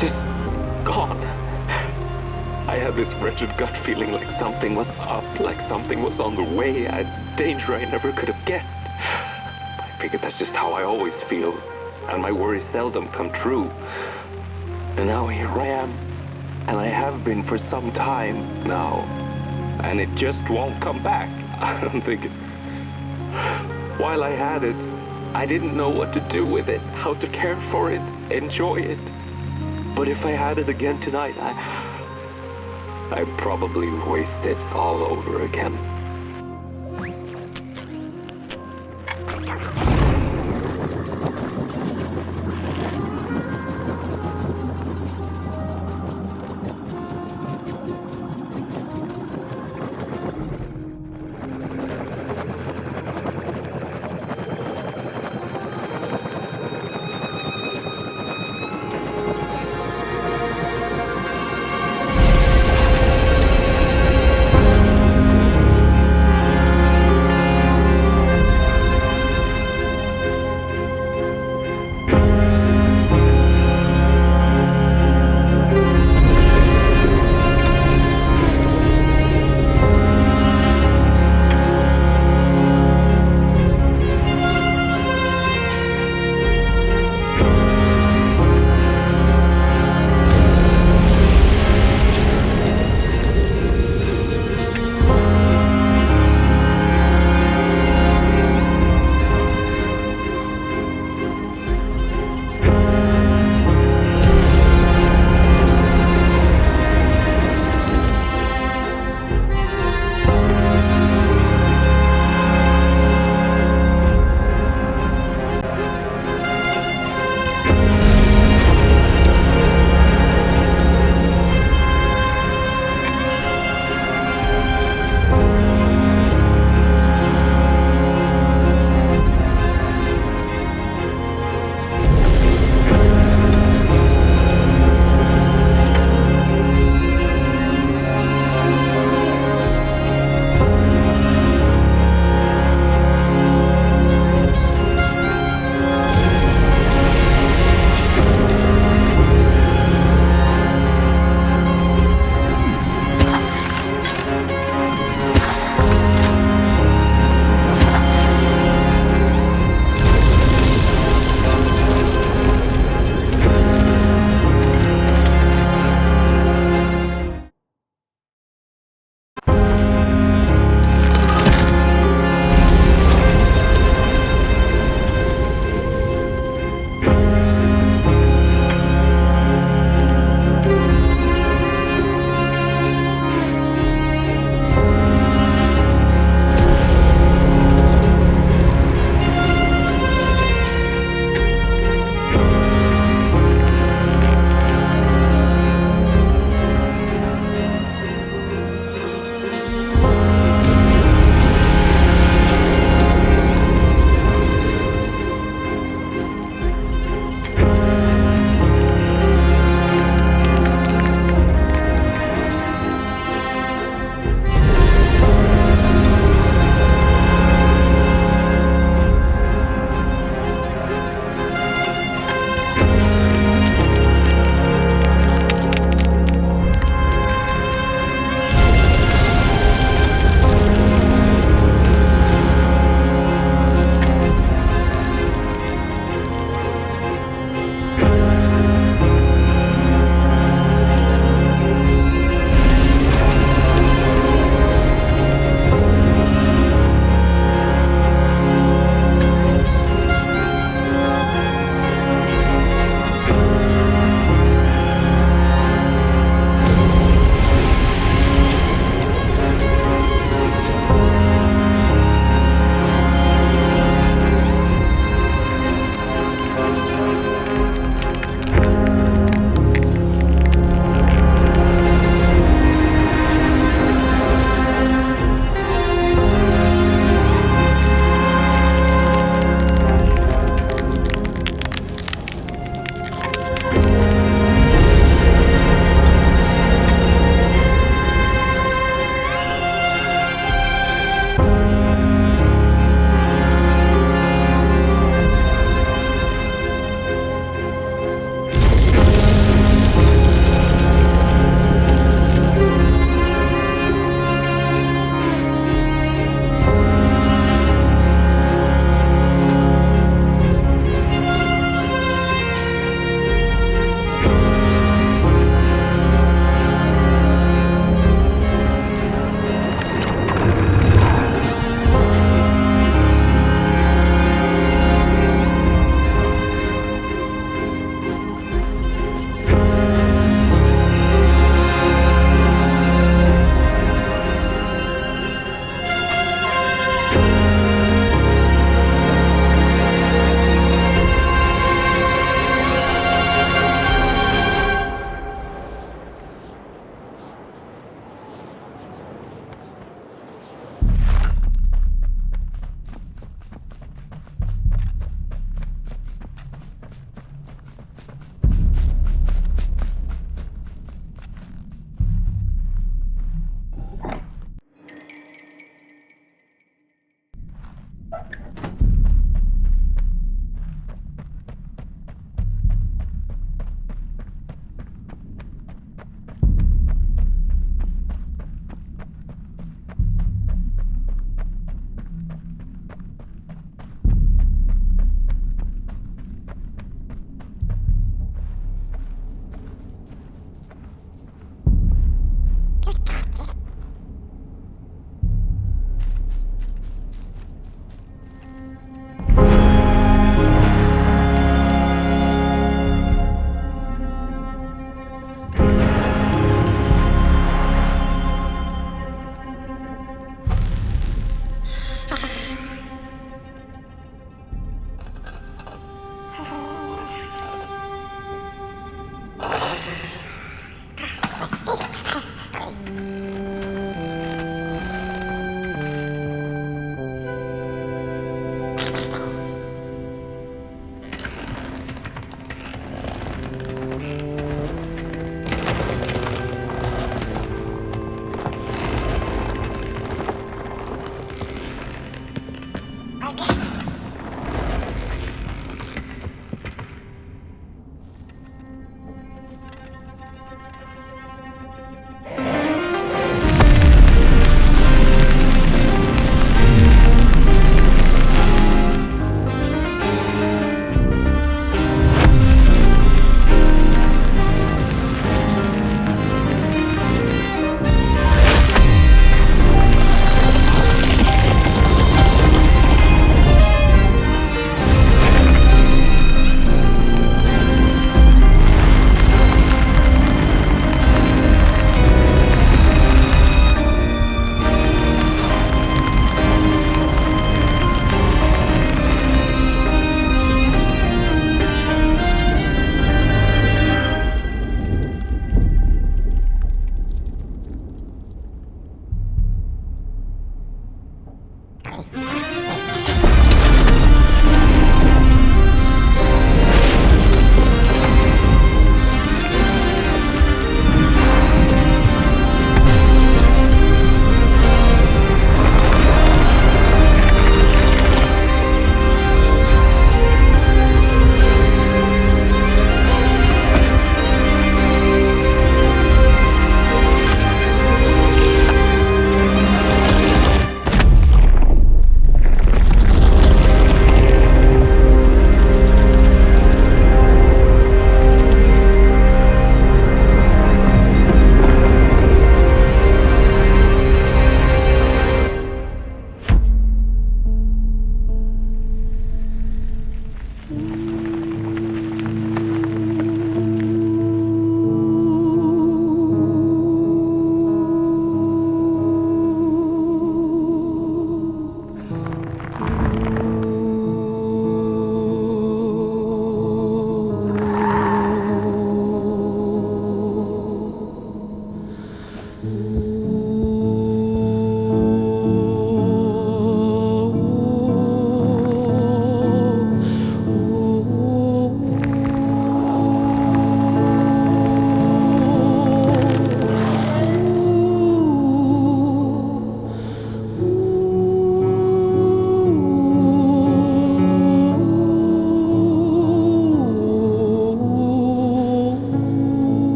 S15: just gone. I had this wretched gut feeling like something was up, like something was on the way, a danger I never could have guessed. I figured that's just how I always feel, and my worries seldom come true. And now here I am, and I have been for some time now, and it just won't come back. I don't think it... While I had it, I didn't know what to do with it, how to care for it, enjoy it. But if I had it again tonight, I'd probably waste it all over again.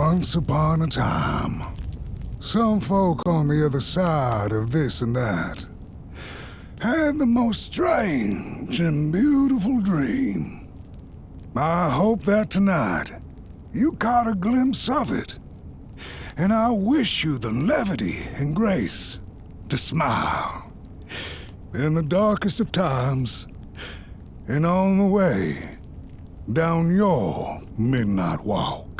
S7: Once upon a time, some folk on the other side of this and that had the most strange and beautiful dream. I hope that tonight you caught a glimpse of it, and I wish you the levity and grace to smile in the darkest of times and on the way down your midnight walk.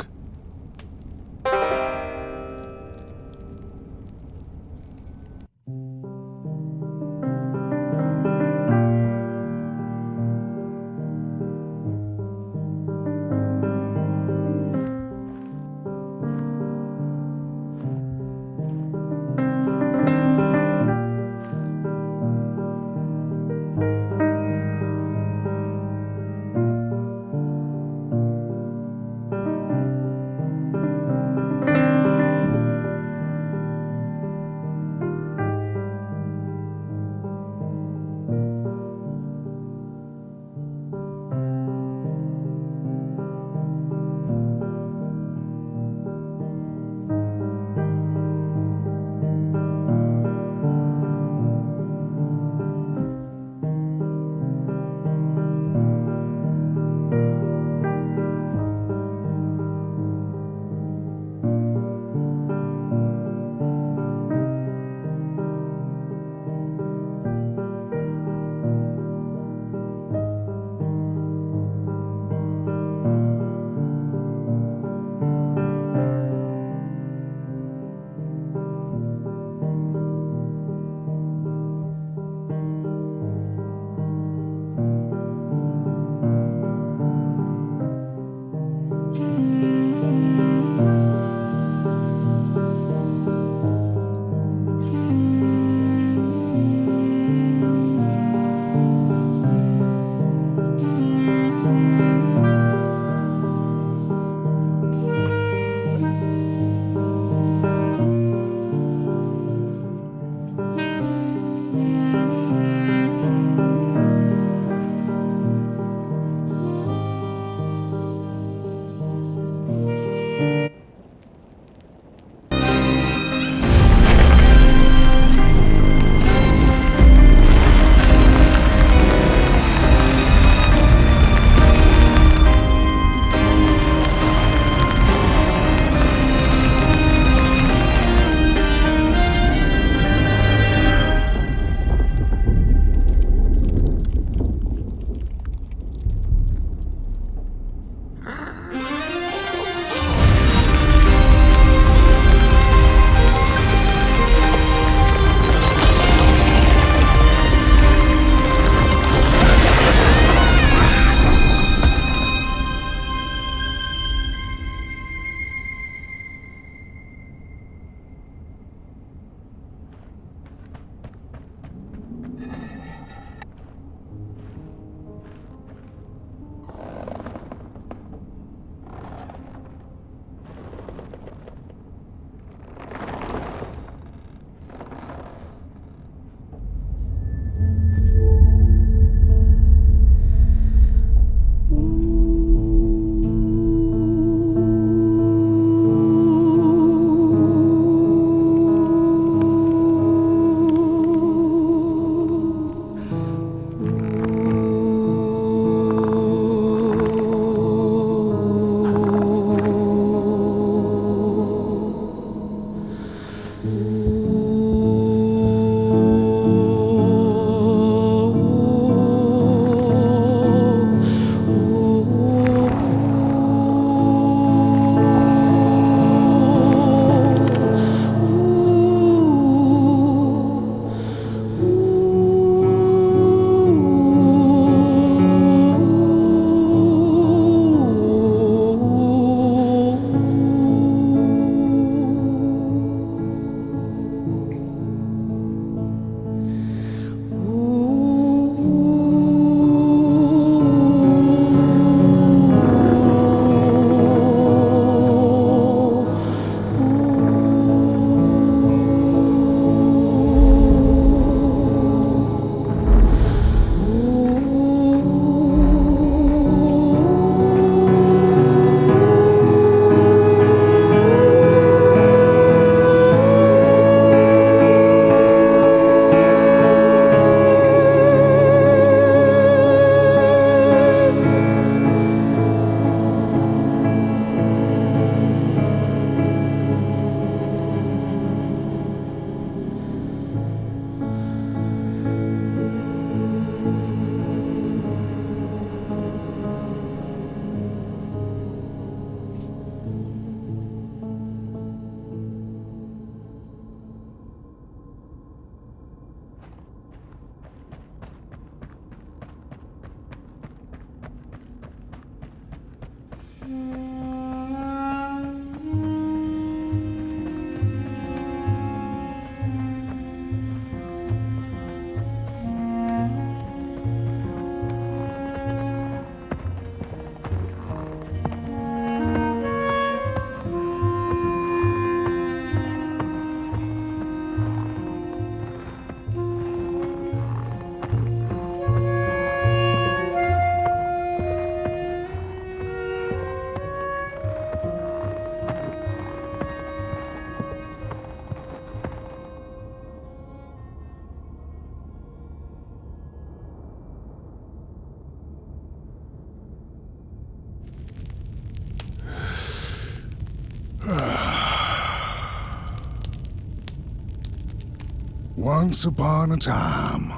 S7: Once upon a time,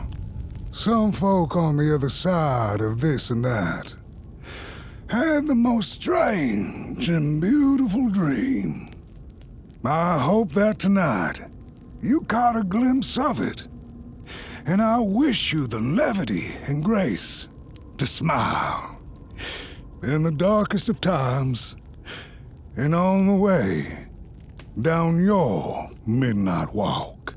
S7: some folk on the other side of this and that had the most strange and beautiful dream. I hope that tonight you caught a glimpse of it, and I wish you the levity and grace to smile in the darkest of times and on the way down your midnight walk.